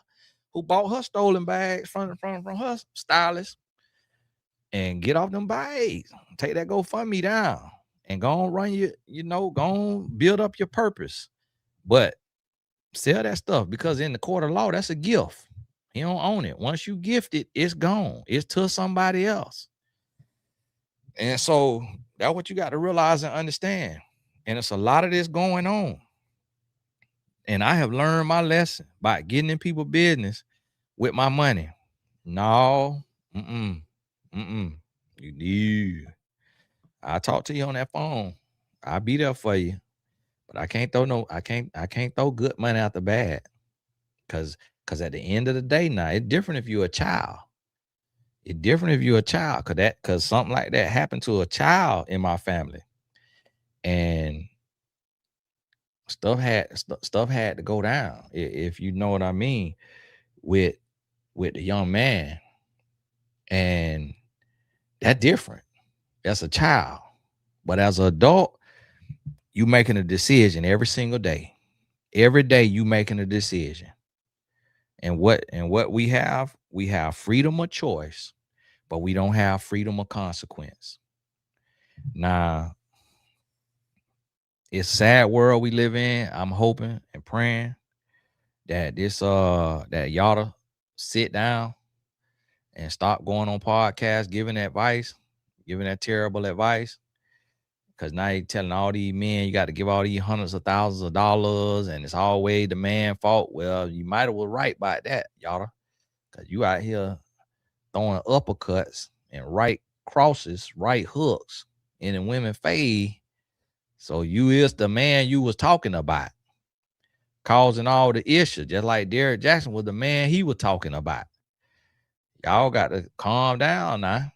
Speaker 1: who bought her stolen bags from her stylist, and get off them bags. Take that GoFundMe down and go on run go on build up your purpose. But sell that stuff, because in the court of law, that's a gift. He don't own it. Once you gift it, it's gone. It's to somebody else. And so that's what you got to realize and understand. And it's a lot of this going on. And I have learned my lesson by getting in people's business with my money. No, you I'll talk to you on that phone. I'll be there for you. But I can't throw good money out the bad. Cause at the end of the day now, it's different if you're a child. It's different if you're a child, cause something like that happened to a child in my family. And stuff had to go down, if you know what I mean, with the young man. And that's different. That's a child. But as an adult, you making a decision every single day. Every day you making a decision. And what we have freedom of choice, but we don't have freedom of consequence. Now, it's a sad world we live in. I'm hoping and praying that that y'all to sit down and stop going on podcasts giving that terrible advice. Because now you're telling all these men you got to give all these hundreds of thousands of dollars, and it's always the man's fault. Well, you might have was right about that, y'all. Because you out here throwing uppercuts and right crosses, right hooks in the women fade. So you is the man you was talking about, causing all the issues, just like Derrick Jackson was the man he was talking about. Y'all got to calm down now.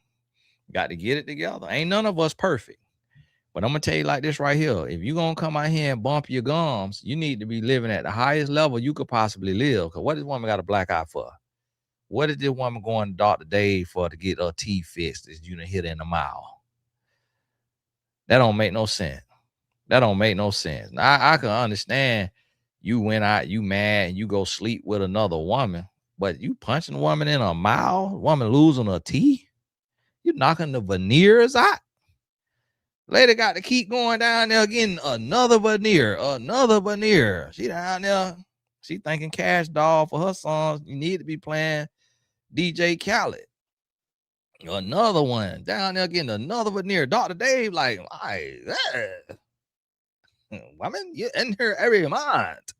Speaker 1: Got to get it together. Ain't none of us perfect. But I'm going to tell you like this right here. If you're going to come out here and bump your gums, you need to be living at the highest level you could possibly live. Because what this woman got a black eye for? What is this woman going to Dr. Dave for to get her teeth fixed? Is you done hit her in the mouth? That don't make no sense. That don't make no sense. Now, I can understand you went out, you mad, and you go sleep with another woman, but you punching a woman in her mouth, woman losing her teeth, you knocking the veneers out. Lady got to keep going down there getting another veneer. She down there, she thinking Cash Doll for her songs. You need to be playing DJ Khaled. Another one down there getting another veneer. Dr. Dave, like, woman, you in here every month.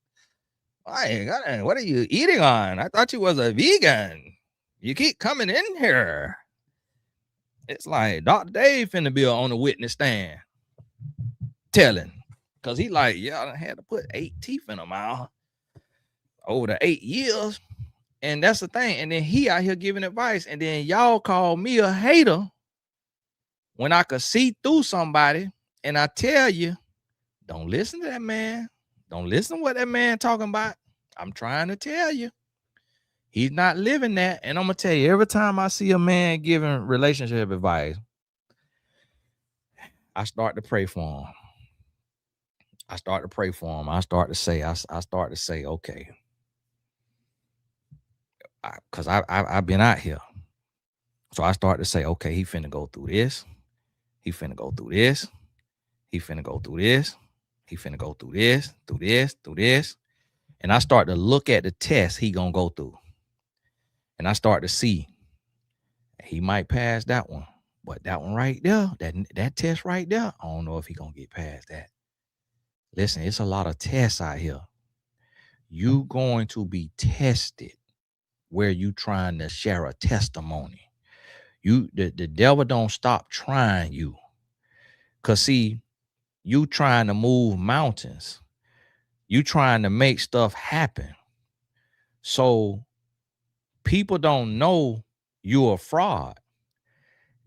Speaker 1: What are you eating on? I thought you was a vegan. You keep coming in here. It's like Dr. Dave finna be on the witness stand telling. Because he like, yeah, I had to put 8 teeth in him out over the 8 years. And that's the thing. And then he out here giving advice. And then y'all call me a hater when I could see through somebody. And I tell you, don't listen to that man. Don't listen to what that man talking about. I'm trying to tell you. He's not living that. And I'm going to tell you, every time I see a man giving relationship advice, I start to pray for him. I start to say, okay. Because I've been out here. So I start to say, okay, he finna go through this. He finna go through this. He finna go through this. He finna go through this, through this, through this. And I start to look at the test he gonna go through. And I start to see he might pass that one. But that one right there, that test right there, I don't know if he gonna get past that. Listen, it's a lot of tests out here. You going to be tested where you trying to share a testimony. The devil don't stop trying you. Cause see, you trying to move mountains. You trying to make stuff happen. So people don't know you're a fraud.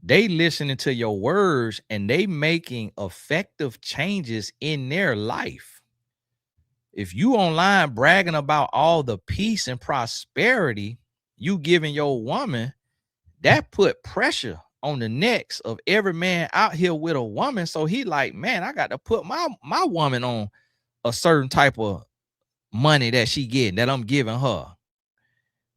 Speaker 1: They listening to your words and they making effective changes in their life. If you online bragging about all the peace and prosperity you giving your woman, that put pressure on the necks of every man out here with a woman. So he like, man, I got to put my woman on a certain type of money that she getting, that I'm giving her.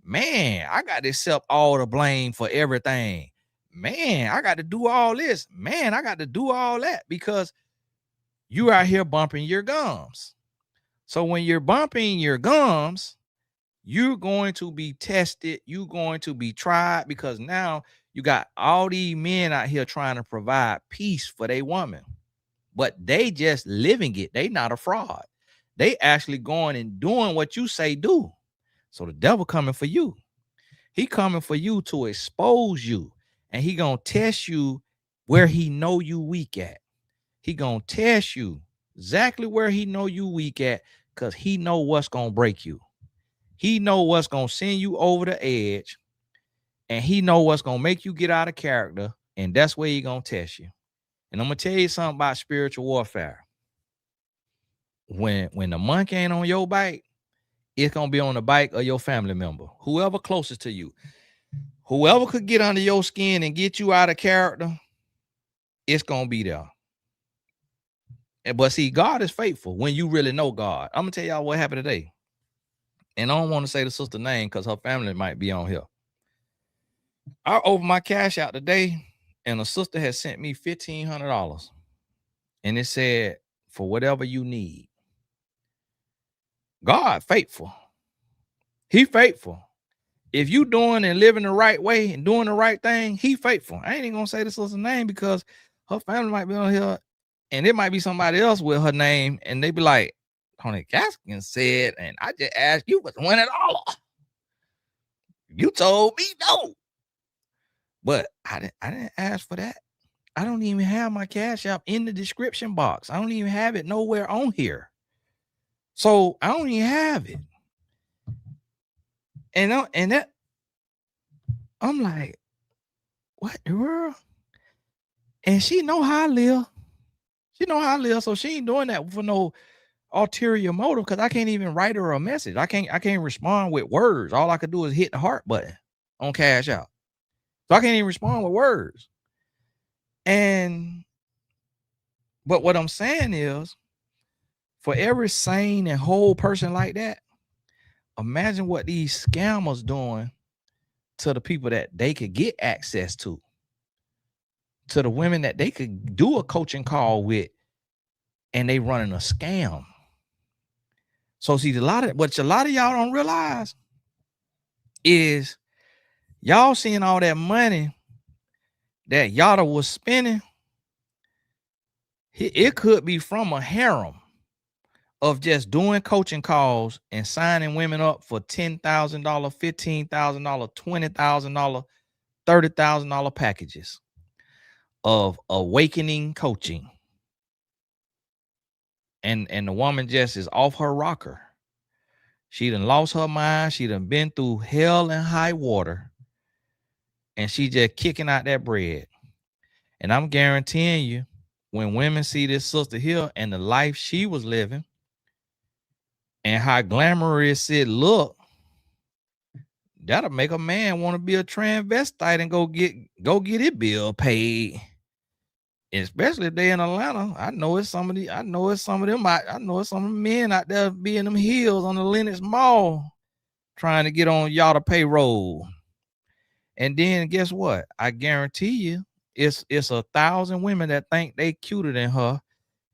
Speaker 1: Man, I got to accept all the blame for everything. Man, I got to do all this. Man, I got to do all that because you out here bumping your gums. So when you're bumping your gums, you're going to be tested. You're going to be tried because now you got all these men out here trying to provide peace for their woman, but they just living it. They not a fraud. They actually going and doing what you say do. So the devil coming for you. He coming for you to expose you, and he gonna test you where he know you weak at. He gonna test you exactly where he know you weak at, because he know what's gonna break you. He know what's gonna send you over the edge, and he know what's gonna make you get out of character, and that's where he gonna test you. And I'm gonna tell you something about spiritual warfare. When the monkey ain't on your bike, it's gonna be on the bike of your family member, whoever closest to you. Whoever could get under your skin and get you out of character, it's gonna be there. But see, God is faithful when you really know God. I'm gonna tell y'all what happened today. And I don't want to say the sister's name because her family might be on here. I opened my cash out today, and a sister had sent me $1,500. And it said, for whatever you need. God faithful. He faithful. If you doing and living the right way and doing the right thing, he faithful. I ain't even gonna say this sister's name because her family might be on here, and it might be somebody else with her name, and they be like, Tony Gaskins said, and I just asked you for $20. You told me no. But I didn't ask for that. I don't even have my Cash App in the description box. I don't even have it nowhere on here. So I don't even have it. And that I'm like, what the world? And she know how I live. She know how I live, so she ain't doing that for no ulterior motive, because I can't even write her a message. I can't respond with words. All I could do is hit the heart button on Cash App. So I can't even respond with words. But what I'm saying is, for every sane and whole person like that, imagine what these scammers doing to the people that they could get access to the women that they could do a coaching call with, and they running a scam. So see, what a lot of y'all don't realize is y'all seeing all that money that Yada was spending. It could be from a harem of just doing coaching calls and signing women up for $10,000, $15,000, $20,000, $30,000 packages of awakening coaching. And the woman just is off her rocker. She done lost her mind. She done been through hell and high water. And she just kicking out that bread. And I'm guaranteeing you, when women see this sister here and the life she was living and how glamorous it looked, that'll make a man want to be a transvestite and go get his bill paid. Especially if they in Atlanta. I know it's some of them. I know it's some of the men out there be in them hills on the Lenox Mall trying to get on y'all payroll. And then guess what? I guarantee you, it's 1,000 women that think they cuter than her,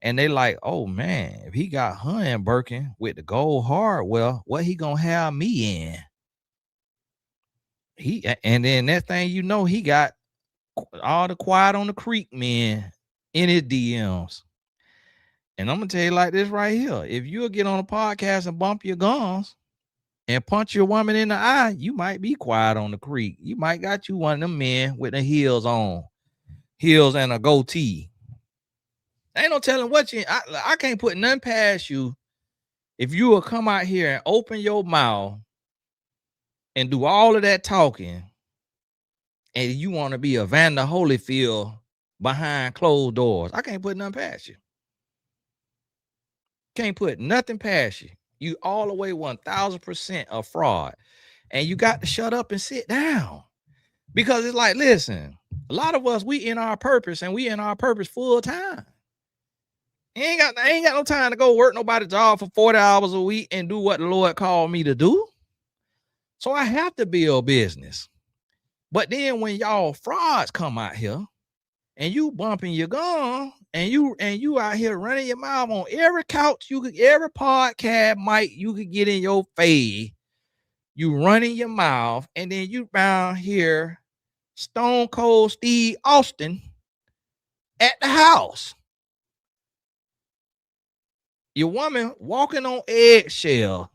Speaker 1: and they like, oh man, if he got her in Birkin with the gold hardware, what he gonna have me in? And then that thing, you know, he got all the Quiet on the Creek men in his DMs. And I'm gonna tell you like this right here: if you'll get on a podcast and bump your gums and punch your woman in the eye, you might be Quiet on the Creek. You might got you one of them men with the heels on, heels and a goatee. Ain't no telling what I can't put nothing past you if you will come out here and open your mouth and do all of that talking, and you want to be Evander Holyfield behind closed doors. I can't put nothing past you. Can't put nothing past you. You all the way 1,000% a fraud. And you got to shut up and sit down. Because it's like, listen, a lot of us, we in our purpose, and we in our purpose full time. I ain't got no time to go work nobody's job for 40 hours a week and do what the Lord called me to do. So I have to build business. But then when y'all frauds come out here and you bumping your gun and you out here running your mouth on every couch you could, every podcast mic you could get in your face, you running your mouth, and then you down here Stone Cold Steve Austin at the house. Your woman walking on eggshell.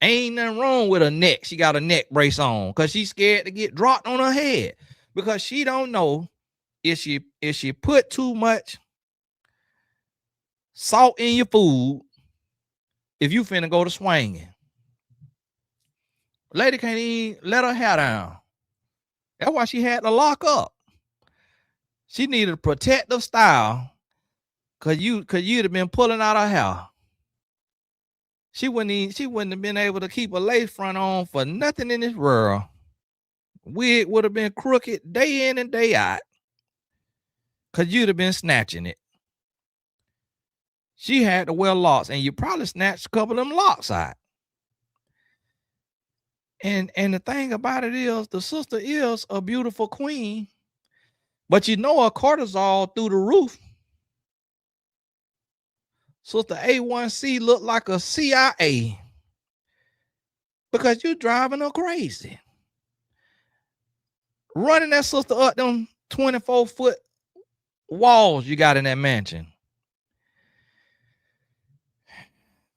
Speaker 1: Ain't nothing wrong with her neck. She got a neck brace on because she's scared to get dropped on her head because she don't know if she put too much salt in your food, if you finna go to swinging. Lady can't even let her hair down. That's why she had to lock up. She needed a protective style because you'd have been pulling out her hair. She wouldn't have been able to keep a lace front on for nothing in this world. Wig would have been crooked day in and day out because you'd have been snatching it. She had to wear locks, and you probably snatched a couple of them locks out. And the thing about it is, the sister is a beautiful queen, but you know her cortisol through the roof. Sister A1C look like a CIA because you driving her crazy. Running that sister up them 24-foot walls you got in that mansion.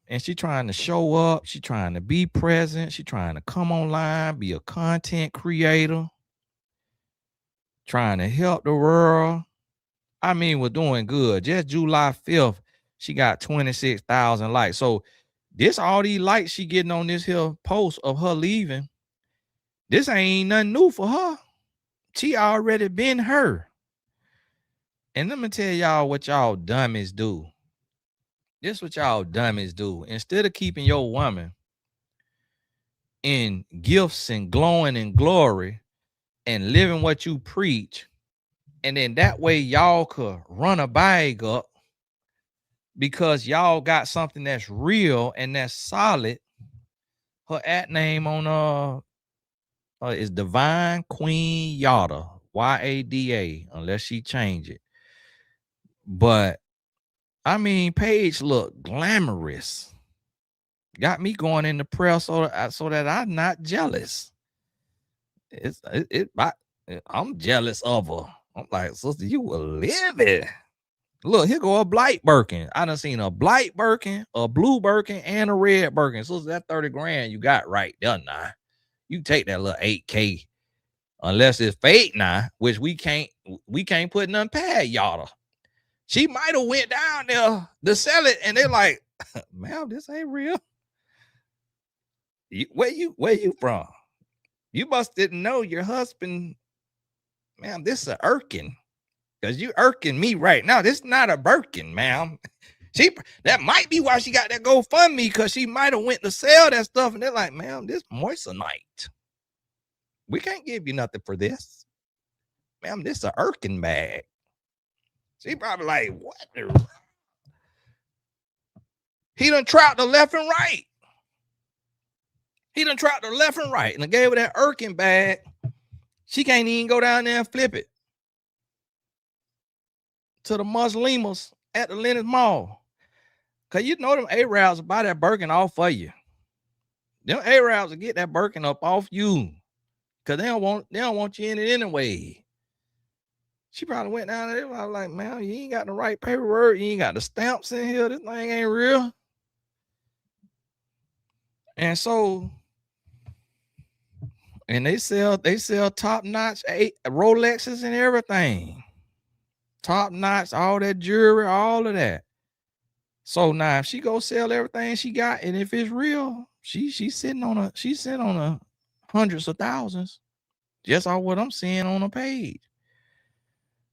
Speaker 1: And she trying to show up. She trying to be present. She trying to come online, be a content creator. Trying to help the world. I mean, we're doing good. Just July 5th, she got 26,000 likes. So this, all these likes she getting on this here post of her leaving, this ain't nothing new for her. She already been her. And let me tell y'all what y'all dummies do. This is what y'all dummies do. Instead of keeping your woman in gifts and glowing in glory and living what you preach, and then that way y'all could run a bag up because y'all got something that's real and that's solid. Her at name on is Divine Queen Yada, YADA, unless she change it. But I mean, Paige look glamorous. Got me going in the prayer so that I'm not jealous. I'm jealous of her. I'm like, sister, you will live it. Look, here go a blight Birkin. I done seen a blight Birkin, a blue Birkin, and a red Birkin. So that 30 grand you got right there now. You take that little 8K, unless it's fake now, which we can't put none past Yada. She might have went down there to sell it, and they're like, ma'am, this ain't real. Where you from? You must didn't know your husband, ma'am. This is a Irkin, because you irking me right now. This is not a Birkin, ma'am. That might be why she got that GoFundMe, because she might have went to sell that stuff, and they're like, ma'am, this moissanite. We can't give you nothing for this, ma'am. This is a Irkin bag. She probably like, what? He done trapped the left and right. He done trapped the left and right, and I gave her that Irkin bag. She can't even go down there and flip it to the Muslimas at the Lennox Mall. Cause you know them Arabs will buy that Birkin off for you. Them Arabs will get that Birkin up off you. Cause they don't want you in it anyway. She probably went down there. I was like, man, you ain't got the right paperwork. You ain't got the stamps in here. This thing ain't real. And so, and they sell top-notch Rolexes and everything. Top-notch, all that jewelry, all of that. So now if she go sell everything she got, and if it's real, she's sitting on a hundreds of thousands. Just all what I'm seeing on the page.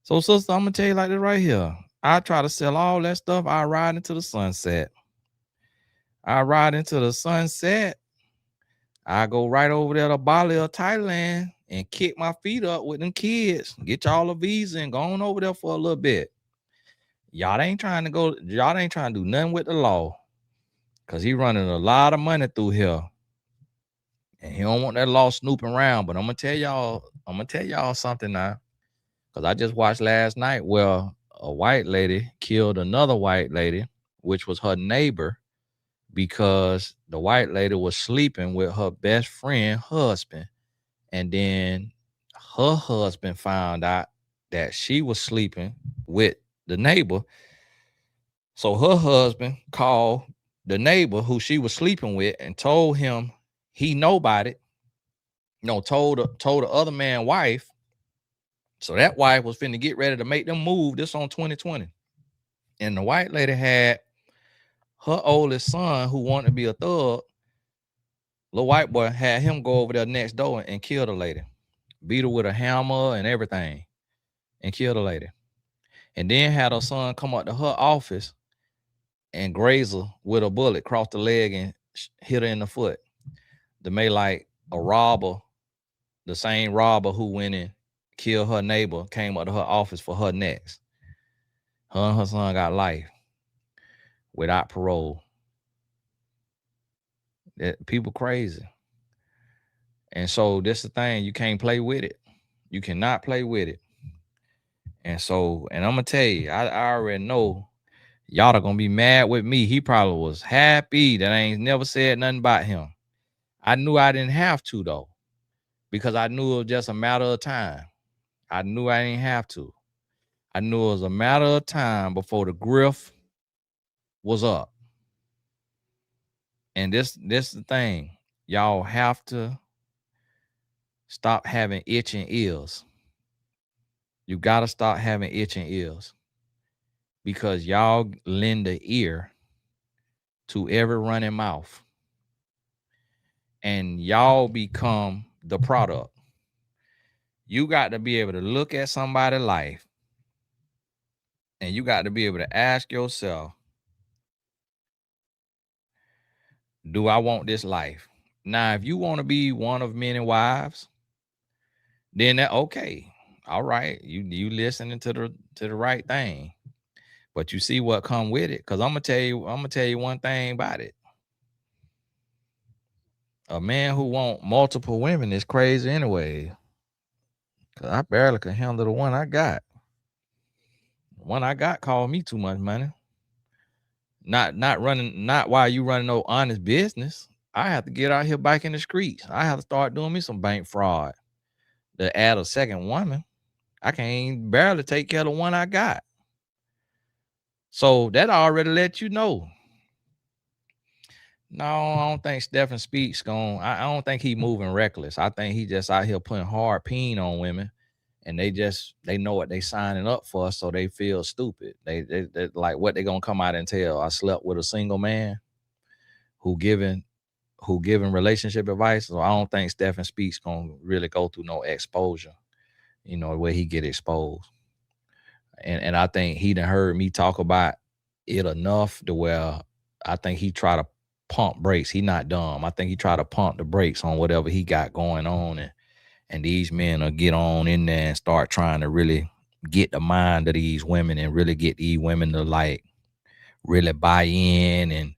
Speaker 1: So, sister, I'm gonna tell you like this right here. I try to sell all that stuff. I ride into the sunset. I go right over there to Bali or Thailand and kick my feet up with them kids. Get y'all a visa and go on over there for a little bit. Y'all ain't trying to do nothing with the law. Because he running a lot of money through here. And he don't want that law snooping around. But I'm gonna tell y'all something now. Because I just watched last night where a white lady killed another white lady, which was her neighbor, because the white lady was sleeping with her best friend husband. And then her husband found out that she was sleeping with the neighbor. So her husband called the neighbor who she was sleeping with and told him he know about it. Told the other man wife. So that wife was finna get ready to make them move. This on 2020. And the white lady had her oldest son who wanted to be a thug. Little white boy had him go over there next door and kill the lady. Beat her with a hammer and everything and kill the lady. And then had her son come up to her office and graze her with a bullet, cross the leg and hit her in the foot. To make like a robber, the same robber who went and killed her neighbor, came up to her office for her next. Her and her son got life without parole. People crazy. And so this is the thing, you can't play with it. You cannot play with it. And so, and I'm gonna tell you, I already know y'all are gonna be mad with me. He probably was happy that I ain't never said nothing about him. I knew I didn't have to though, because I knew it was just a matter of time. I knew I didn't have to. I knew it was a matter of time before the griff was up. And this is the thing. Y'all have to stop having itching ears. You gotta stop having itching ears. Because y'all lend the ear to every running mouth. And y'all become the product. You got to be able to look at somebody's life and you got to be able to ask yourself, do I want this life? Now, if you want to be one of many wives, then that okay. All right. You listening to the right thing. But you see what come with it. Because I'm gonna tell you one thing about it. A man who want multiple women is crazy anyway. Cause I barely can handle the one I got. The one I got called me too much money. Not while you running no honest business. I have to get out here back in the streets. I have to start doing me some bank fraud to add a second woman. I can't barely take care of the one I got. So that already let you know. No, I don't think Stephen Speaks I don't think he moving reckless. I think he just out here putting hard peen on women, and they know what they signing up for, so they feel stupid. They like what they gonna come out and tell. I slept with a single man who giving relationship advice. So I don't think Stephen Speaks gonna really go through no exposure, where he get exposed. And I think he done heard me talk about it enough to where I think he try to pump brakes. He not dumb. I think he try to pump the brakes on whatever he got going on, and these men will get on in there and start trying to really get the mind of these women and really get these women to like really buy in, and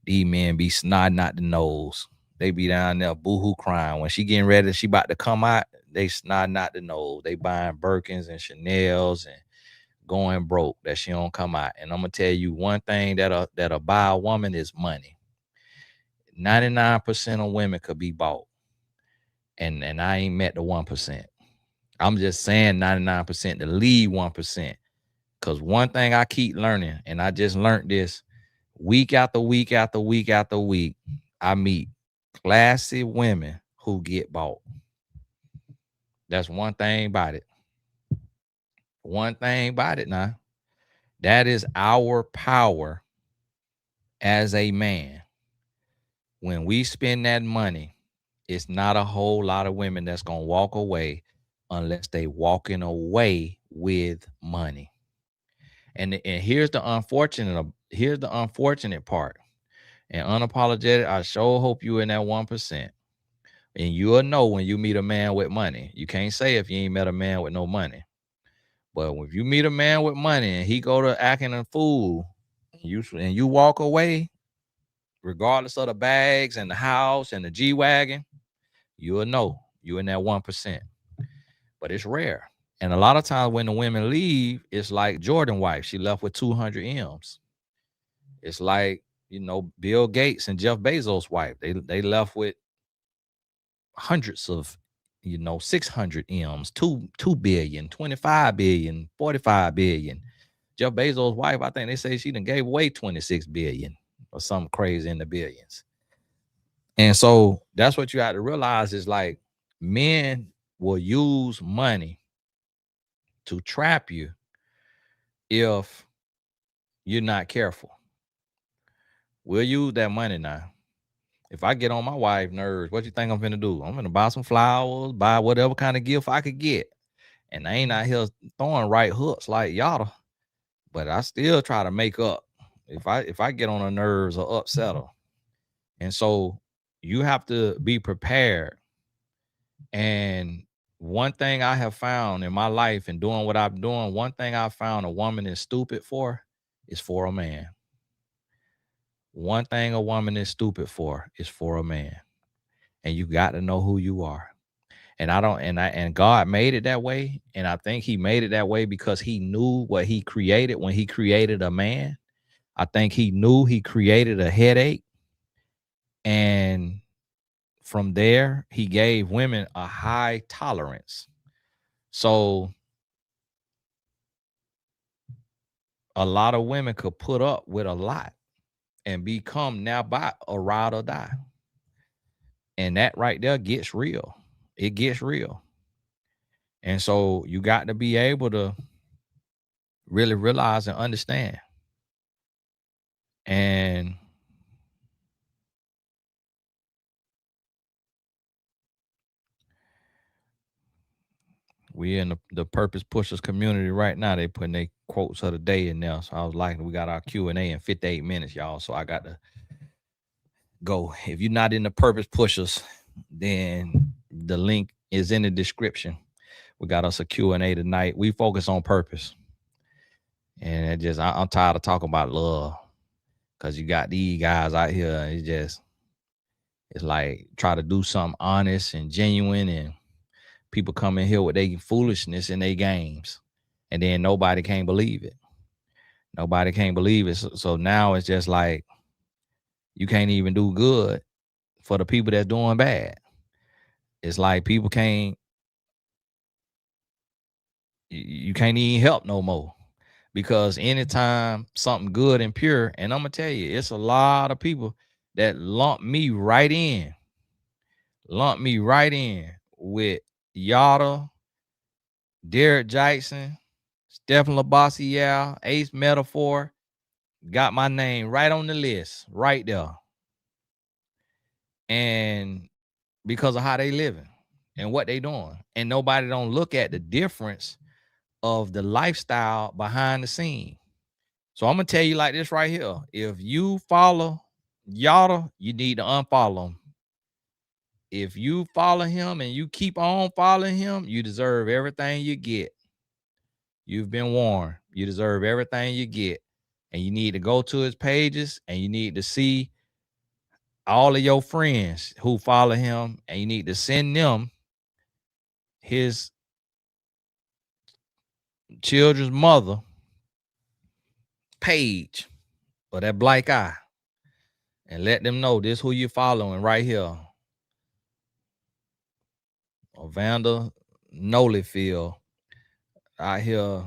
Speaker 1: these men be snotting out the nose. They be down there boohoo crying. When she getting ready, she about to come out, they snotting out the nose. They buying Birkins and Chanels and going broke that she don't come out. And I'm gonna tell you one thing that'll buy a woman is money. 99% of women could be bought. And I ain't met the 1%. I'm just saying 99% to lead 1%. Because one thing I keep learning, and I just learned this week after week after week after week, I meet classy women who get bought. That's one thing about it. One thing about it now. That is our power as a man. When we spend that money, it's not a whole lot of women that's going to walk away unless they walking away with money. And here's the unfortunate part. And unapologetic, I sure hope you in that 1%. And you'll know when you meet a man with money. You can't say if you ain't met a man with no money. But if you meet a man with money and he go to acting a fool, and you walk away, regardless of the bags and the house and the G-Wagon, you will know you in that 1%. But it's rare. And a lot of times when the women leave, it's like Jordan wife. She left with 200 M's. It's like, Bill Gates and Jeff Bezos' wife. They left with hundreds of, 600 M's, 2 billion, 25 billion, 45 billion. Jeff Bezos' wife, I think they say she done gave away 26 billion or something crazy in the billions. And so that's what you have to realize is like men will use money to trap you if you're not careful. We'll use that money now. If I get on my wife's nerves, what you think I'm finna do? I'm gonna buy some flowers, buy whatever kind of gift I could get. And I ain't out here throwing right hooks like y'all, but I still try to make up if I get on her nerves or upset her. And so you have to be prepared. And one thing I have found in my life and doing what I'm doing, one thing I found a woman is stupid for is for a man. One thing a woman is stupid for is for a man. And you got to know who you are. And God made it that way. And I think he made it that way because he knew what he created when he created a man. I think he knew he created a headache. And from there, he gave women a high tolerance. So a lot of women could put up with a lot and become now by a ride or die. And that right there gets real. It gets real. And so you got to be able to really realize and understand. And we in the Purpose Pushers community right now. They putting their quotes of the day in there. So I was like, we got our Q&A in 58 minutes, y'all. So I got to go. If you're not in the Purpose Pushers, then the link is in the description. We got us a Q&A tonight. We focus on purpose. And I'm tired of talking about love. Because you got these guys out here, it's like try to do something honest and genuine, and people come in here with their foolishness in their games, and then nobody can believe it. Nobody can believe it. So now it's just like you can't even do good for the people that's doing bad. It's like people you can't even help no more. Because anytime something good and pure, and I'm gonna tell you, it's a lot of people that lump me right in with Yada, Derek Jackson, Stephen Labossiere, Ace Metaphor, got my name right on the list, right there. And because of how they living and what they doing. And nobody don't look at the difference of the lifestyle behind the scene. So I'm gonna tell you like this right here. If you follow Yada, you need to unfollow him. If you follow him and you keep on following him, you deserve everything you get. You've been warned. You deserve everything you get. And you need to go to his pages and you need to see all of your friends who follow him, and you need to send them his children's mother page or that black eye and let them know this who you're following right here. Evander Nollyfield out here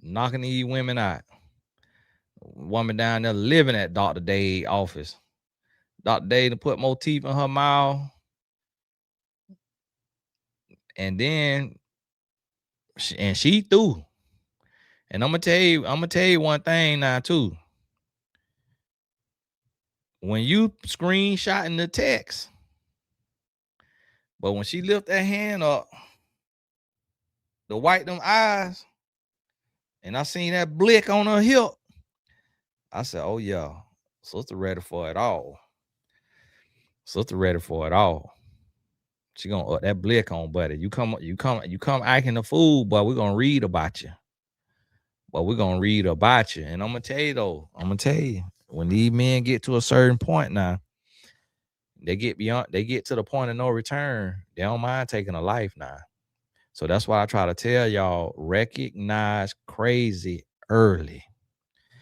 Speaker 1: knocking these women out. Woman down there living at Dr. Day's office. Dr. Day to put more teeth in her mouth. And then she threw. And I'm gonna tell you one thing now too. When you screenshotting the text, but when she lift that hand up to wipe them eyes, and I seen that blick on her hip, I said, "Oh yeah, sister ready for it all. Sister ready for it all. She gonna up that blick on, buddy. You come acting a fool, but we're gonna read about you. And I'm gonna tell you though, when these men get to a certain point now, They get to the point of no return. They don't mind taking a life now. So that's why I try to tell y'all, recognize crazy early.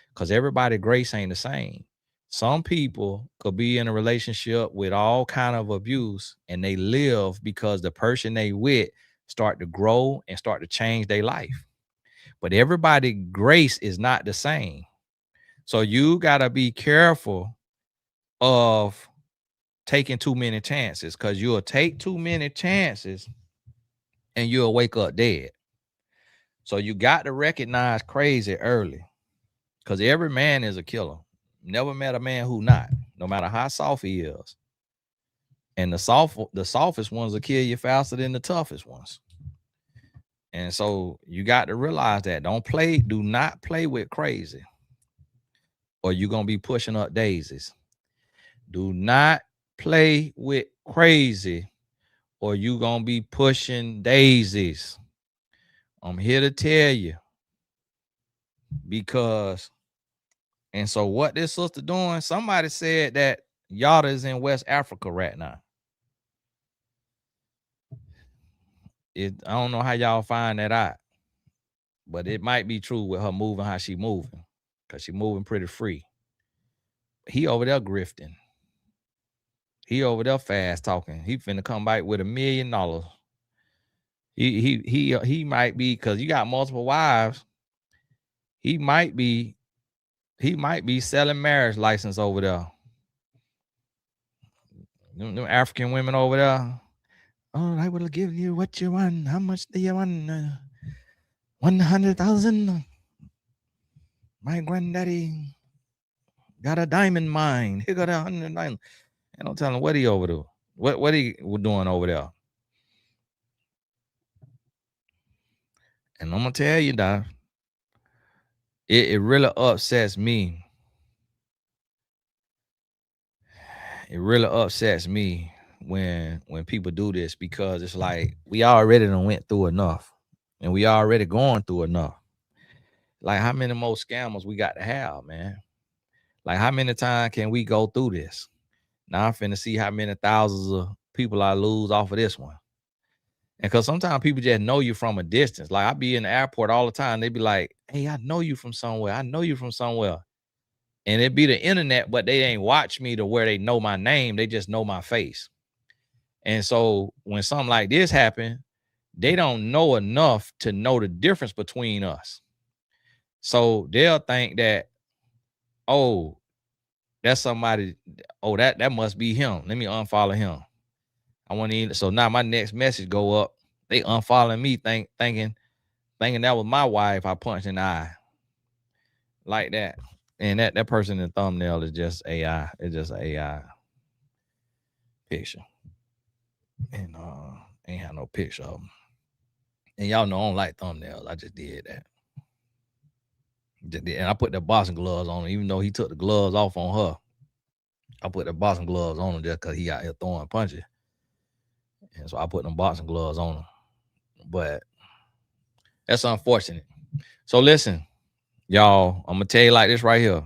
Speaker 1: Because everybody grace ain't the same. Some people could be in a relationship with all kind of abuse and they live because the person they with start to grow and start to change their life. But everybody grace is not the same. So you gotta be careful of taking too many chances, because you'll take too many chances and you'll wake up dead. So you got to recognize crazy early, because every man is a killer. Never met a man who not, no matter how soft he is. And the softest ones will kill you faster than the toughest ones. And so you got to realize that. Do not play with crazy, or you're gonna be pushing up daisies. Do not play with crazy, or you gonna be pushing daisies. I'm here to tell you, because, and so what this sister doing, somebody said that Yada is in West Africa right now. I don't know how y'all find that out, but it might be true with her moving how she moving, because she moving pretty free. He over there grifting. He over there fast talking. He finna come back with $1 million. He might be, because you got multiple wives. He might be selling marriage license over there. Them African women over there. Oh, I will give you what you want. How much do you want? 100,000. My granddaddy got a diamond mine. He got 109. And I'm telling him what he over there. What he doing over there. And I'm gonna tell you that it really upsets me. It really upsets me when people do this, because it's like we already done went through enough, and we already going through enough. Like, how many more scammers we got to have, man? Like, how many times can we go through this? Now I'm finna see how many thousands of people I lose off of this one. And because sometimes people just know you from a distance. Like, I be in the airport all the time. They be like, hey, I know you from somewhere. I know you from somewhere. And it be the internet, but they ain't watch me to where they know my name. They just know my face. And so when something like this happen, they don't know enough to know the difference between us. So they'll think that, oh, that's somebody, oh, that must be him. Let me unfollow him. I want to. So now my next message go up. They unfollowing me, thinking that was my wife I punched in the eye. Like that. And that person in the thumbnail is just AI. It's just an AI picture. And ain't have no picture of them. And y'all know I don't like thumbnails. I just did that. And I put the boxing gloves on him, even though he took the gloves off on her. I put the boxing gloves on him just because he out here throwing punches. And so I put them boxing gloves on him. But that's unfortunate. So listen, y'all, I'm going to tell you like this right here.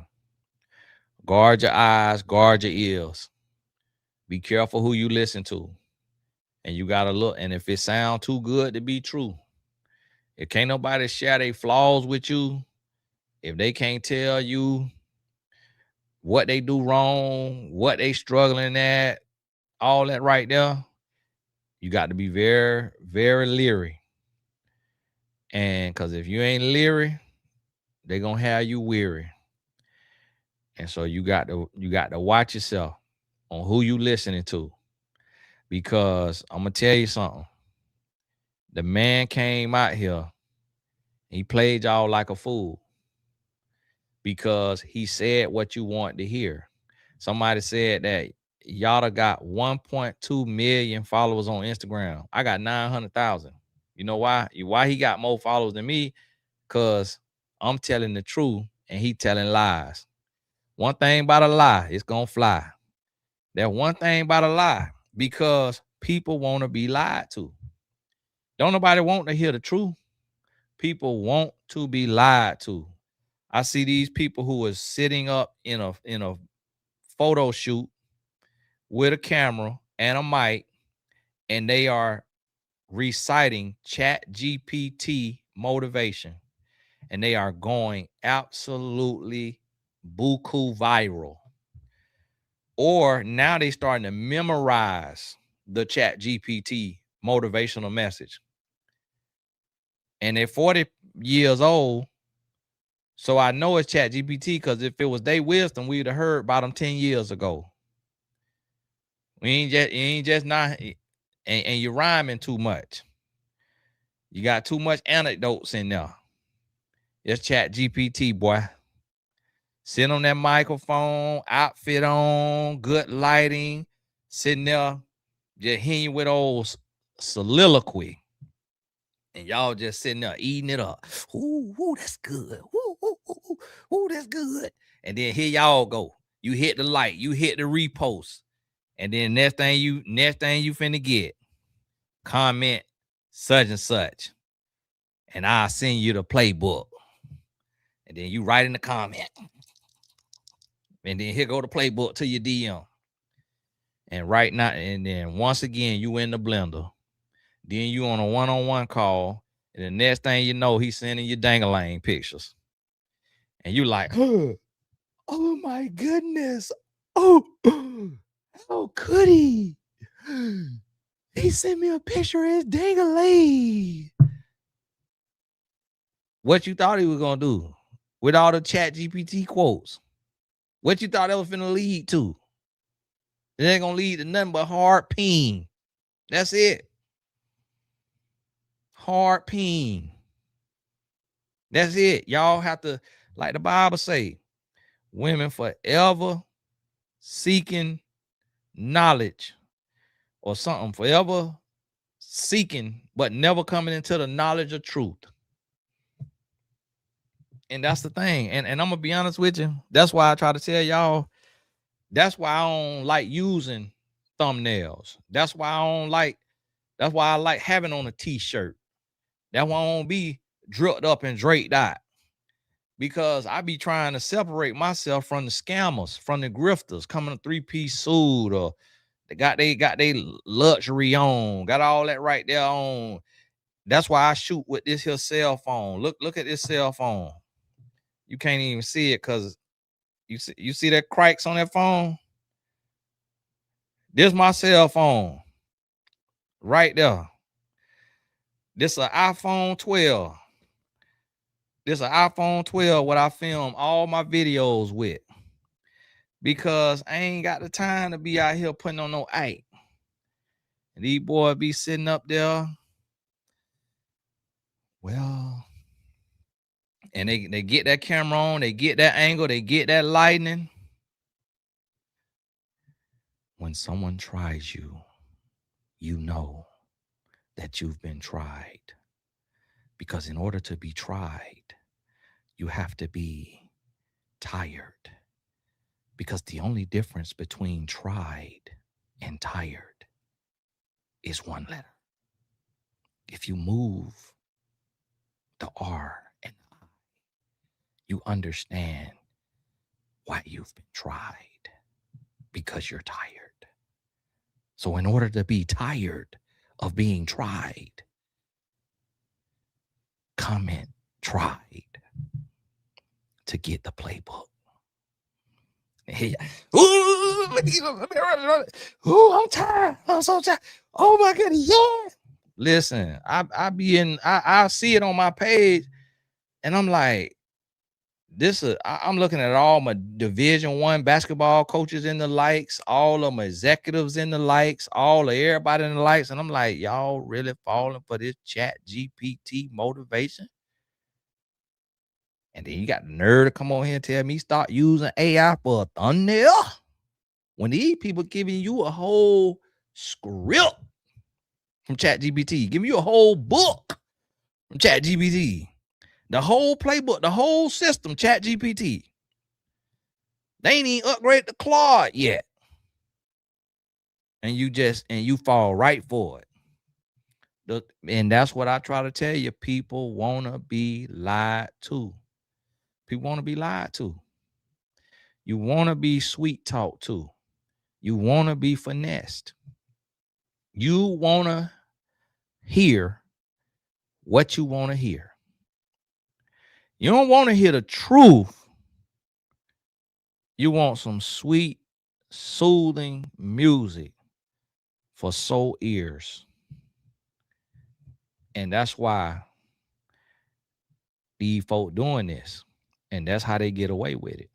Speaker 1: Guard your eyes, guard your ears. Be careful who you listen to. And you got to look. And if it sounds too good to be true, if can't nobody share their flaws with you, if they can't tell you what they do wrong, what they struggling at, all that right there, you got to be very, very leery. And because if you ain't leery, they're going to have you weary. And so you got to watch yourself on who you listening to. Because I'm going to tell you something. The man came out here. He played y'all like a fool because he said what you want to hear. Somebody said that y'all got 1.2 million followers on Instagram. I got 900,000. You know why? Why he got more followers than me? Because I'm telling the truth and he telling lies. One thing about a lie, it's going to fly. That one thing about a lie, because people want to be lied to. Don't nobody want to hear the truth. People want to be lied to. I see these people who are sitting up in a photo shoot with a camera and a mic, and they are reciting Chat GPT motivation, and they are going absolutely buku viral. Or now they starting to memorize the Chat GPT motivational message. And they're 40 years old. So I know it's Chat GPT, because if it was their wisdom, we'd have heard about them 10 years ago. You ain't just not, and you're rhyming too much. You got too much anecdotes in there. It's Chat GPT, boy. Sitting on that microphone, outfit on, good lighting, sitting there, just hitting you with old soliloquy. And y'all just sitting there eating it up. Ooh, that's good. Ooh, that's good. And then here y'all go. You hit the like, you hit the repost. And then next thing you finna get, comment such and such. And I'll send you the playbook. And then you write in the comment. And then here go the playbook to your DM. And right now, and then once again, you in the blender. Then you on a one-on-one call. And the next thing you know, he's sending you dangling pictures. And you like, oh my goodness. Oh, how could he? He sent me a picture of his dangling. What you thought he was gonna do with all the Chat GPT quotes? What you thought that was finna lead to? It ain't gonna lead to nothing but hard peen. That's it. Hard peen. That's it. Y'all have to, like the Bible say, women forever seeking knowledge or something, forever seeking, but never coming into the knowledge of truth. And that's the thing. And I'm gonna be honest with you. That's why I try to tell y'all. That's why I don't like using thumbnails. That's why I like having on a t-shirt. That's why I don't be dripped up and draped out. Because I be trying to separate myself from the scammers, from the grifters coming a 3-piece suit, or they got they luxury on, got all that right there on. That's why I shoot with this here cell phone. Look at this cell phone. You can't even see it because you see that cracks on that phone. This my cell phone right there. This an iPhone 12. This an iPhone 12 what I film all my videos with, because I ain't got the time to be out here putting on no 8. And these boys be sitting up there. Well, and they get that camera on, they get that angle, they get that lighting. When someone tries you, you know that you've been tried. Because in order to be tried, you have to be tired. Because the only difference between tried and tired is one letter. If you move the R and I, you understand why you've been tried. Because you're tired. So in order to be tired of being tried, comment tried to get the playbook. Hey, ooh, I'm tired. I'm so tired. Oh my goodness, yeah. Listen, I see it on my page, and I'm like, I'm looking at all my Division I basketball coaches in the likes, all of my executives in the likes, all of everybody in the likes, and I'm like, y'all really falling for this Chat GPT motivation? And then you got the nerve to come on here and tell me start using AI for a thumbnail, when these people giving you a whole script from Chat GPT, giving you a whole book from Chat GPT. The whole playbook, the whole system, Chat GPT. They ain't even upgrade the Claude yet. And you fall right for it. And that's what I try to tell you. People want to be lied to. People want to be lied to. You want to be sweet talked to. You want to be finessed. You want to hear what you want to hear. You don't want to hear the truth. You want some sweet, soothing music for soul ears. And that's why these folk doing this. And that's how they get away with it.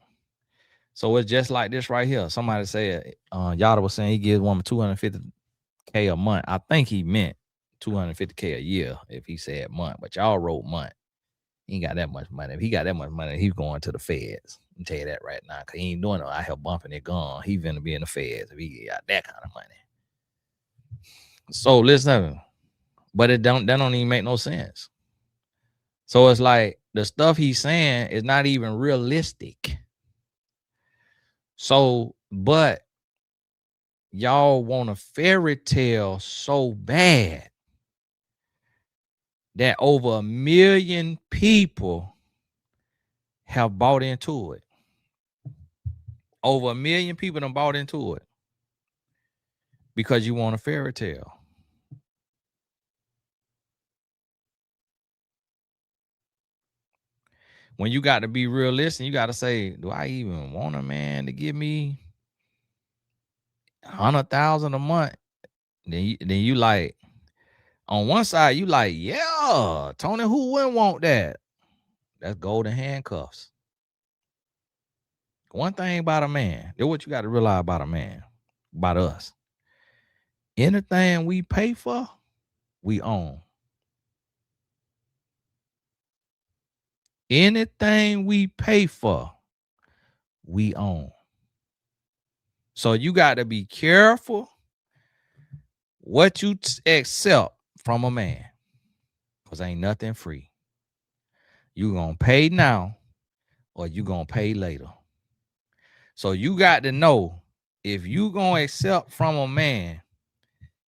Speaker 1: So it's just like this right here. Somebody said, Yada was saying he gives woman $250K a month. I think he meant $250K a year if he said month, but y'all wrote month. He ain't got that much money. If he got that much money, he's going to the feds. I can tell you that right now, because he ain't doing no out here bumping it gun. He finna be in the feds if he got that kind of money. So listen, but that don't even make no sense. So it's like the stuff he's saying is not even realistic. So, but y'all want a fairy tale so bad that over 1 million people have bought into it. Over 1 million people have bought into it because you want a fairy tale. When you got to be realistic, you got to say, do I even want a man to give me 100,000 a month? Then you like, on one side, you like, yeah, Tony, who wouldn't want that? That's golden handcuffs. One thing about a man, that's what you got to realize about a man, about us. Anything we pay for, we own. Anything we pay for, we own. So you got to be careful what you accept from a man, because ain't nothing free. You gonna pay now or you gonna pay later. So you got to know, if you gonna accept from a man,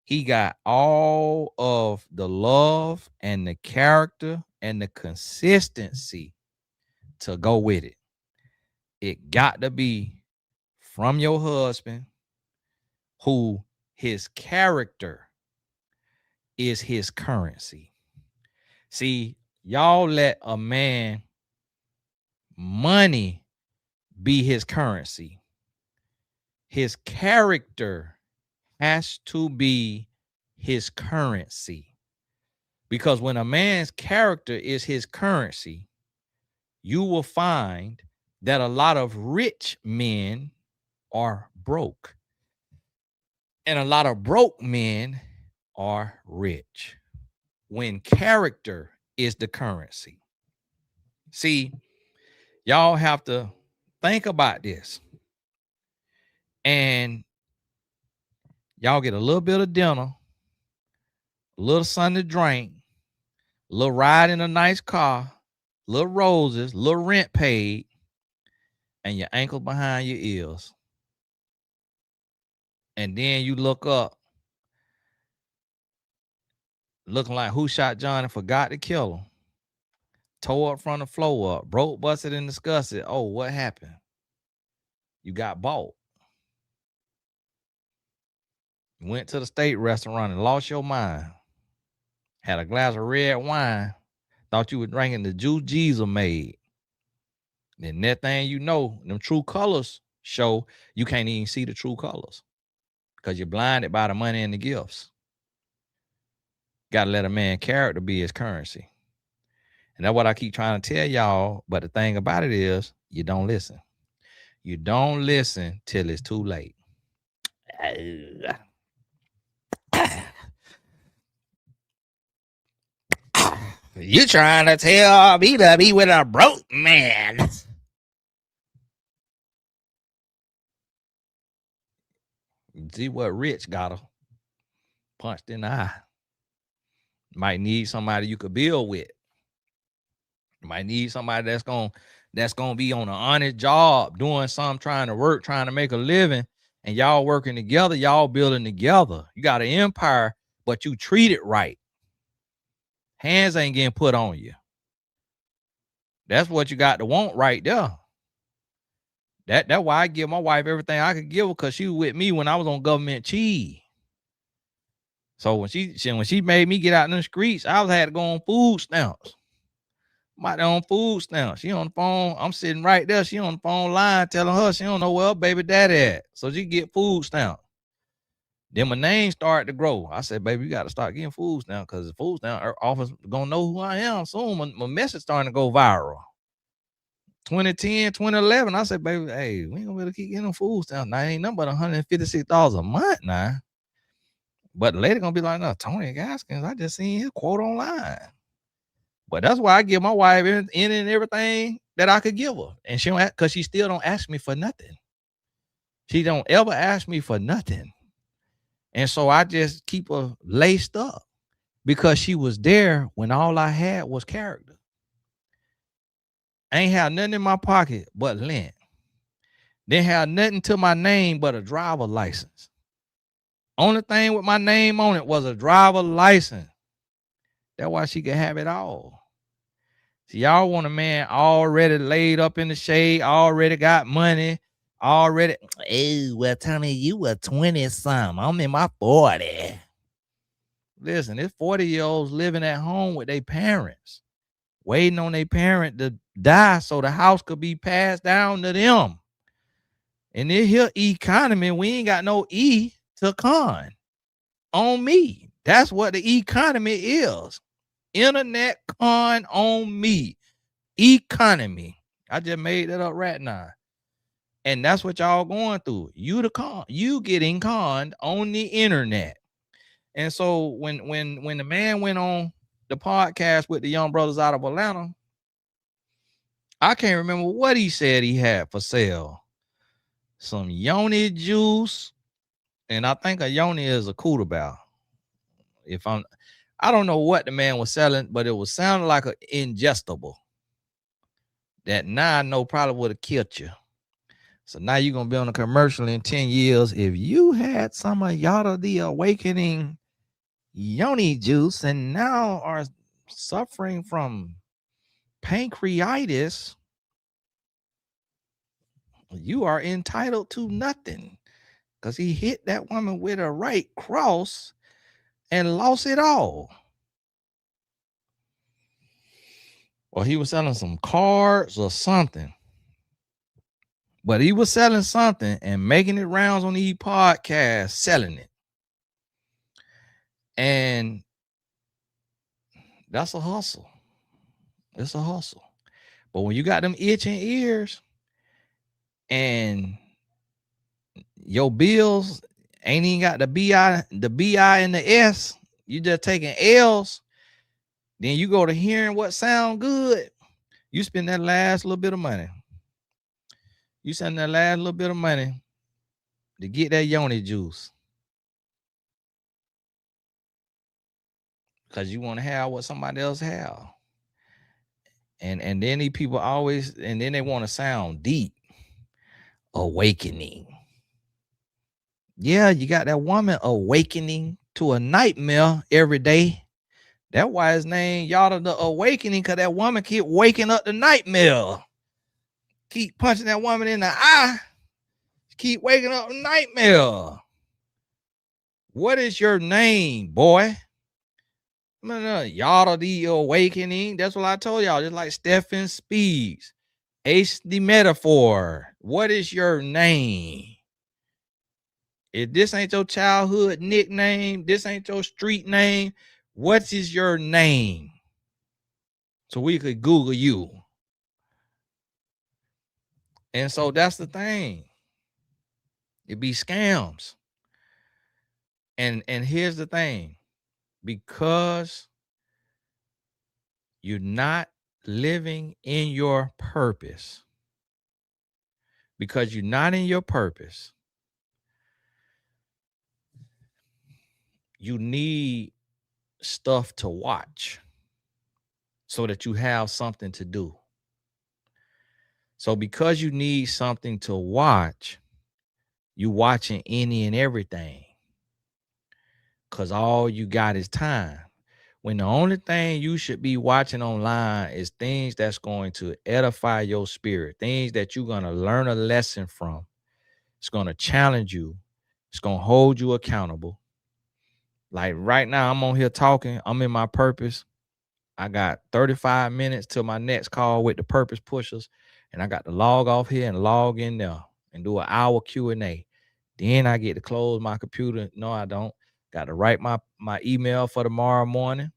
Speaker 1: he got all of the love and the character and the consistency to go with it. It got to be from your husband, who his character is his currency. See, y'all let a man money be his currency. His character has to be his currency. Because when a man's character is his currency, you will find that a lot of rich men are broke. And a lot of broke men are rich. When character is the currency. See, y'all have to think about this. And y'all get a little bit of dinner, a little something to drink, a little ride in a nice car, little roses, little rent paid, and your ankle behind your ears. And then you look up, looking like who shot John and forgot to kill him. Tore up from the floor up, broke, busted, and disgusted. Oh, what happened? You got bought. Went to the state restaurant and lost your mind. Had a glass of red wine. Thought you were drinking the juice Jesus made. Then that thing, you know, them true colors show, you can't even see the true colors because you're blinded by the money and the gifts. Got to let a man character be his currency. And that's what I keep trying to tell y'all. But the thing about it is, you don't listen. You don't listen till it's too late. You trying to tell me to be with a broke man? See what rich got her punched in the eye. Might need somebody you could build with. Might need somebody that's gonna be on an honest job, doing something, trying to work, trying to make a living, and y'all working together, y'all building together. You got an empire, but you treat it right. Hands ain't getting put on you. That's what you got to want right there. That's why I give my wife everything I could give her, because she was with me when I was on government cheese. So when she made me get out in the streets, I had to go on food stamps. My own food stamps. She on the phone. I'm sitting right there. She on the phone line telling her she don't know where her baby daddy at. So she get food stamps. Then my name started to grow. I said, baby, you got to start getting food stamps, because the food stamp office gonna know who I am soon. My message starting to go viral. 2010, 2011, I said, baby, hey, we ain't gonna be able to keep getting food stamps. Now, ain't nothing but $156 a month now. But the lady gonna be like, no, Tony Gaskins, I just seen his quote online. But that's why I give my wife in and everything that I could give her. And she don't, because she still don't ask me for nothing. She don't ever ask me for nothing. And so I just keep her laced up, because she was there when all I had was character. I ain't have nothing in my pocket but lint. Didn't have nothing to my name but a driver license. Only thing with my name on it was a driver license. That's why she could have it all. See, y'all want a man already laid up in the shade, already got money, already. Hey, well, Tony, you were 20-something. I'm in my 40. Listen, it's 40-year-olds living at home with their parents, waiting on their parent to die so the house could be passed down to them. In this here economy, we ain't got no E to con on me. That's what the economy is. Internet con on me. Economy. I just made that up right now. And that's what y'all going through. You the con, you getting conned on the internet. And so when the man went on the podcast with the young brothers out of Atlanta, I can't remember what he said he had for sale. Some yoni juice, and I think a yoni is a Kooterbell. I don't know what the man was selling, but it was sounding like an ingestible that now I know probably would have killed you. So now you're gonna be on a commercial in 10 years. If you had some of Yada the Awakening yoni juice and now are suffering from pancreatitis, you are entitled to nothing, because he hit that woman with a right cross and lost it all. Or he was selling some cards or something. But he was selling something and making it rounds on the podcast, selling it. And that's a hustle. It's a hustle. But when you got them itching ears and your bills ain't even got the BI and the S, you just taking L's, then you go to hearing what sound good. You spend that last little bit of money. You send that last little bit of money to get that yoni juice, because you want to have what somebody else have. And then these people always, and then they want to sound deep. Awakening. Yeah, you got that woman awakening to a nightmare every day. That's why his name Yada the Awakening, because that woman keep waking up the nightmare. Keep punching that woman in the eye. Keep waking up the nightmare. What is your name, boy? Yada the Awakening. That's what I told y'all. Just like Stephen Speeds, Ace the Metaphor. What is your name? If this ain't your childhood nickname, this ain't your street name, what is your name? So we could Google you. And so that's the thing. It be scams. And here's the thing. Because you're not living in your purpose, because you're not in your purpose, you need stuff to watch so that you have something to do. So because you need something to watch, you watching any and everything, because all you got is time. when the only thing you should be watching online is things that's going to edify your spirit, things that you're going to learn a lesson from. It's going to challenge you. It's going to hold you accountable. Like right now, I'm on here talking. I'm in my purpose. I got 35 minutes till my next call with the purpose pushers. And I got to log off here and log in there and do an hour Q&A. Then I get to close my computer. No, I don't. Got to write my email for tomorrow morning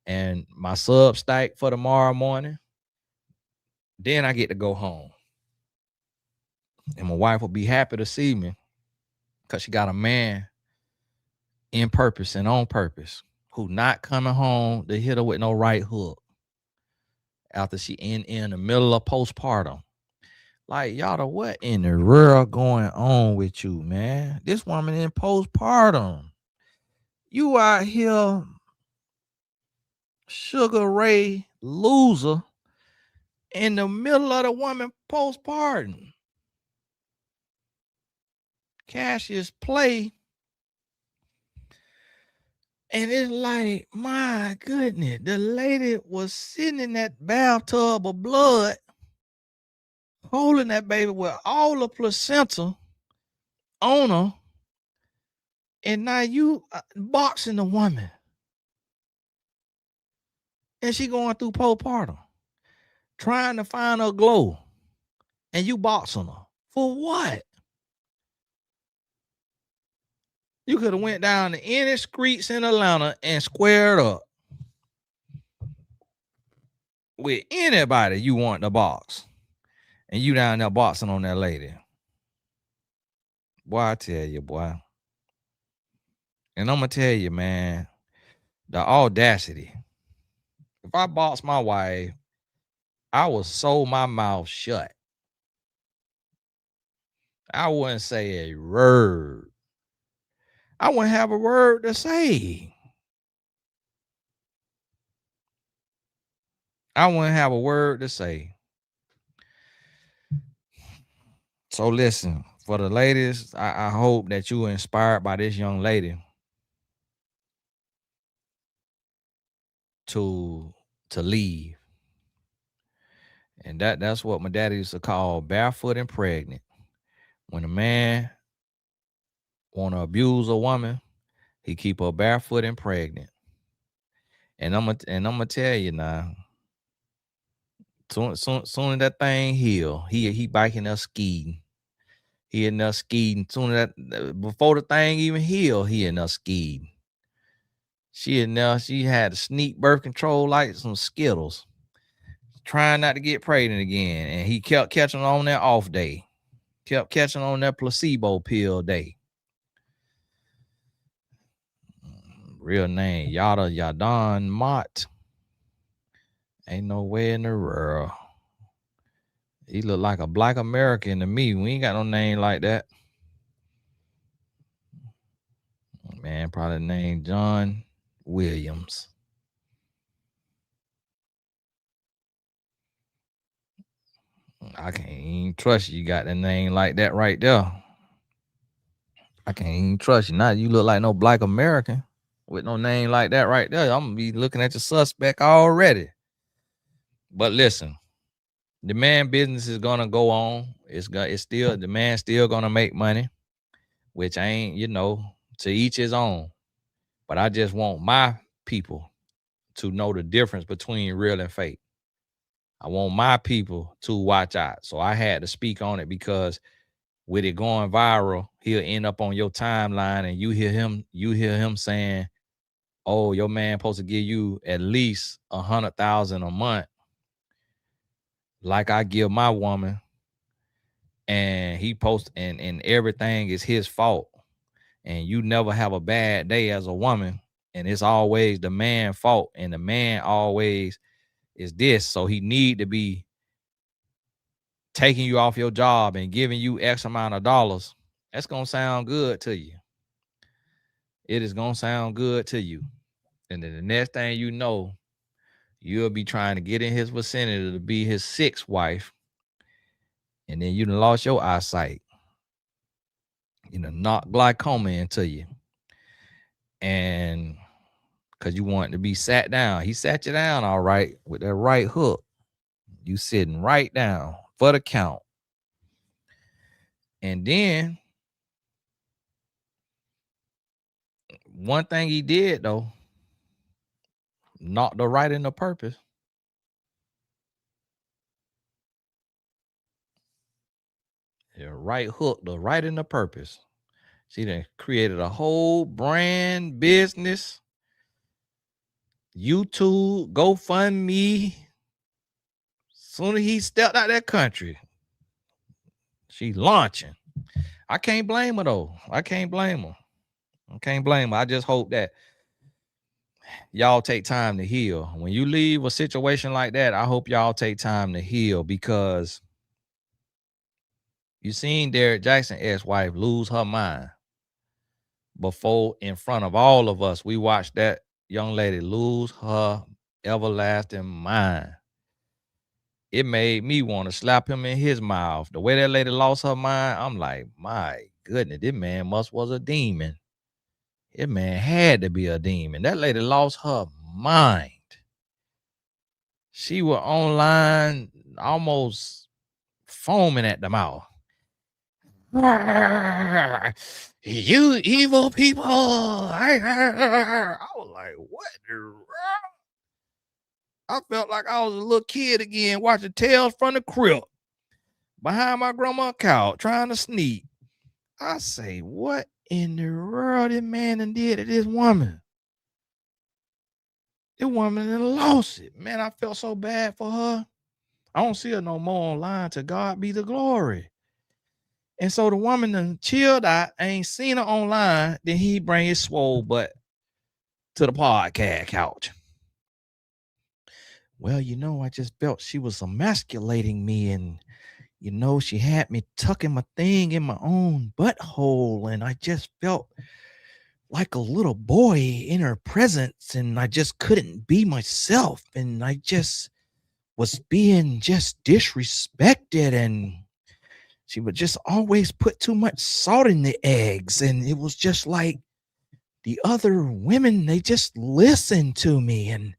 Speaker 1: and my Substack for tomorrow morning. Then I get to go home. And my wife will be happy to see me because she got a man in purpose and on purpose who not coming home to hit her with no right hook after she in the middle of postpartum. Like, y'all, what in the world going on with you, man? This woman in postpartum. You out here, Sugar Ray loser, in the middle of the woman postpartum. Cassius Play. And it's like, my goodness, the lady was sitting in that bathtub of blood, holding that baby with all the placenta on her. And now you boxing the woman. And she going through postpartum, trying to find her glow. And you boxing her. For what? You could have went down to any streets in Atlanta and squared up with anybody you want to box. And you down there boxing on that lady. Boy, I tell you, boy. And I'm going to tell you, man, the audacity. If I boxed my wife, I would sew my mouth shut. I wouldn't say a word. I wouldn't have a word to say. I wouldn't have a word to say. So listen, for the ladies, I hope that you were inspired by this young lady to leave. And that's what my daddy used to call barefoot and pregnant. When a man want to abuse a woman, he keep her barefoot and pregnant. And I'm gonna tell you now, soon as that thing heal, he biking us skiing. He in there skiing. Soon as that, before the thing even heal, he in there skiing. She in there, she had to sneak birth control like some Skittles, trying not to get pregnant again. And he kept catching on that off day, kept catching on that placebo pill day. Real name, Yada Yadon Mott. Ain't no way in the world. He look like a black American to me. We ain't got no name like that. Man, probably named John Williams. I can't even trust you got that name like that right there. I can't even trust you. Now you look like no black American with no name like that right there. I'm gonna be looking at your suspect already. But listen, the man business is gonna go on. It's still the man still gonna make money, which ain't, to each his own. But I just want my people to know the difference between real and fake. I want my people to watch out. So I had to speak on it because with it going viral, he'll end up on your timeline and you hear him saying, oh, your man supposed to give you at least 100,000 a month, like I give my woman, and he posts and everything is his fault. And you never have a bad day as a woman, and it's always the man's fault, and the man always is this. So he need to be taking you off your job and giving you X amount of dollars. That's gonna sound good to you. It is gonna sound good to you. And then the next thing you know, you'll be trying to get in his vicinity to be his sixth wife. And then you done lost your eyesight. You done knocked glaucoma into you. And because you want to be sat down. He sat you down all right with that right hook. You sitting right down for the count. And then one thing he did though, knocked the right into purpose. The right hook, the right into purpose. She done created a whole brand business, YouTube, GoFundMe. Soon as he stepped out that country, she launching. I can't blame her though. I can't blame her. I just hope that y'all take time to heal. When you leave a situation like that, I hope y'all take time to heal, because you seen Derrick Jackson ex-wife lose her mind before, in front of all of us. We watched that young lady lose her everlasting mind. It made me want to slap him in his mouth. The way that lady lost her mind, I'm like, my goodness, this man was a demon. This man had to be a demon. That lady lost her mind. She was online almost foaming at the mouth. You evil people. I was like, what the world? I felt like I was a little kid again, watching Tales from the Crypt behind my grandma's couch, trying to sneak. I say, what in the world this man done did to this woman? This woman done lost it. Man, I felt so bad for her. I don't see her no more online. To God be the glory. And so the woman done chilled out. I ain't seen her online. Then he bring his swole butt to the podcast couch. Well, I just felt she was emasculating me, and she had me tucking my thing in my own butthole, and I just felt like a little boy in her presence, and I just couldn't be myself, and I just was being just disrespected, and she would just always put too much salt in the eggs, and it was just like the other women, they just listened to me, and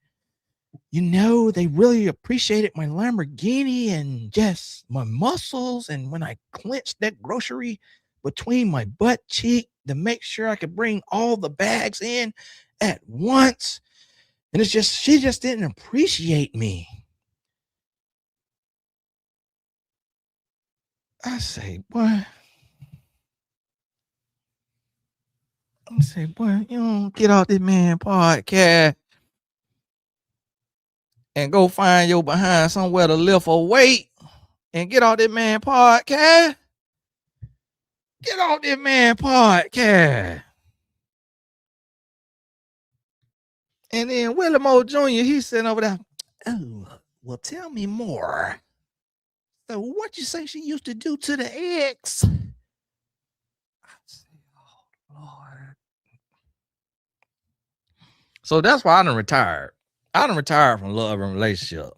Speaker 1: they really appreciated my Lamborghini and just my muscles. And when I clenched that grocery between my butt cheek to make sure I could bring all the bags in at once. And she just didn't appreciate me. I say, boy, you don't get off this man podcast and go find your behind somewhere to lift a weight and get off this man podcast. Get off this man podcast. And then Willie Moore Jr., he's sitting over there. Oh, well, tell me more. So what you say she used to do to the ex? I say, oh, Lord. So that's why I done retired. I done retired from love and relationship.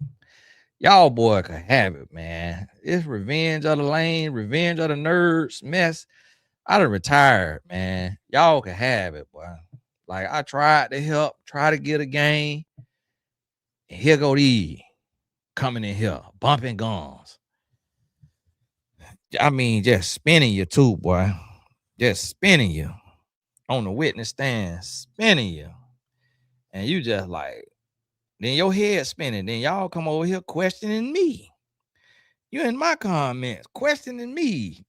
Speaker 1: Y'all boy can have it, man. It's revenge of the lane, revenge of the nerds mess. I done retired, man. Y'all can have it, boy. Like, I tried to help, try to get a game. And here go these coming in here, bumping guns. I mean, just spinning you too, boy. Just spinning you on the witness stand, spinning you. And you just like, then your head spinning. Then y'all come over here questioning me. You in my comments questioning me.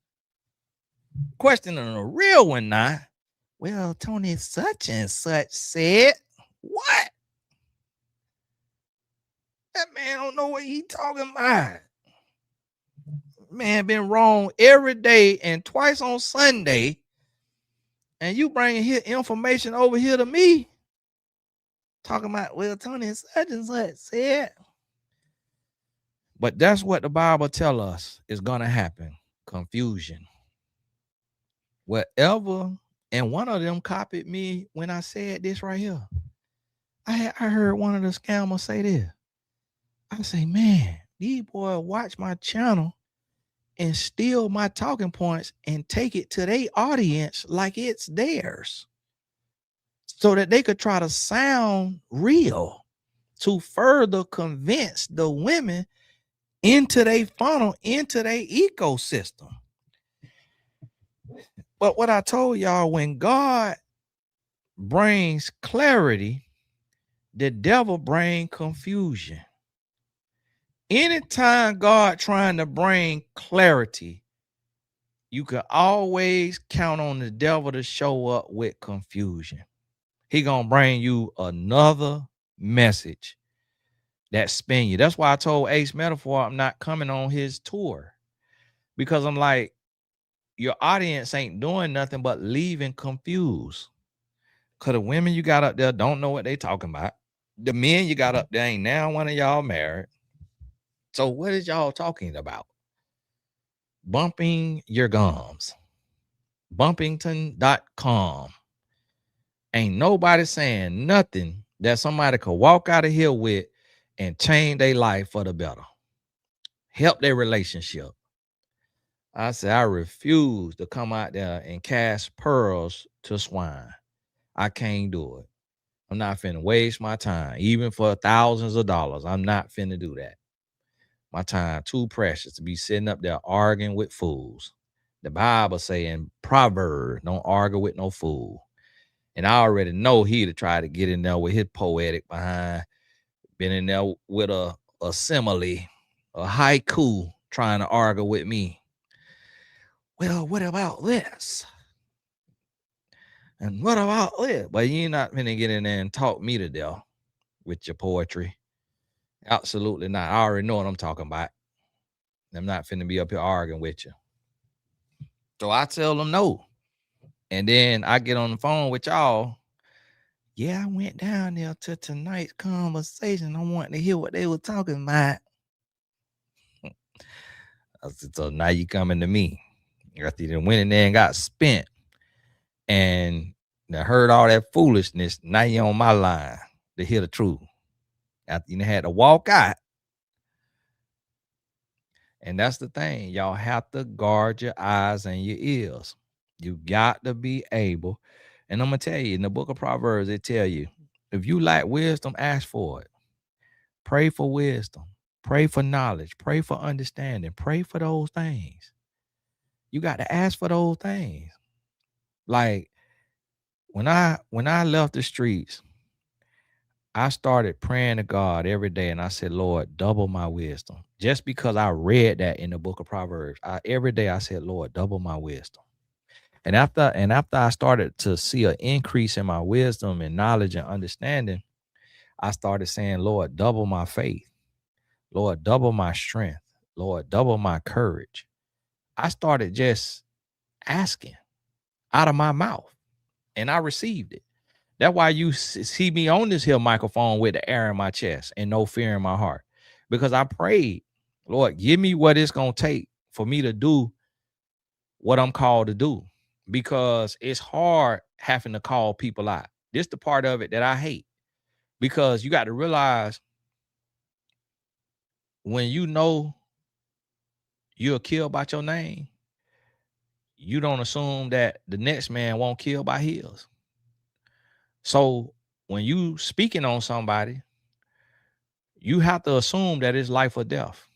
Speaker 1: Questioning a real one now. Well, Tony such and such said, what? That man don't know what he talking about. Man been wrong every day and twice on Sunday. And you bringing his information over here to me. Talking about, well, Tony such and such said. But that's what the Bible tell us is going to happen. Confusion. Whatever. And one of them copied me when I said this right here. I heard one of the scammers say this. I say, man, these boys watch my channel and steal my talking points and take it to their audience like it's theirs. so that they could try to sound real to further convince the women into their funnel, into their ecosystem. But what I told y'all, when God brings clarity, the devil brings confusion. Anytime God trying to bring clarity, you can always count on the devil to show up with confusion. He gonna bring you another message that spin you. That's why I told Ace Metaphor I'm not coming on his tour, because I'm like, your audience ain't doing nothing but leaving confused. Cause the women you got up there don't know what they talking about. The men you got up there ain't now one of y'all married. So what is y'all talking about? Bumping your gums. Bumpington.com. Ain't nobody saying nothing that somebody could walk out of here with and change their life for the better. Help their relationship. I said, I refuse to come out there and cast pearls to swine. I can't do it. I'm not finna waste my time, even for thousands of dollars. I'm not finna do that. My time too precious to be sitting up there arguing with fools. The Bible saying Proverbs, don't argue with no fool. And I already know he'd try to get in there with his poetic behind, been in there with a simile, a haiku, trying to argue with me. Well, what about this? And what about this? But you're not gonna get in there and talk me to death with your poetry. Absolutely not. I already know what I'm talking about. I'm not finna be up here arguing with you. So I tell them no. And then I get on the phone with y'all. Yeah, I went down there to tonight's conversation. I wanted to hear what they were talking about. I said, so now you coming to me. After you went in there and got spent and heard all that foolishness, now you on my line to hear the truth. After you had to walk out. And that's the thing. Y'all have to guard your eyes and your ears. You got to be able. And I'm going to tell you, in the book of Proverbs, they tell you, if you lack wisdom, ask for it. Pray for wisdom. Pray for knowledge. Pray for understanding. Pray for those things. You got to ask for those things. Like when I left the streets, I started praying to God every day, and I said, Lord, double my wisdom. Just because I read that in the book of Proverbs, every day I said, Lord, double my wisdom. And after I started to see an increase in my wisdom and knowledge and understanding, I started saying, Lord, double my faith. Lord, double my strength. Lord, double my courage. I started just asking out of my mouth, and I received it. That's why you see me on this here microphone with the air in my chest and no fear in my heart, because I prayed, Lord, give me what it's going to take for me to do what I'm called to do, because it's hard having to call people out. This is the part of it that I hate, because you got to realize when you know you're killed by your name, you don't assume that the next man won't kill by his. So when you speaking on somebody, you have to assume that it's life or death,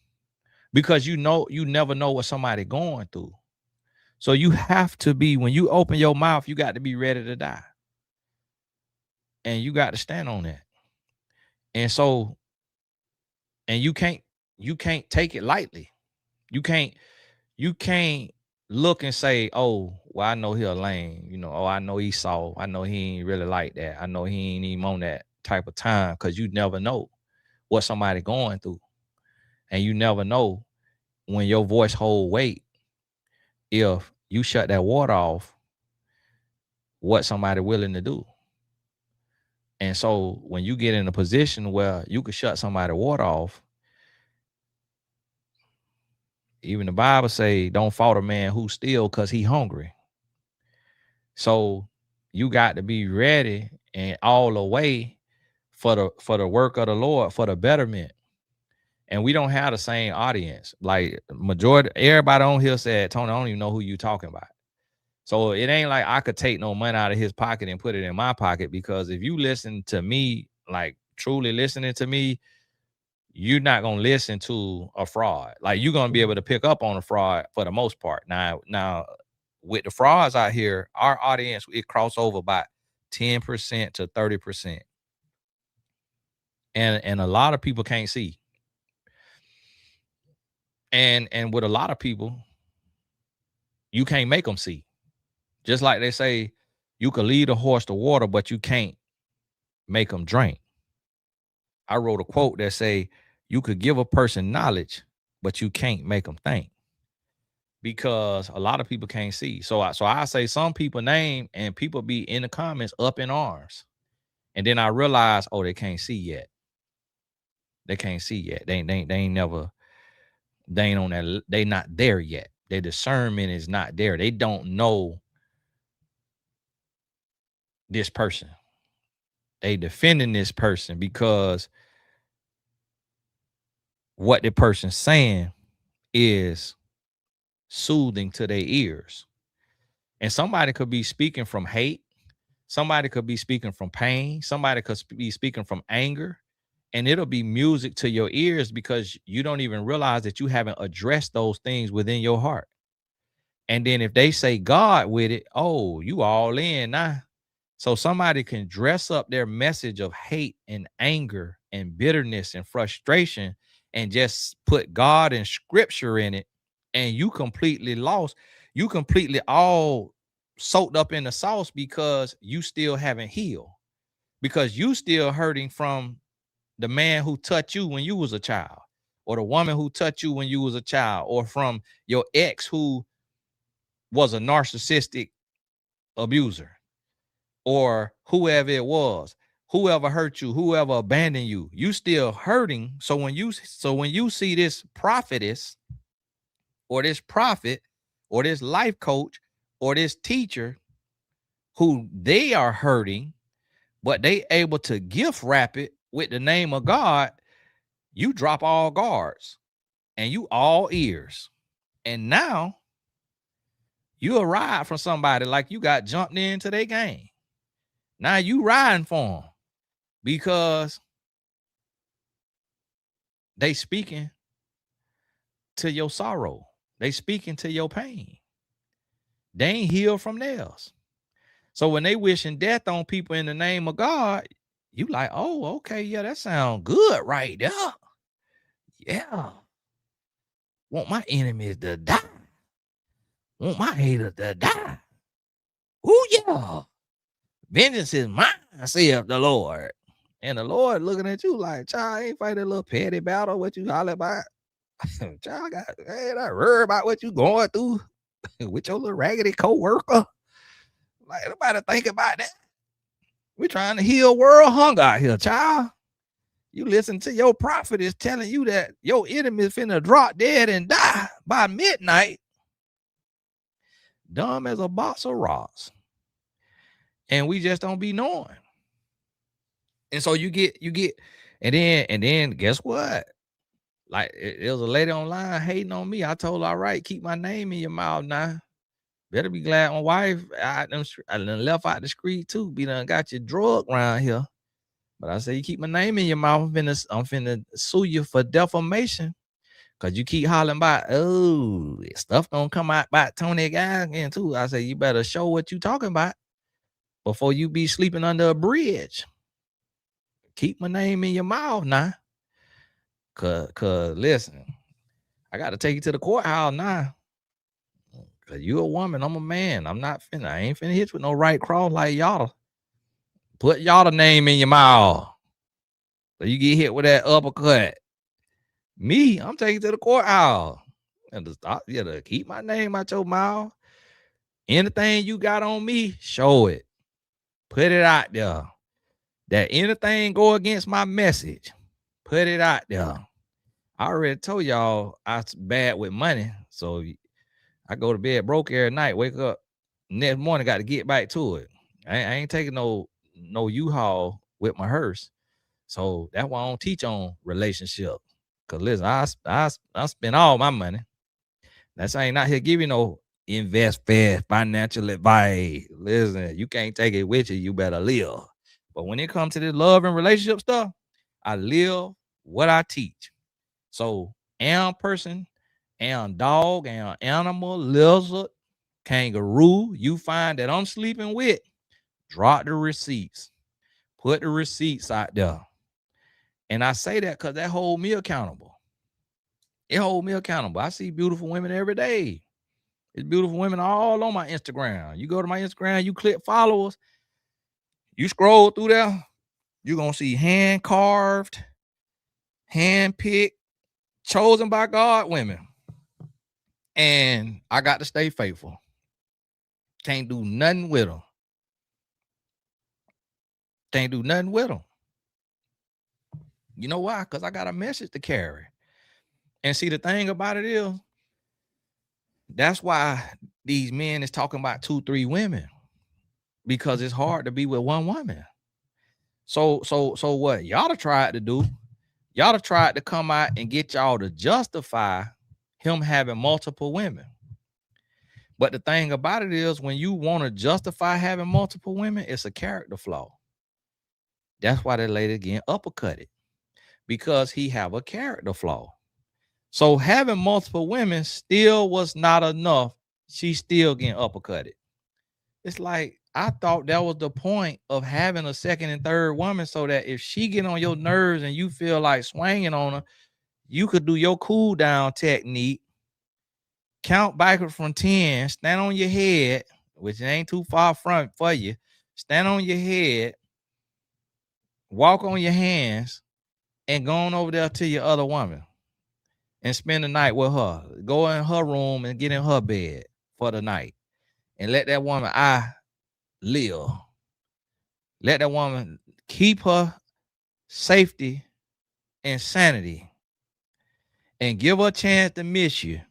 Speaker 1: because you never know what somebody going through. So you have to be, when you open your mouth, you got to be ready to die. And you got to stand on that. And so, and you can't take it lightly. You can't look and say, oh, well, I know he a lame, oh, I know he soft. I know he ain't really like that. I know he ain't even on that type of time, because you never know what somebody going through. And you never know when your voice hold weight, if you shut that water off, what somebody willing to do. And so when you get in a position where you could shut somebody water off, even the Bible say, don't fault a man who steal because he hungry. So you got to be ready and all the way for the work of the Lord, for the betterment. And we don't have the same audience. Like majority, everybody on here said, Tony, I don't even know who you talking about. So it ain't like I could take no money out of his pocket and put it in my pocket, because if you listen to me, like truly listening to me, you're not gonna listen to a fraud. Like, you're gonna be able to pick up on a fraud for the most part. Now with the frauds out here, our audience, it cross over about 10% to 30%. And a lot of people can't see. And with a lot of people, you can't make them see. Just like they say, you can lead a horse to water, but you can't make them drink. I wrote a quote that say, you could give a person knowledge, but you can't make them think, because a lot of people can't see. So I say some people name, and people be in the comments up in arms. And then I realize, oh, they can't see yet. They can't see yet. They ain't never, they ain't on that, they not there yet. Their discernment is not there. They don't know this person. They defending this person because what the person's saying is soothing to their ears. And somebody could be speaking from hate. Somebody could be speaking from pain. Somebody could be speaking from anger. And it'll be music to your ears because you don't even realize that you haven't addressed those things within your heart. And then if they say God with it, oh, you all in now. So somebody can dress up their message of hate and anger and bitterness and frustration and just put God and scripture in it, and you completely lost. You completely all soaked up in the sauce because you still haven't healed, because you still hurting from the man who touched you when you was a child, or the woman who touched you when you was a child, or from your ex who was a narcissistic abuser, or whoever it was, whoever hurt you, whoever abandoned you, you still hurting. So when you see this prophetess or this prophet or this life coach or this teacher who they are hurting, but they able to gift wrap it with the name of God, you drop all guards and you all ears. And now you a ride from somebody like you got jumped into their game. Now you riding for them because they speaking to your sorrow. They speaking to your pain. They ain't healed from theirs. So when they wishing death on people in the name of God, you like, oh, okay, yeah, that sounds good right there. Yeah. Want my enemies to die. Want my haters to die. Oh, yeah. Vengeance is mine, saith the Lord. And the Lord looking at you like, child, ain't fighting a little petty battle. What you holler about? Child, I worry about what you going through with your little raggedy co-worker. Like, nobody think about that. We're trying to heal world hunger out here, child. You listen to your prophet is telling you that your enemy is finna drop dead and die by midnight. Dumb as a box of rocks. And we just don't be knowing. And so you get, and then guess what? Like, it was a lady online hating on me. I told her, all right, keep my name in your mouth now. Better be glad my wife I done left out the street too. Be done got your drug around here. But I say, you keep my name in your mouth, I'm finna sue you for defamation. Cause you keep hollering about, oh, stuff gonna come out about Tony Guy again too. I say, you better show what you talking about before you be sleeping under a bridge. Keep my name in your mouth now. Cause listen, I gotta take you to the courthouse now. Cause you a woman, I'm a man. I ain't finna hit you with no right cross like y'all. Put y'all the name in your mouth. So you get hit with that uppercut. Me, I'm taking to the courthouse. And to stop, yeah, to keep my name out your mouth. Anything you got on me, show it. Put it out there. That anything go against my message, put it out there. I already told y'all I was bad with money. So I go to bed broke every night, wake up next morning, got to get back to it. I ain't taking no U-Haul with my hearse. So that's why I don't teach on relationship. Cause listen, I spend all my money. That's I ain't not here giving no Invest fast, financial advice. Listen, you can't take it with you. You better live. But when it comes to this love and relationship stuff, I live what I teach. So, am person, am dog, am animal, lizard, kangaroo, you find that I'm sleeping with, drop the receipts. Put the receipts out there. And I say that because that hold me accountable. It hold me accountable. I see beautiful women every day. It's beautiful women all on my Instagram. You go to my Instagram, you click followers, you scroll through there, you're going to see hand carved, hand picked, chosen by God women. And I got to stay faithful. Can't do nothing with them. Can't do nothing with them. You know why? Because I got a message to carry. And see, the thing about it is, that's why these men is talking about 2-3 women, because it's hard to be with one woman. So what y'all have tried to do? Y'all have tried to come out and get y'all to justify him having multiple women. But the thing about it is, when you want to justify having multiple women, it's a character flaw. That's why that lady getting uppercutted, because he have a character flaw. So having multiple women still was not enough. She's still getting uppercutted. It's like, I thought that was the point of having a second and third woman, so that if she get on your nerves and you feel like swinging on her, you could do your cool down technique, count backwards from 10, stand on your head, which ain't too far front for you, stand on your head, walk on your hands, and go on over there to your other woman and spend the night with her. Go in her room and get in her bed for the night and let that woman live. Let that woman keep her safety and sanity, and give her a chance to miss you,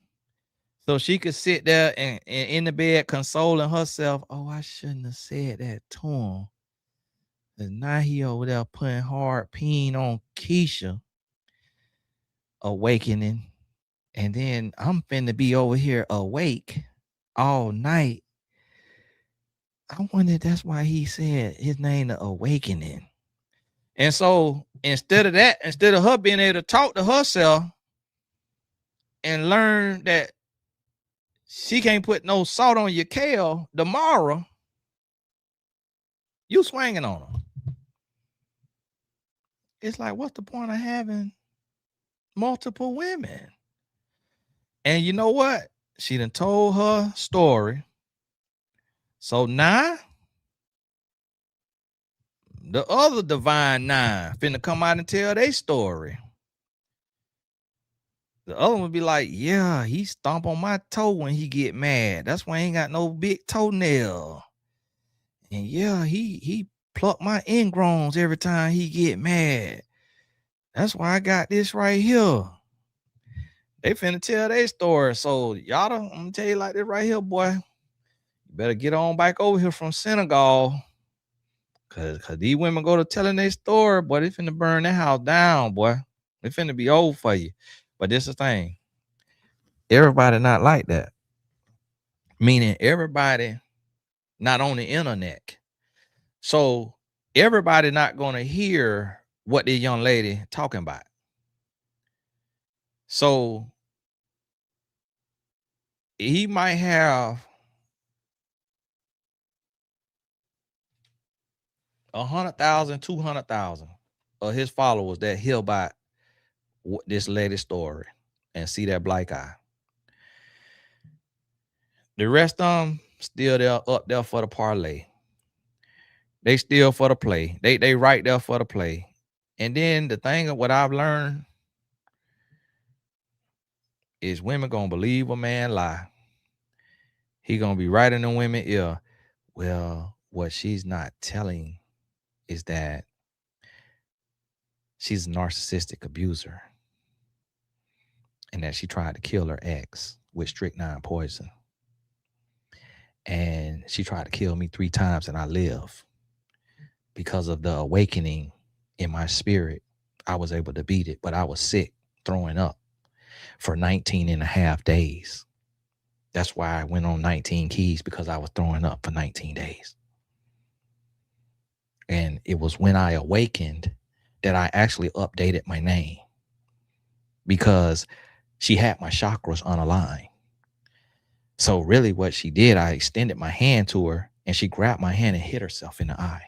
Speaker 1: so she could sit there and in the bed consoling herself. Oh, I shouldn't have said that to him. And now he over there putting hard peen on Keisha, awakening. And then I'm finna be over here awake all night. I wonder if that's why he said his name, the Awakening. And so instead of that, instead of her being able to talk to herself and learn that she can't put no salt on your kale tomorrow, you swinging on her. It's like, what's the point of having multiple women? And you know what? She done told her story. So now the other divine 9 finna come out and tell their story. The other one would be like, yeah, he stomp on my toe when he get mad. That's why he ain't got no big toenail. And yeah, he pluck my ingrowns every time he get mad. That's why I got this right here. They finna tell their story. So y'all, I'm gonna tell you like this right here, boy. You better get on back over here from Senegal. Cause these women go to telling their story, boy, they finna burn their house down, boy. They finna be old for you. But this is the thing. Everybody not like that. Meaning everybody not on the internet. So everybody not gonna hear what this young lady talking about. So he might have 100,000, 200,000 of his followers that hear about this lady's story and see that black eye. The rest of them still there, up there for the parlay. They still for the play. They right there for the play. And then the thing of what I've learned is women gonna believe a man lie. He gonna be right in the women ear. Well, what she's not telling is that she's a narcissistic abuser and that she tried to kill her ex with strychnine poison. And she tried to kill me 3 times and I live. Because of the awakening in my spirit, I was able to beat it, but I was sick, throwing up for 19 and a half days. That's why I went on 19 keys, because I was throwing up for 19 days. And it was when I awakened that I actually updated my name, because she had my chakras unaligned. So really what she did, I extended my hand to her and she grabbed my hand and hit herself in the eye.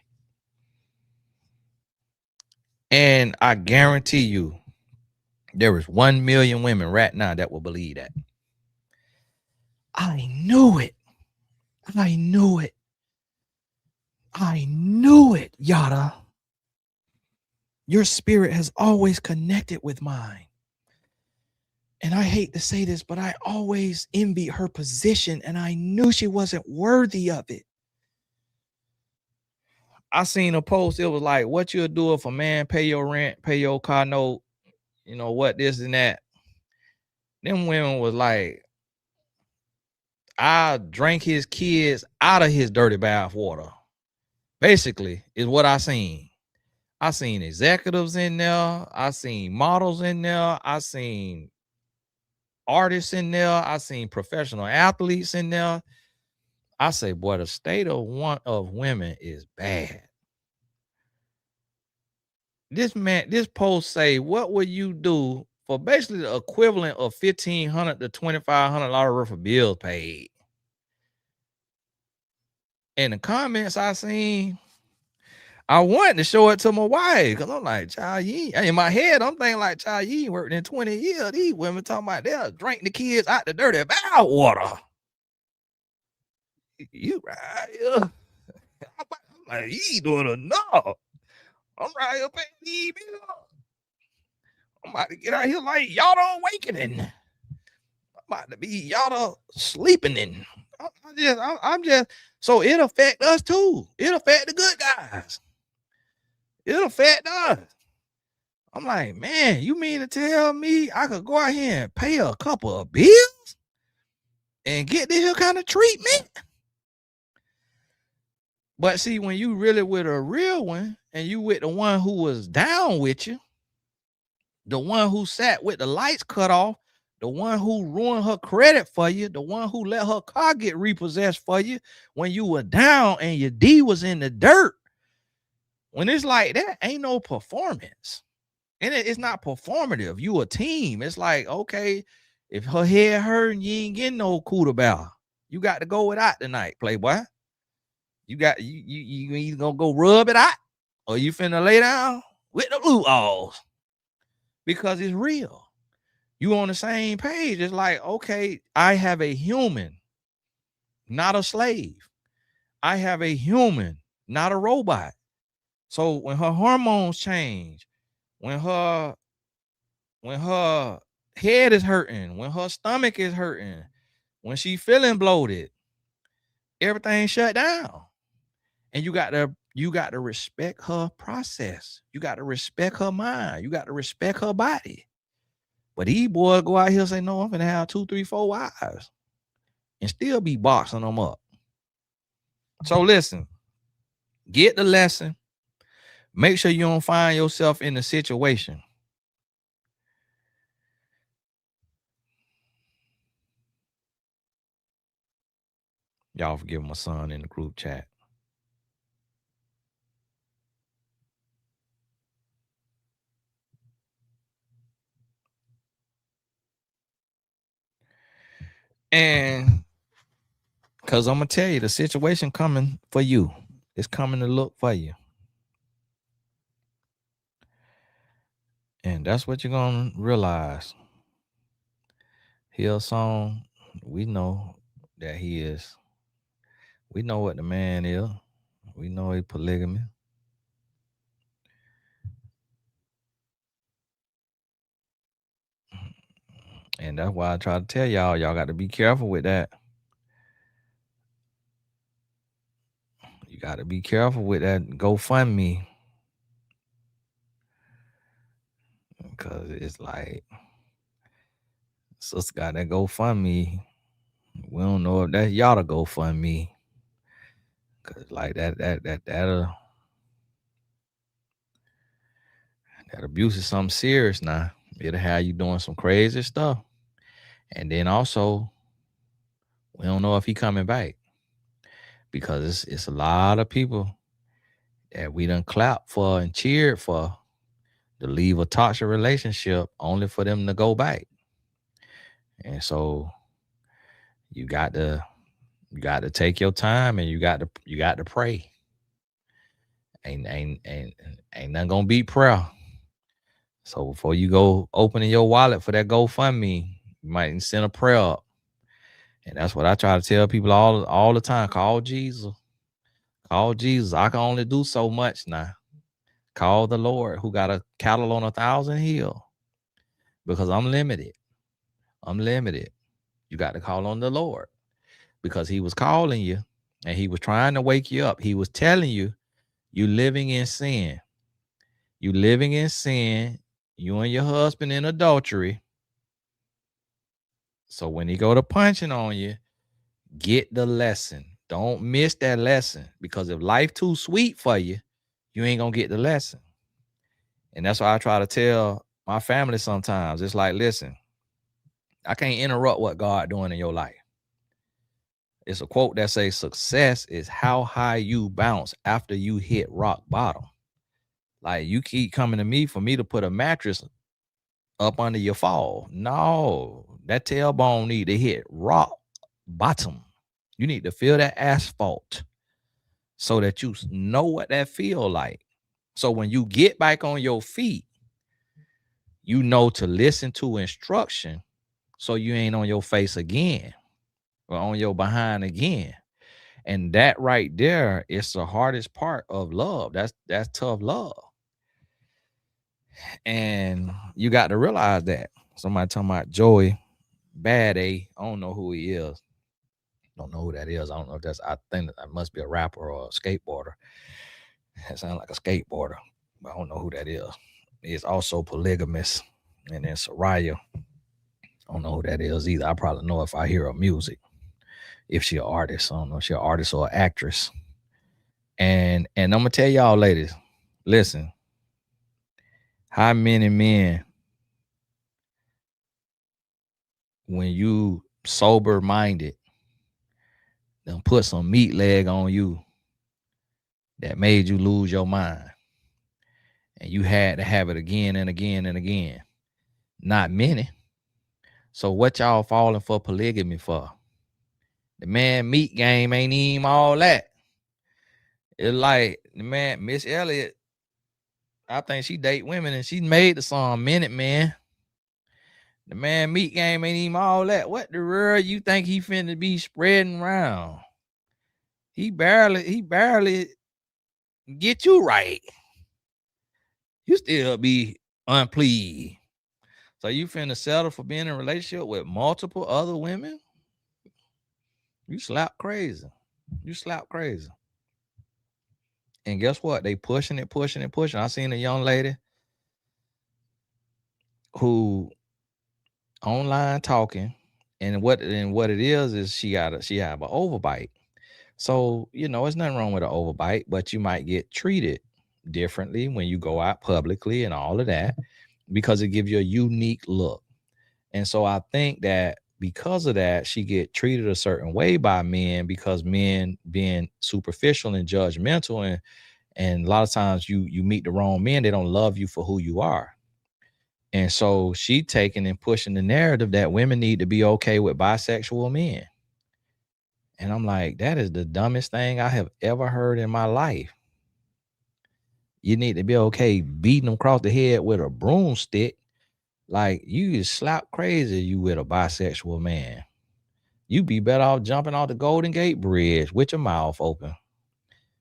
Speaker 1: And I guarantee you, there is 1 million women right now that will believe that. I knew it. I knew it. I knew it, Yada. Your spirit has always connected with mine. And I hate to say this, but I always envied her position, and I knew she wasn't worthy of it. I seen a post, it was like, what you'll do if a man pay your rent, pay your car note, you know, what, this and that. Them women was like, I drank his kids out of his dirty bath water. Basically, is what I seen. I seen executives in there. I seen models in there. I seen artists in there. I seen professional athletes in there. I say, boy, the state of women is bad. This post say, what would you do for basically the equivalent of $1,500 to $2,500 worth of bills paid? In the comments I seen, I wanted to show it to my wife, because I'm like, child, in my head, I'm thinking like, child, you ain't worked in 20 years. These women talking about they'll drink the kids out the dirty bath water. You right here. I'm like, you ain't doing enough. I'm right here paying these bills. I'm about to get out here like Yada awakening. I'm about to be Yada sleeping in. I'm just, so it affect us too. It affect the good guys. It'll affect us. I'm like, man, you mean to tell me I could go out here and pay a couple of bills and get this kind of treatment? But see, when you really with a real one, and you with the one who was down with you, the one who sat with the lights cut off, the one who ruined her credit for you, the one who let her car get repossessed for you when you were down and your D was in the dirt. When it's like that, ain't no performance. And it's not performative. You a team. It's like, okay, if her head hurting, you ain't getting no cooler bell. You got to go without tonight, playboy. You either gonna go rub it out, or you finna lay down with the blue balls, because it's real. You on the same page. It's like, okay, I have a human, not a slave. I have a human, not a robot. So when her hormones change, when her head is hurting, when her stomach is hurting, when she feeling bloated, everything shut down. And you got to respect her process. You got to respect her mind. You got to respect her body. But these boys go out here and say, no, I'm gonna have 2, 3, 4 wives, and still be boxing them up. So listen, get the lesson. Make sure you don't find yourself in a situation. Y'all forgive my son in the group chat. And because I'm gonna tell you, the situation coming for you. It's coming to look for you. And that's what you're gonna realize. Hillsong, we know that he is. We know what the man is. We know he polygamy. And that's why I try to tell y'all got to be careful with that. You got to be careful with that GoFundMe. Because it's like, sister got that GoFundMe. We don't know if that's y'all to GoFundMe. Cause like that abuse is something serious now. It'll have you doing some crazy stuff. And then also, We don't know if he coming back because it's a lot of people that we done clapped for and cheered for to leave a toxic relationship only for them to go back. And so you got to take your time and you got to pray. Ain't nothing gonna beat prayer. So before you go opening your wallet for that GoFundMe, you might send a prayer up. And that's what I try to tell people all the time. Call Jesus. Call Jesus. I can only do so much now. Call the Lord who got a cattle on 1,000 hill. Because I'm limited. I'm limited. You got to call on the Lord. Because he was calling you and he was trying to wake you up. He was telling you, you living in sin. You living in sin. You and your husband in adultery. So when he go to punching on you, get the lesson. Don't miss that lesson. Because if life too sweet for you, you ain't gonna get the lesson. And that's why I try to tell my family sometimes. It's like, listen, I can't interrupt what God doing in your life. It's a quote that says success is how high you bounce after you hit rock bottom. Like, you keep coming to me for me to put a mattress up under your fall. No, that tailbone need to hit rock bottom. You need to feel that asphalt so that you know what that feel like. So when you get back on your feet, you know to listen to instruction so you ain't on your face again or on your behind again. And that right there is the hardest part of love. That's tough love. And you got to realize that. Somebody talking about Joey Bad A. I don't know who he is. Don't know who that is. I don't know if I think that must be a rapper or a skateboarder. That sounds like a skateboarder, but I don't know who that is. He's also polygamous. And then Soraya, I don't know who that is either. I probably know if I hear her music. If she an artist, I don't know if she an artist or an actress. And I'm gonna tell y'all, ladies, listen. How many men, when you sober minded, then put some meat leg on you that made you lose your mind, and you had to have it again and again and again? Not many. So what y'all falling for polygamy for? The man meat game ain't even all that. It's like the man, Miss Elliott, I think she date women and she made the song Minute Man. The man meat game ain't even all that. What the world you think he finna be spreading around? He barely get you right. You still be unpleased. So you finna settle for being in a relationship with multiple other women? You slap crazy. You slap crazy. And guess what? They pushing it. I seen a young lady who online talking, and what it is she have an overbite. So, it's nothing wrong with an overbite, but you might get treated differently when you go out publicly and all of that, because it gives you a unique look. And so I think that because of that, she get treated a certain way by men, because men being superficial and judgmental, and a lot of times you meet the wrong men, they don't love you for who you are. And so she taking and pushing the narrative that women need to be okay with bisexual men. And I'm like, that is the dumbest thing I have ever heard in my life. You need to be okay beating them across the head with a broomstick. Like, you just slap crazy you with a bisexual man. You be better off jumping off the Golden Gate Bridge with your mouth open,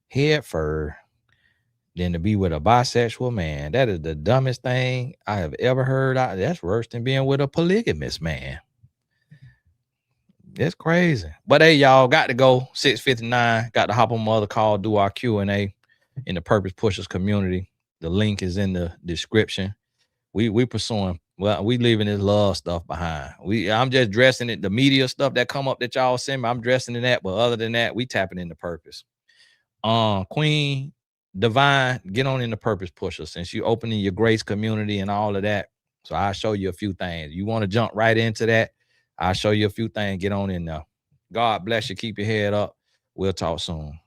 Speaker 1: head first, than to be with a bisexual man. That is the dumbest thing I have ever heard. That's worse than being with a polygamous man. That's crazy. But hey, y'all, got to go. 6:59. Got to hop on my other call, do our Q&A in the Purpose Pushers community. The link is in the description. We pursuing, well, we leaving this love stuff behind. I'm just dressing it, the media stuff that come up that y'all send me, I'm dressing in that. But other than that, we tapping into purpose. Queen Divine, get on in the Purpose Pusher, since you opening your Grace community and all of that. So I'll show you a few things. You want to jump right into that? I'll show you a few things. Get on in there. God bless you. Keep your head up. We'll talk soon.